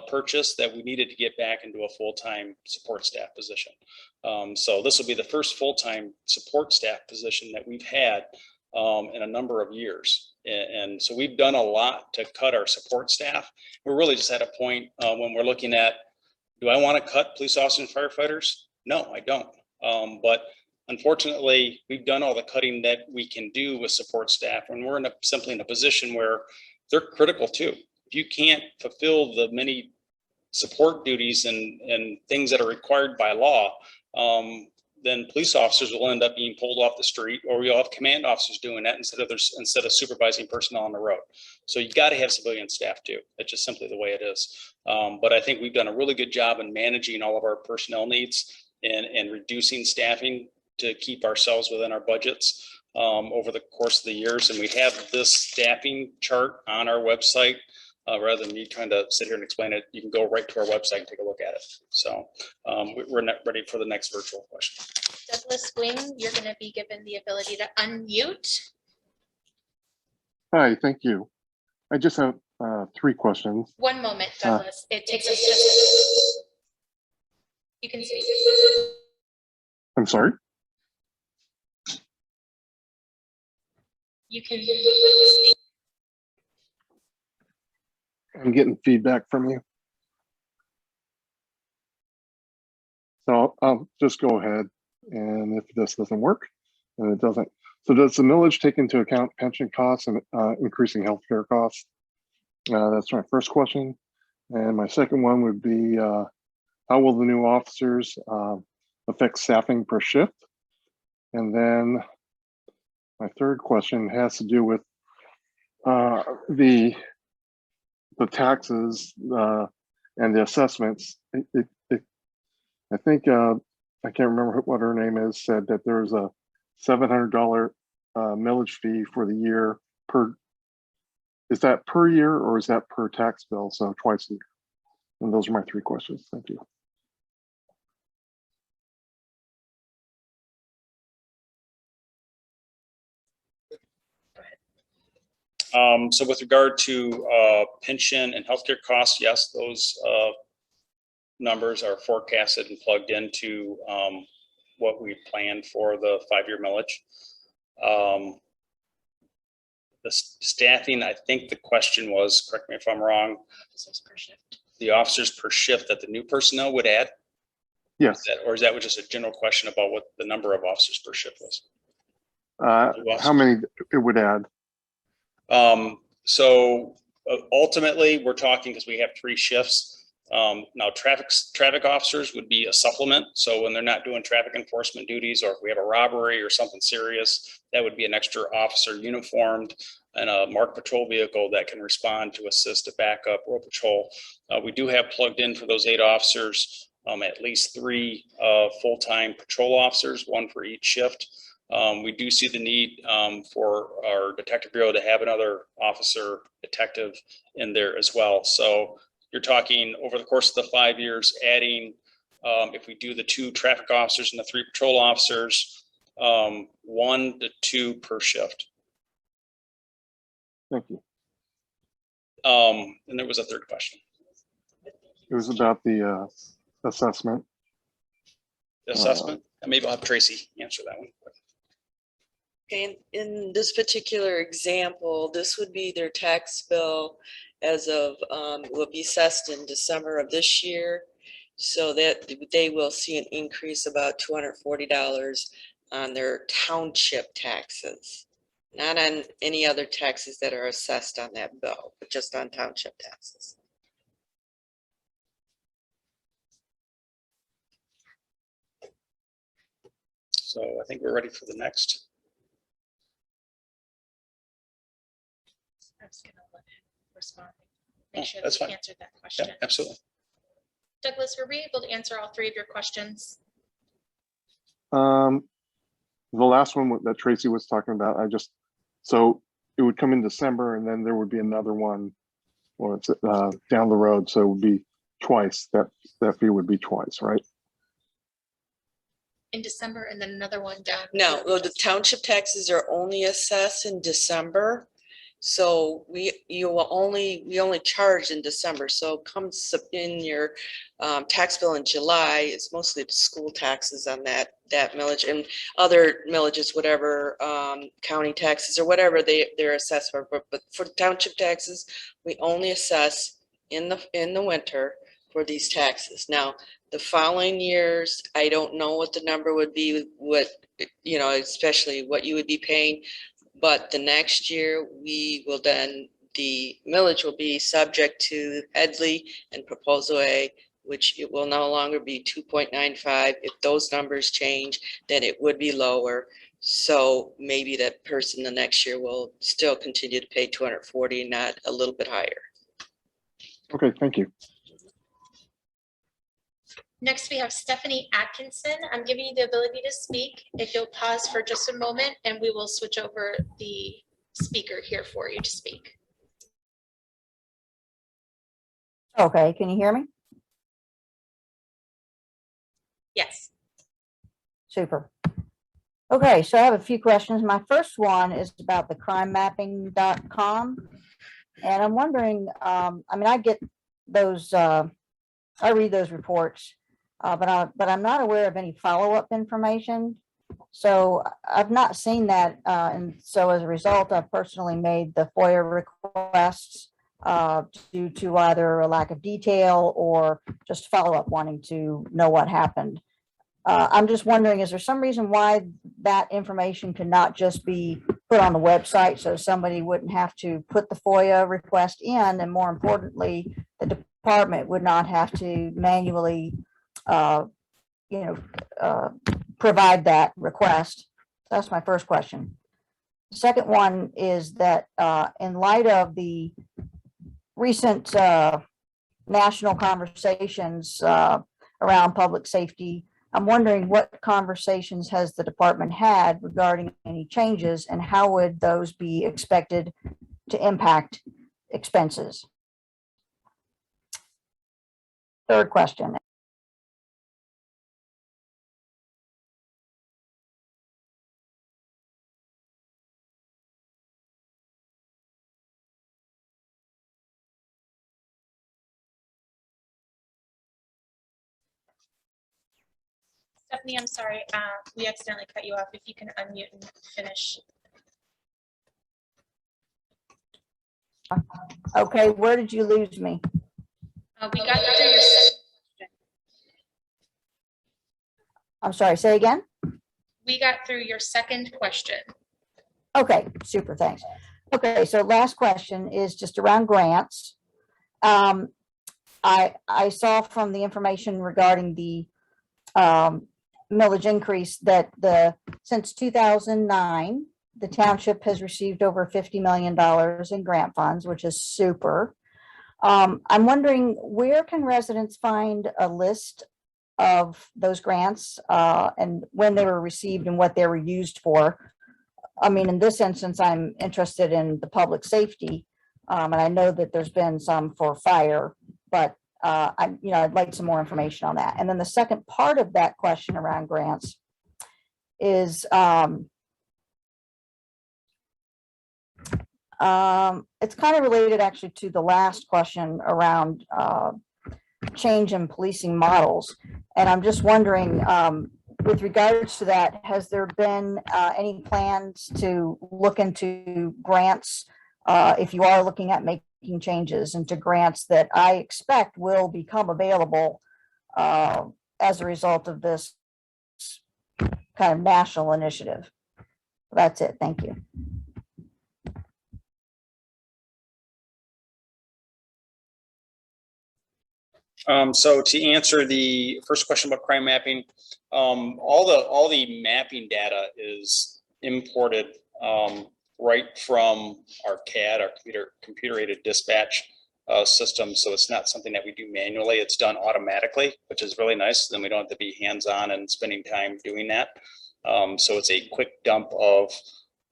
purchase that we needed to get back into a full-time support staff position. So this will be the first full-time support staff position that we've had in a number of years. And so we've done a lot to cut our support staff. We're really just at a point when we're looking at, do I want to cut police officers and firefighters? No, I don't. But unfortunately, we've done all the cutting that we can do with support staff, and we're simply in a position where they're critical too. If you can't fulfill the many support duties and things that are required by law, then police officers will end up being pulled off the street, or we'll have command officers doing that instead of supervising personnel on the road. So you got to have civilian staff too. That's just simply the way it is. But I think we've done a really good job in managing all of our personnel needs. and reducing staffing to keep ourselves within our budgets over the course of the years. And we have this staffing chart on our website. Rather than me trying to sit here and explain it, you can go right to our website and take a look at it. So we're not ready for the next virtual question. Douglas Wing, you're going to be given the ability to unmute. Hi, thank you. I just have 3 questions. One moment, Douglas. It takes us just. You can speak. I'm sorry? You can speak. I'm getting feedback from you. So I'll just go ahead, and if this doesn't work, and it doesn't. So does the millage take into account pension costs and increasing healthcare costs? That's my first question. And my second one would be, how will the new officers affect staffing per shift? And then my third question has to do with the taxes and the assessments. I think I can't remember what her name is, said that there's a $700 millage fee for the year per. Is that per year or is that per tax bill? So twice a year. And those are my 3 questions. Thank you. So with regard to pension and healthcare costs, yes, those numbers are forecasted and plugged into what we planned for the 5-year millage. The staffing, I think the question was, correct me if I'm wrong, Officers per shift. the officers per shift that the new personnel would add? Yes. Or is that just a general question about what the number of officers per shift was? How many it would add? So ultimately, we're talking, because we have 3 shifts. Now traffic officers would be a supplement. So when they're not doing traffic enforcement duties, or if we have a robbery or something serious, that would be an extra officer uniformed and a marked patrol vehicle that can respond to assist a backup road patrol. We do have plugged in for those 8 officers, at least 3 full-time patrol officers, 1 for each shift. We do see the need for our detective bureau to have another officer detective in there as well. So you're talking over the course of the 5 years, adding, if we do the 2 traffic officers and the 3 patrol officers, 1 to 2 per shift. Thank you. And there was a third question. It was about the assessment. The assessment? Maybe I'll have Tracy answer that one. And in this particular example, this would be their tax bill as of, will be assessed in December of this year. So that they will see an increase about $240 on their township taxes. Not on any other taxes that are assessed on that bill, but just on township taxes. So I think we're ready for the next. I was going to let him respond. Make sure That's that fine. he answered that question. Yeah, absolutely. Douglas, were we able to answer all 3 of your questions? The last one that Tracy was talking about, so it would come in December and then there would be another one, or it's down the road. So it would be twice, that fee would be twice, right? In December and then another one down. No, well, the township taxes are only assessed in December. So we only charge in December. So comes in your tax bill in July, it's mostly the school taxes on that millage, and other millages, whatever county taxes or whatever they're assessed for. But for township taxes, we only assess in the winter for these taxes. Now, the following years, I don't know what the number would be, especially what you would be paying. But the next year, the millage will be subject to Headley and Proposal A, which it will no longer be 2.95. If those numbers change, then it would be lower. So maybe that person the next year will still continue to pay 240, not a little bit higher. Okay, thank you. Next, we have Stephanie Atkinson. I'm giving you the ability to speak. If you'll pause for just a moment and we will switch over the speaker here for you to speak. Okay, can you hear me? Yes. Super. Okay, so I have a few questions. My first one is about the crimemapping.com. And I'm wondering, I mean, I get those, I read those reports, but I'm not aware of any follow-up information. So I've not seen that. And so as a result, I've personally made the FOIA requests due to either a lack of detail or just follow-up wanting to know what happened. I'm just wondering, is there some reason why that information cannot just be put on the website so somebody wouldn't have to put the FOIA request in, and more importantly, the department would not have to manually, provide that request? That's my first question. The second one is that in light of the recent national conversations around public safety, I'm wondering what conversations has the department had regarding any changes, and how would those be expected to impact expenses? Third question. Stephanie, I'm sorry, we accidentally cut you off. If you can unmute and finish. Okay, where did you lose me? We got through your second. I'm sorry, say again? We got through your second question. Okay, super, thanks. Okay, so last question is just around grants. I saw from the information regarding the millage increase that since 2009, the township has received over $50 million in grant funds, which is super. I'm wondering, where can residents find a list of those grants and when they were received and what they were used for? I mean, in this instance, I'm interested in the public safety, and I know that there's been some for fire, but I'd like some more information on that. And then the second part of that question around grants is it's kind of related actually to the last question around change in policing models. And I'm just wondering, with regards to that, has there been any plans to look into grants if you are looking at making changes into grants that I expect will become available as a result of this kind of national initiative? That's it. Thank you. So to answer the first question about crime mapping, all the mapping data is imported right from our CAD, our computer aided dispatch system. So it's not something that we do manually. It's done automatically, which is really nice. Then we don't have to be hands-on and spending time doing that. So it's a quick dump of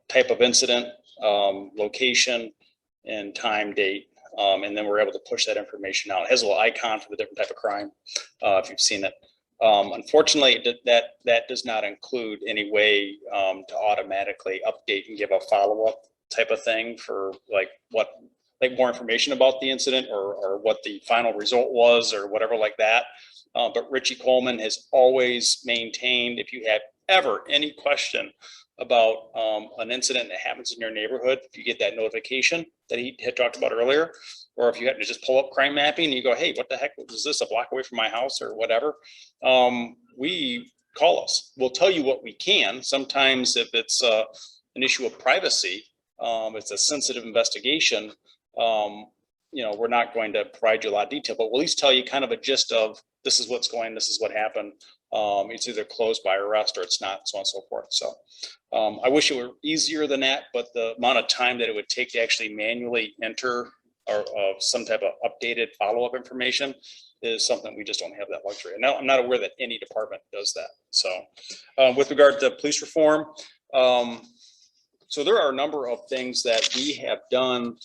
type of incident, location, and time, date. And then we're able to push that information out. It has a little icon for the different type of crime, if you've seen it. Unfortunately, that does not include any way to automatically update and give a follow-up type of thing for like more information about the incident or what the final result was or whatever like that. But Richie Coleman has always maintained, if you have ever any question about an incident that happens in your neighborhood, if you get that notification that he had talked about earlier, or if you happen to just pull up crime mapping and you go, hey, what the heck is this, a block away from my house or whatever, we call us. We'll tell you what we can. Sometimes if it's an issue of privacy, it's a sensitive investigation, we're not going to provide you a lot of detail, but we'll at least tell you kind of a gist of this is what's going, this is what happened. It's either closed by arrest or it's not, so on and so forth. So I wish it were easier than that, but the amount of time that it would take to actually manually enter or some type of updated follow-up information is something we just don't have that luxury. And now I'm not aware that any department does that. So with regard to police reform, so there are a number of things that we have done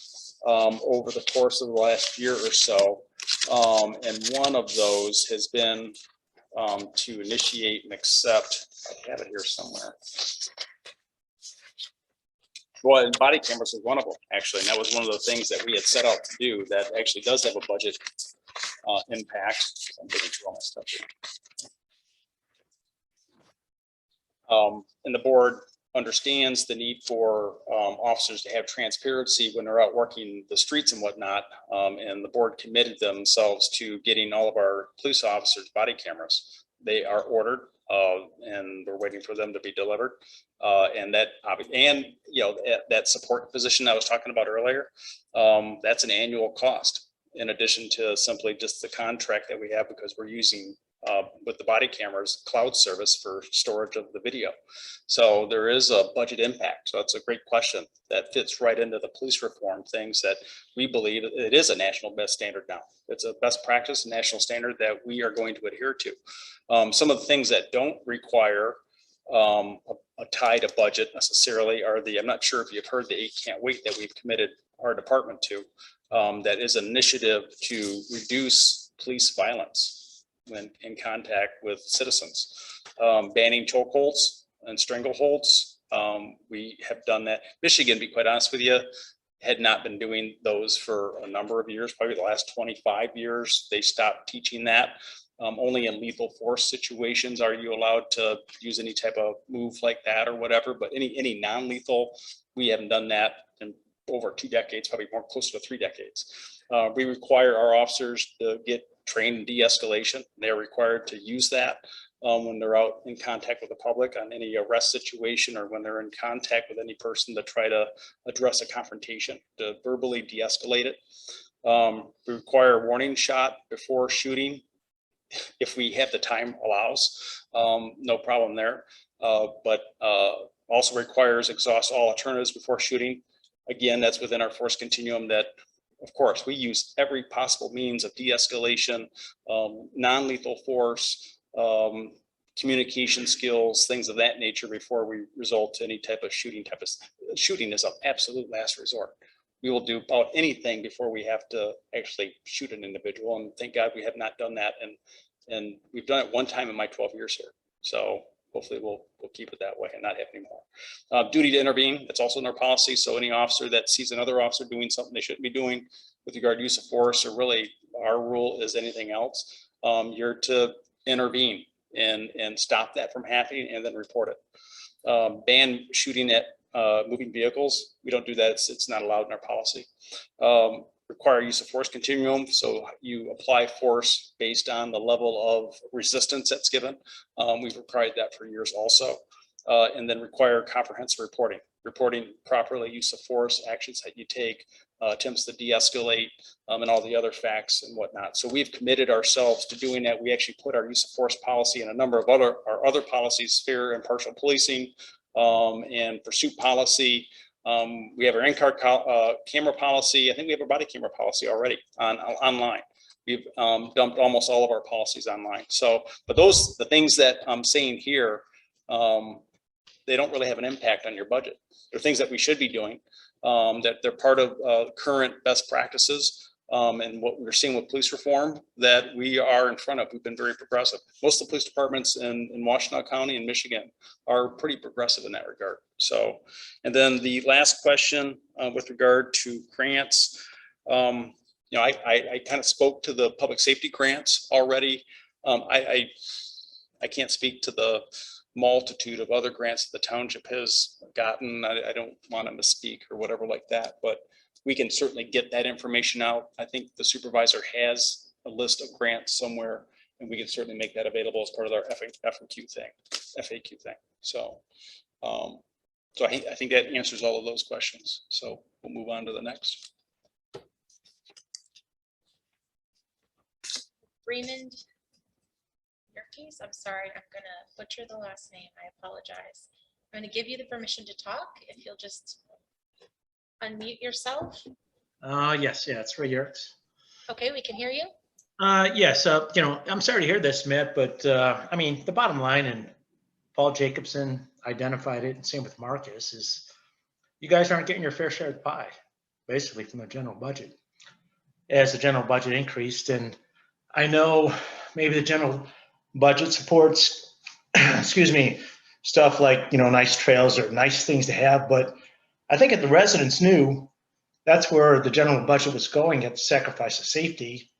over the course of the last year or so. And one of those has been to initiate and accept, I have it here somewhere. Well, and body cameras was one of them, actually. And that was one of the things that we had set out to do that actually does have a budget impact. I'm getting through all my stuff here. And the board understands the need for officers to have transparency when they're out working the streets and whatnot. And the board committed themselves to getting all of our police officers body cameras. They are ordered and we're waiting for them to be delivered. And that, and you know, that support position I was talking about earlier, that's an annual cost in addition to simply just the contract that we have, because we're using with the body cameras cloud service for storage of the video. So there is a budget impact. So that's a great question that fits right into the police reform things that we believe it is a national best standard now. It's a best practice, national standard that we are going to adhere to. Some of the things that don't require a tie to budget necessarily are the, I'm not sure if you've heard the 8 Can't Wait that we've committed our department to. That is an initiative to reduce police violence when in contact with citizens. Banning chokeholds and strangleholds. We have done that. Michigan, to be quite honest with you, had not been doing those for a number of years, probably the last 25 years. They stopped teaching that. Only in lethal force situations are you allowed to use any type of move like that or whatever, but any non-lethal, we haven't done that in over 2 decades, probably more closer to 3 decades. We require our officers to get trained in de-escalation. They're required to use that when they're out in contact with the public on any arrest situation, or when they're in contact with any person to try to address a confrontation, to verbally de-escalate it. We require a warning shot before shooting if we have the time allows, no problem there. But also requires exhaust all alternatives before shooting. Again, that's within our force continuum that, of course, we use every possible means of de-escalation, non-lethal force, communication skills, things of that nature before we result to any type of shooting. Shooting is an absolute last resort. We will do about anything before we have to actually shoot an individual. And thank God we have not done that. And we've done it one time in my 12 years here. So hopefully we'll keep it that way and not have any more. Duty to intervene, that's also in our policy. So any officer that sees another officer doing something they shouldn't be doing with regard to use of force, or really our rule is anything else, you're to intervene and stop that from happening and then report it. Ban shooting at moving vehicles. We don't do that. It's not allowed in our policy. Require use of force continuum. So you apply force based on the level of resistance that's given. We've required that for years also. And then require comprehensive reporting properly, use of force, actions that you take, attempts to de-escalate, and all the other facts and whatnot. So we've committed ourselves to doing that. We actually put our use of force policy in a number of our other policies, fair and partial policing, and pursuit policy. We have our in-car camera policy. I think we have a body camera policy already online. We've dumped almost all of our policies online. So, but the things that I'm saying here, they don't really have an impact on your budget. They're things that we should be doing, that they're part of current best practices. And what we're seeing with police reform that we are in front of. We've been very progressive. Most of the police departments in Washtenaw County and Michigan are pretty progressive in that regard. So, and then the last question with regard to grants, you know, I kind of spoke to the public safety grants already. I can't speak to the multitude of other grants that the township has gotten. I don't want to misspeak or whatever like that, but we can certainly get that information out. I think the supervisor has a list of grants somewhere, and we can certainly make that available as part of our FAQ thing. So, so I think that answers all of those questions. So we'll move on to the next. Raymond Yerkes, I'm sorry, I'm gonna butcher the last name. I apologize. I'm gonna give you the permission to talk if you'll just unmute yourself. Yes, yeah, it's Ray Yerkes. Okay, we can hear you. Yes, I'm sorry to hear this, Matt, but I mean, the bottom line, and Paul Jacobson identified it, and same with Marcus, is you guys aren't getting your fair share of the pie, basically from the general budget. As the general budget increased, and I know maybe the general budget supports, excuse me, stuff like, nice trails or nice things to have, but I think if the residents knew that's where the general budget was going at the sacrifice of safety,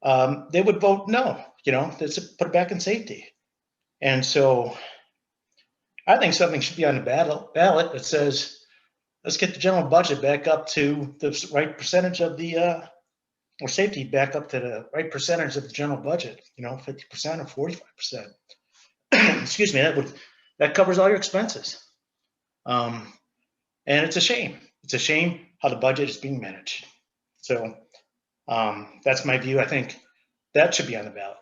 they would vote no, let's put it back in safety. And so I think something should be on the ballot that says, let's get the general budget back up to the right percentage of the, or safety back up to the right percentage of the general budget, 50% or 45%. Excuse me, that covers all your expenses. And it's a shame. It's a shame how the budget is being managed. So that's my view. I think that should be on the ballot,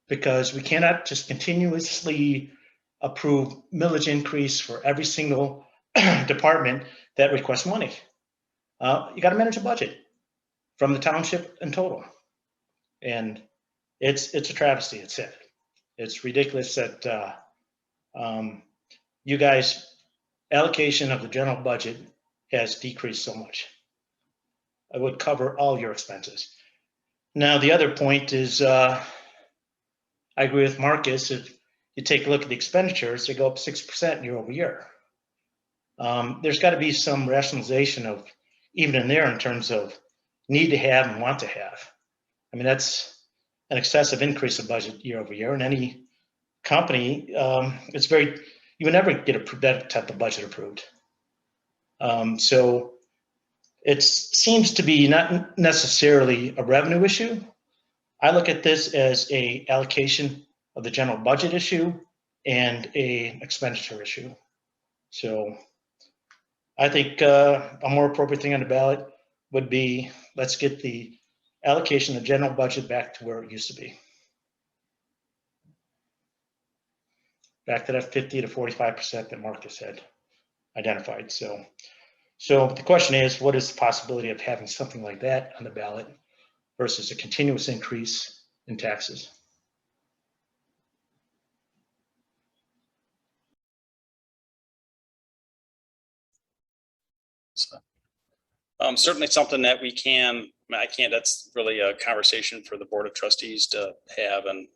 because we cannot just continuously approve millage increase for every single department that requests money. You got to manage a budget from the township in total. And it's a travesty. It's sad. It's ridiculous that you guys' allocation of the general budget has decreased so much. It would cover all your expenses. Now, the other point is, I agree with Marcus. If you take a look at the expenditures, they go up 6% year over year. There's got to be some rationalization of even in there in terms of need to have and want to have. I mean, that's an excessive increase of budget year over year. And any company, you would never get that type of budget approved. So it seems to be not necessarily a revenue issue. I look at this as a allocation of the general budget issue and a expenditure issue. So I think a more appropriate thing on the ballot would be, let's get the allocation of the general budget back to where it used to be. Back to that 50 to 45% that Marcus had identified. So the question is, what is the possibility of having something like that on the ballot versus a continuous increase in taxes? So, certainly something that that's really a conversation for the Board of Trustees to have, and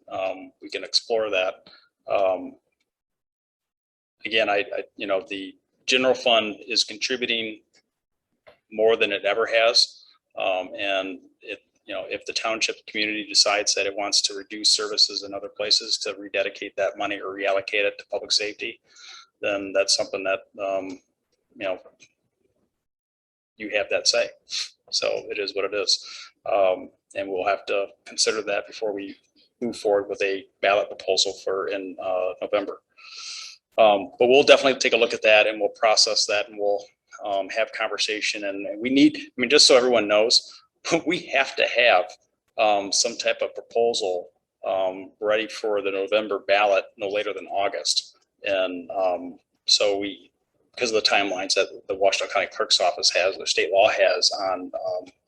we can explore that. Again, the general fund is contributing more than it ever has. And if the township community decides that it wants to reduce services in other places to rededicate that money or reallocate it to public safety, then that's something that, you have that say. So it is what it is. And we'll have to consider that before we move forward with a ballot proposal in November. But we'll definitely take a look at that, and we'll process that, and we'll have conversation. And we need, just so everyone knows, we have to have some type of proposal ready for the November ballot no later than August. And so because of the timelines that the Washington County Clerk's Office has, the state law has on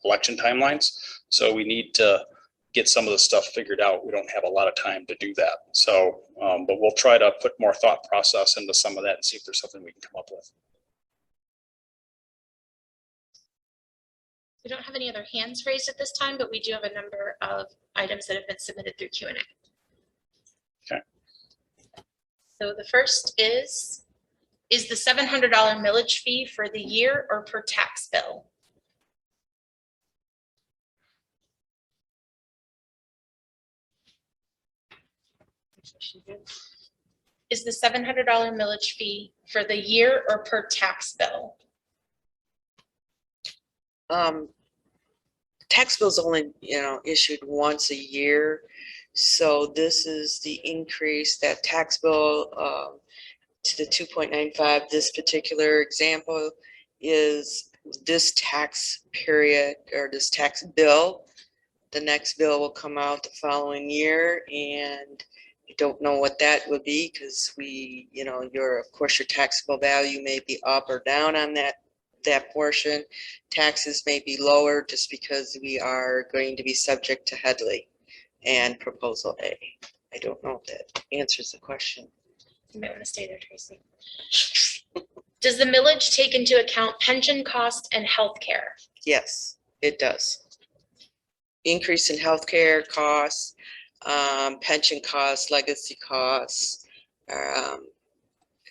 election timelines. So we need to get some of the stuff figured out. We don't have a lot of time to do that. So, but we'll try to put more thought process into some of that and see if there's something we can come up with. We don't have any other hands raised at this time, but we do have a number of items that have been submitted through Q&A. Okay. So the first is the $700 millage fee for the year or per tax bill? Is the $700 millage fee for the year or per tax bill? Tax bills only, issued once a year. So this is the increase, that tax bill to the 2.95. This particular example is this tax period or this tax bill. The next bill will come out the following year, and I don't know what that would be because of course your taxable value may be up or down on that that portion, taxes may be lower just because we are going to be subject to Headley and Proposal A. I don't know if that answers the question. You might want to stay there, Tracy. Does the millage take into account pension cost and healthcare? Yes, it does. Increase in healthcare costs, pension costs, legacy costs,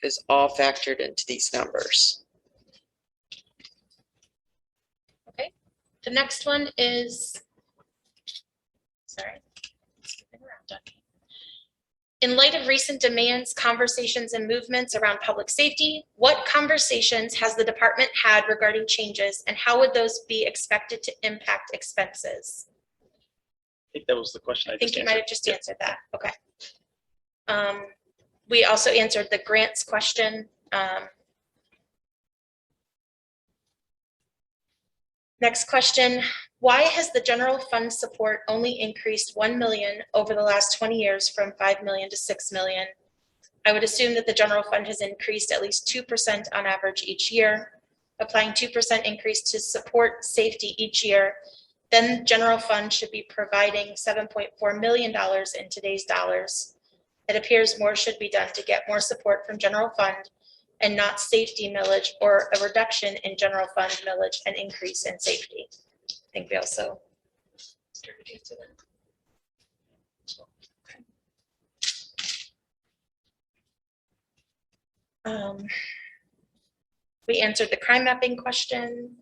is all factored into these numbers. Okay, the next one is, sorry. In light of recent demands, conversations, and movements around public safety, what conversations has the department had regarding changes, and how would those be expected to impact expenses? I think that was the question I think you might have just answered that. Okay. We also answered the grants question. Next question. Why has the general fund support only increased 1 million over the last 20 years from 5 million to 6 million? I would assume that the general fund has increased at least 2% on average each year. Applying 2% increase to support safety each year, then general fund should be providing $7.4 million in today's dollars. It appears more should be done to get more support from general fund and not safety millage, or a reduction in general fund millage and increase in safety. I think we also started to answer that. We answered the crime mapping question.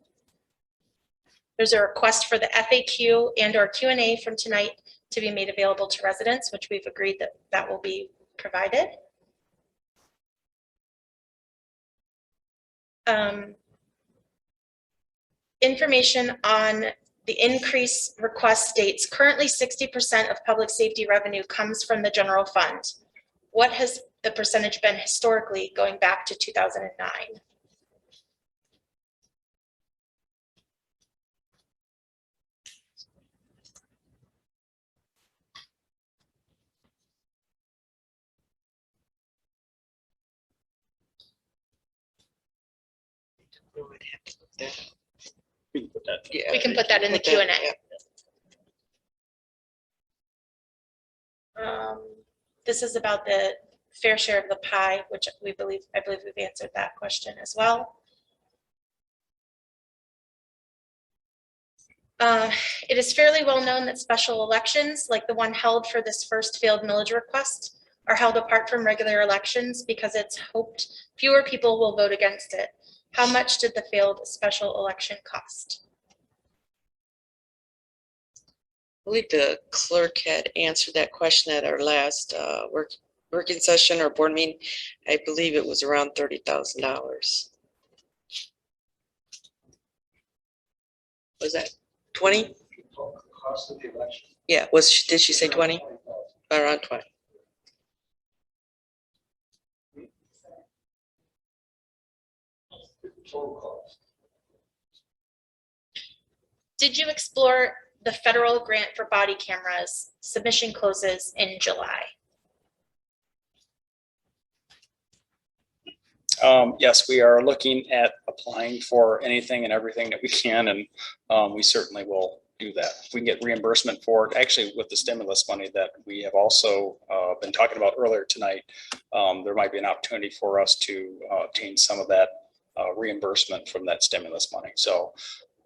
There's a request for the FAQ and or Q&A from tonight to be made available to residents, which we've agreed that that will be provided. Information on the increase request states currently 60% of public safety revenue comes from the general fund. What has the percentage been historically going back to 2009? We can put that. Yeah, We can put that in the Q&A. This is about the fair share of the pie, which I believe we've answered that question as well. It is fairly well known that special elections, like the one held for this first failed millage request, are held apart from regular elections because it's hoped fewer people will vote against it. How much did the failed special election cost? I believe the clerk had answered that question at our last working session or board meeting. I believe it was around $30,000. Was that 20? Cost of the election. Yeah, did she say 20? Around 20. Total cost. Did you explore the federal grant for body cameras? Submission closes in July. Yes, we are looking at applying for anything and everything that we can, and we certainly will do that. If we can get reimbursement for it, actually with the stimulus money that we have also been talking about earlier tonight, there might be an opportunity for us to obtain some of that reimbursement from that stimulus money. So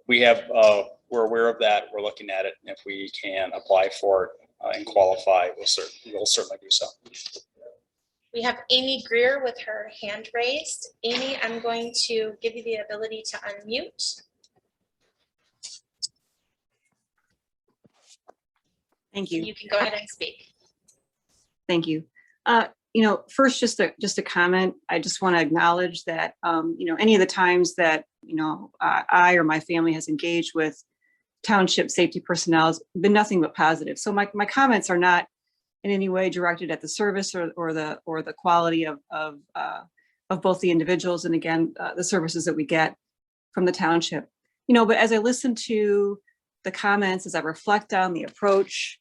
we have, we're aware of that. We're looking at it. And if we can apply for it and qualify, we'll certainly do so. We have Amy Greer with her hand raised. Amy, I'm going to give you the ability to unmute. Thank you. You can go ahead and speak. Thank you. First, just a comment. I just want to acknowledge that, any of the times that, I or my family has engaged with township safety personnel has been nothing but positive. So my comments are not in any way directed at the service or the quality of both the individuals and, again, the services that we get from the township. But as I listen to the comments, as I reflect on the approach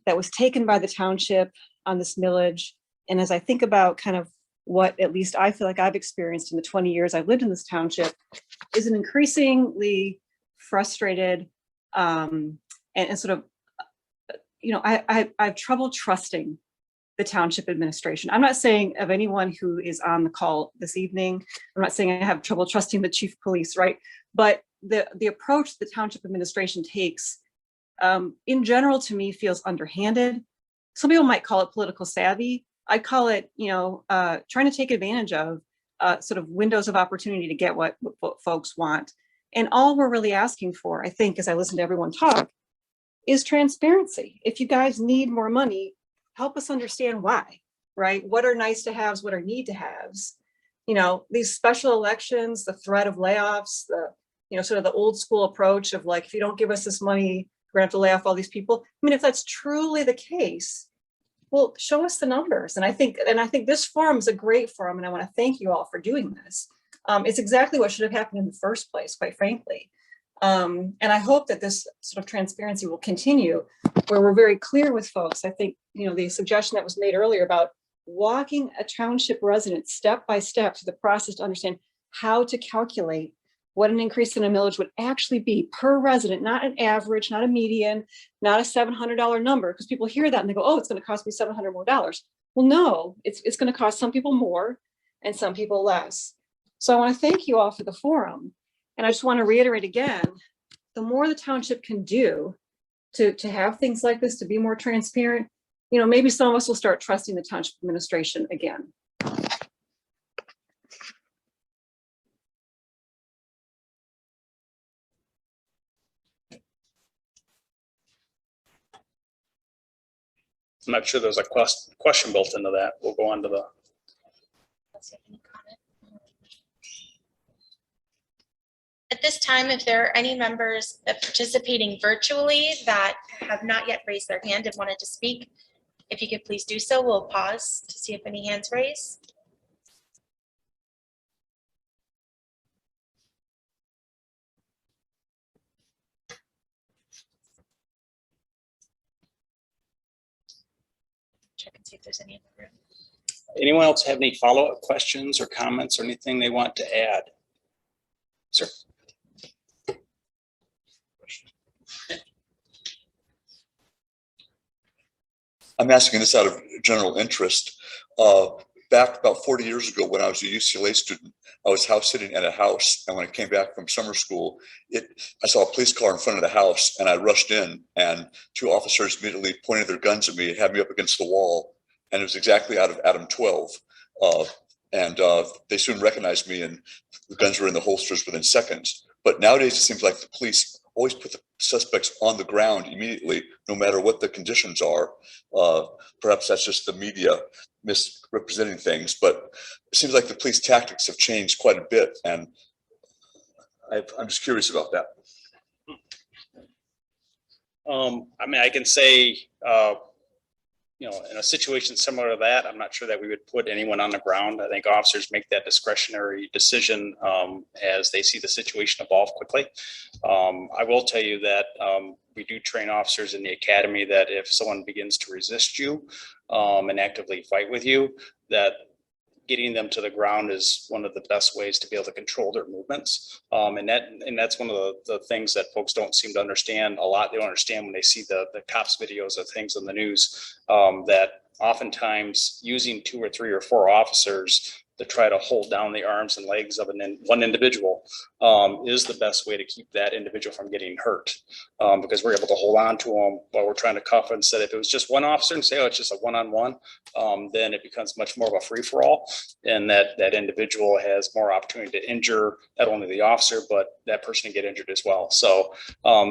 that was taken by the township on this millage, and as I think about kind of what at least I feel like I've experienced in the 20 years I've lived in this township, is an increasingly frustrated and sort of, I have trouble trusting the township administration. I'm not saying of anyone who is on the call this evening. I'm not saying I have trouble trusting the chief of police, right? But the approach the township administration takes, in general, to me, feels underhanded. Some people might call it political savvy. I call it, trying to take advantage of sort of windows of opportunity to get what folks want. And all we're really asking for, I think, as I listen to everyone talk, is transparency. If you guys need more money, help us understand why, right? What are nice to haves, what are need to haves? These special elections, the threat of layoffs, the, sort of the old school approach of like, if you don't give us this money, we're gonna have to lay off all these people. I mean, if that's truly the case, well, show us the numbers. And I think this forum is a great forum, and I want to thank you all for doing this. It's exactly what should have happened in the first place, quite frankly. And I hope that this sort of transparency will continue, where we're very clear with folks. I think, the suggestion that was made earlier about walking a township resident step by step through the process to understand how to calculate what an increase in a millage would actually be per resident, not an average, not a median, not a $700 number, because people hear that and they go, oh, it's going to cost me $700 more. Well, no, it's going to cost some people more and some people less. So I want to thank you all for the forum. And I just want to reiterate again, the more the township can do to have things like this, to be more transparent, maybe some of us will start trusting the township administration again. I'm not sure there's a question built into that. We'll go on to the. At this time, if there are any members participating virtually that have not yet raised their hand and wanted to speak, if you could please do so, we'll pause to see if any hands raise. Check and see if there's any in the room. Anyone else have any follow-up questions or comments or anything they want to add? Sir. I'm asking this out of general interest. Back about 40 years ago, when I was a UCLA student, I was house sitting at a house, and when I came back from summer school, I saw a police car in front of the house, and I rushed in, and two officers immediately pointed their guns at me and had me up against the wall, and it was exactly out of Adam 12. They soon recognized me, and the guns were in the holsters within seconds. But nowadays, it seems like the police always put the suspects on the ground immediately, no matter what the conditions are. Perhaps that's just the media misrepresenting things, but it seems like the police tactics have changed quite a bit, and I'm just curious about that. I mean, I can say, in a situation similar to that, I'm not sure that we would put anyone on the ground. I think officers make that discretionary decision as they see the situation evolve quickly. I will tell you that we do train officers in the academy that if someone begins to resist you and actively fight with you, that getting them to the ground is one of the best ways to be able to control their movements. And that's one of the things that folks don't seem to understand a lot. They don't understand when they see the cops videos of things on the news, that oftentimes using 2 or 3 or 4 officers to try to hold down the arms and legs of one individual is the best way to keep that individual from getting hurt, because we're able to hold on to them while we're trying to cuff. Instead, if it was just one officer and say, oh, it's just a one-on-one, then it becomes much more of a free-for-all, and that individual has more opportunity to injure not only the officer, but that person can get injured as well. So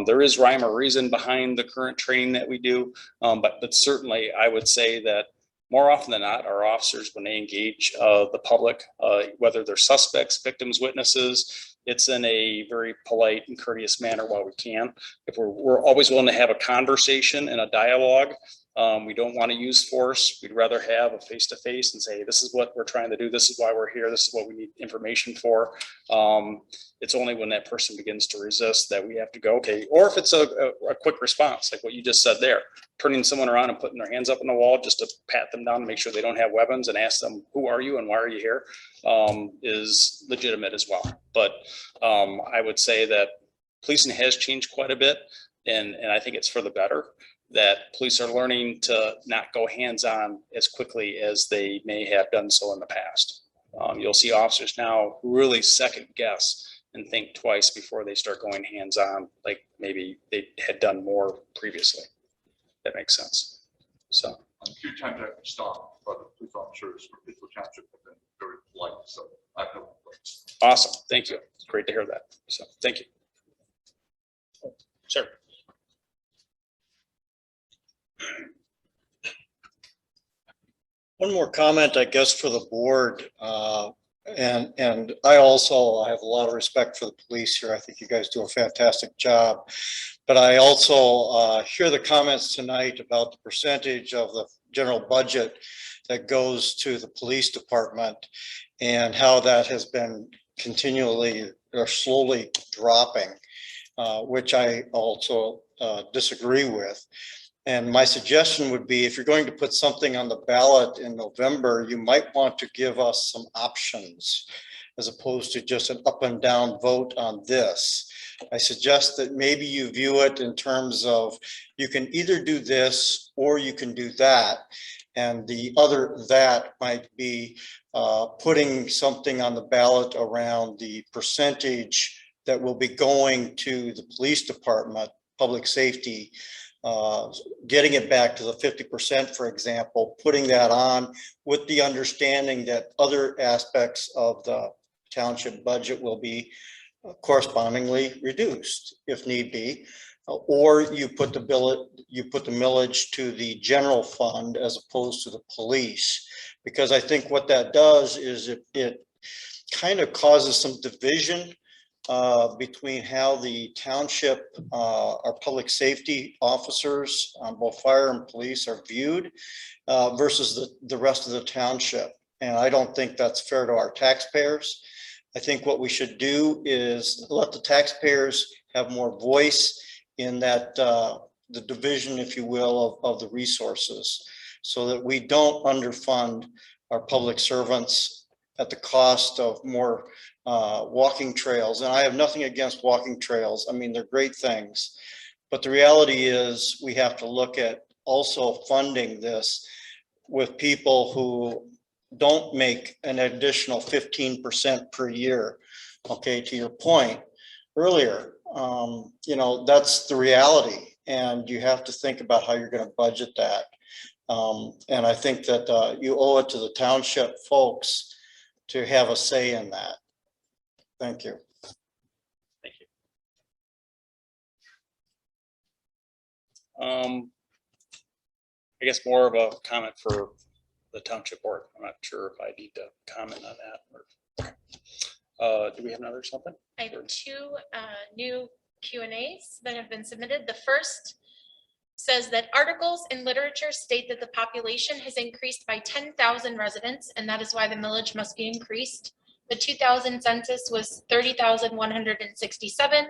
there is rhyme or reason behind the current training that we do, but certainly I would say that more often than not, our officers, when they engage the public, whether they're suspects, victims, witnesses, it's in a very polite and courteous manner while we can. If we're always willing to have a conversation and a dialogue, We don't want to use force. We'd rather have a face-to-face and say, this is what we're trying to do. This is why we're here. This is what we need information for. It's only when that person begins to resist that we have to go, okay. Or if it's a quick response, like what you just said there, turning someone around and putting their hands up on the wall just to pat them down and make sure they don't have weapons and ask them, who are you and why are you here, is legitimate as well. But I would say that policing has changed quite a bit, and I think it's for the better that police are learning to not go hands-on as quickly as they may have done so in the past. You'll see officers now who really second guess and think twice before they start going hands-on, like maybe they had done more previously. That makes sense. So. A few times I have to stop, but the police officers from Pittsfield Township have been very polite, so I have no complaints. Awesome, thank you. It's great to hear that. So, thank you. Sir. One more comment, I guess, for the board. And I also have a lot of respect for the police here. I think you guys do a fantastic job. But I also hear the comments tonight about the percentage of the general budget that goes to the police department and how that has been continually or slowly dropping, which I also disagree with. And my suggestion would be, if you're going to put something on the ballot in November, you might want to give us some options as opposed to just an up and down vote on this. I suggest that maybe you view it in terms of you can either do this or you can do that. And the other that might be putting something on the ballot around the percentage that will be going to the police department, public safety, getting it back to the 50%, for example, putting that on with the understanding that other aspects of the township budget will be correspondingly reduced if need be, or you put the millage to the general fund as opposed to the police, because I think what that does is it kind of causes some division between how the township, our public safety officers, both fire and police, are viewed versus the rest of the township. And I don't think that's fair to our taxpayers. I think what we should do is let the taxpayers have more voice in that, the division, if you will, of the resources, so that we don't underfund our public servants at the cost of more walking trails. And I have nothing against walking trails. I mean, they're great things. But the reality is we have to look at also funding this with people who don't make an additional 15% per year. Okay, to your point earlier, you know, that's the reality. And you have to think about how you're going to budget that. And I think that you owe it to the township folks to have a say in that. Thank you. Thank you. I guess more of a comment for the township board. I'm not sure if I need to comment on that. Or, do we have another something? I have two new Q&As that have been submitted. The first says that articles in literature state that the population has increased by 10,000 residents, and that is why the millage must be increased. The 2000 census was 30,167.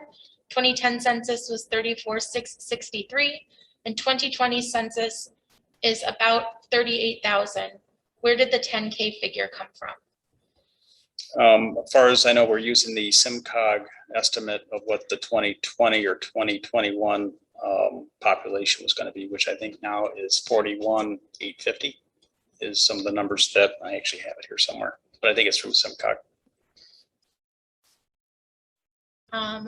2010 census was 34,663, and 2020 census is about 38,000. Where did the 10K figure come from? As far as I know, we're using the SIMCOG estimate of what the 2020 or 2021 population was going to be, which I think now is 41,850 is some of the numbers that I actually have it here somewhere, but I think it's from SIMCOG.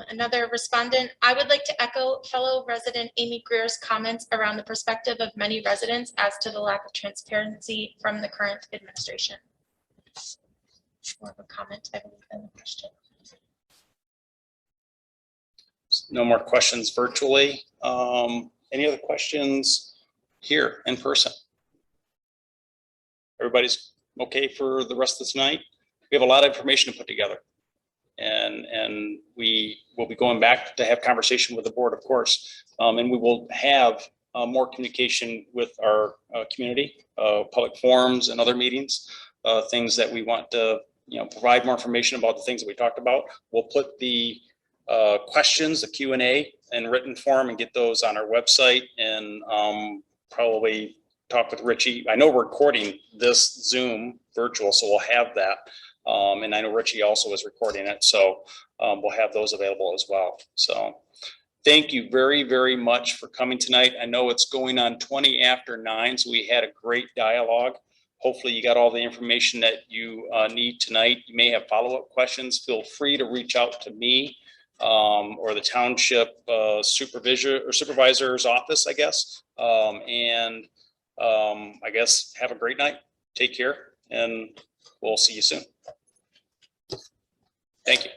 Another respondent, I would like to echo fellow resident Amy Greer's comments around the perspective of many residents as to the lack of transparency from the current administration. More of a comment, I believe, than a question. No more questions virtually. Any other questions here in person? Everybody's okay for the rest of this night? We have a lot of information to put together. And we will be going back to have conversation with the board, of course. And we will have more communication with our community, public forums and other meetings, things that we want to, provide more information about the things that we talked about. We'll put the questions, the Q&A in written form and get those on our website, and probably talk with Richie. I know we're recording this Zoom virtual, so we'll have that. And I know Richie also is recording it, so we'll have those available as well. So thank you very, very much for coming tonight. I know it's going on 20 after 9, so we had a great dialogue. Hopefully you got all the information that you need tonight. You may have follow-up questions. Feel free to reach out to me or the township supervisor's office, I guess. I guess have a great night. Take care, and we'll see you soon. Thank you.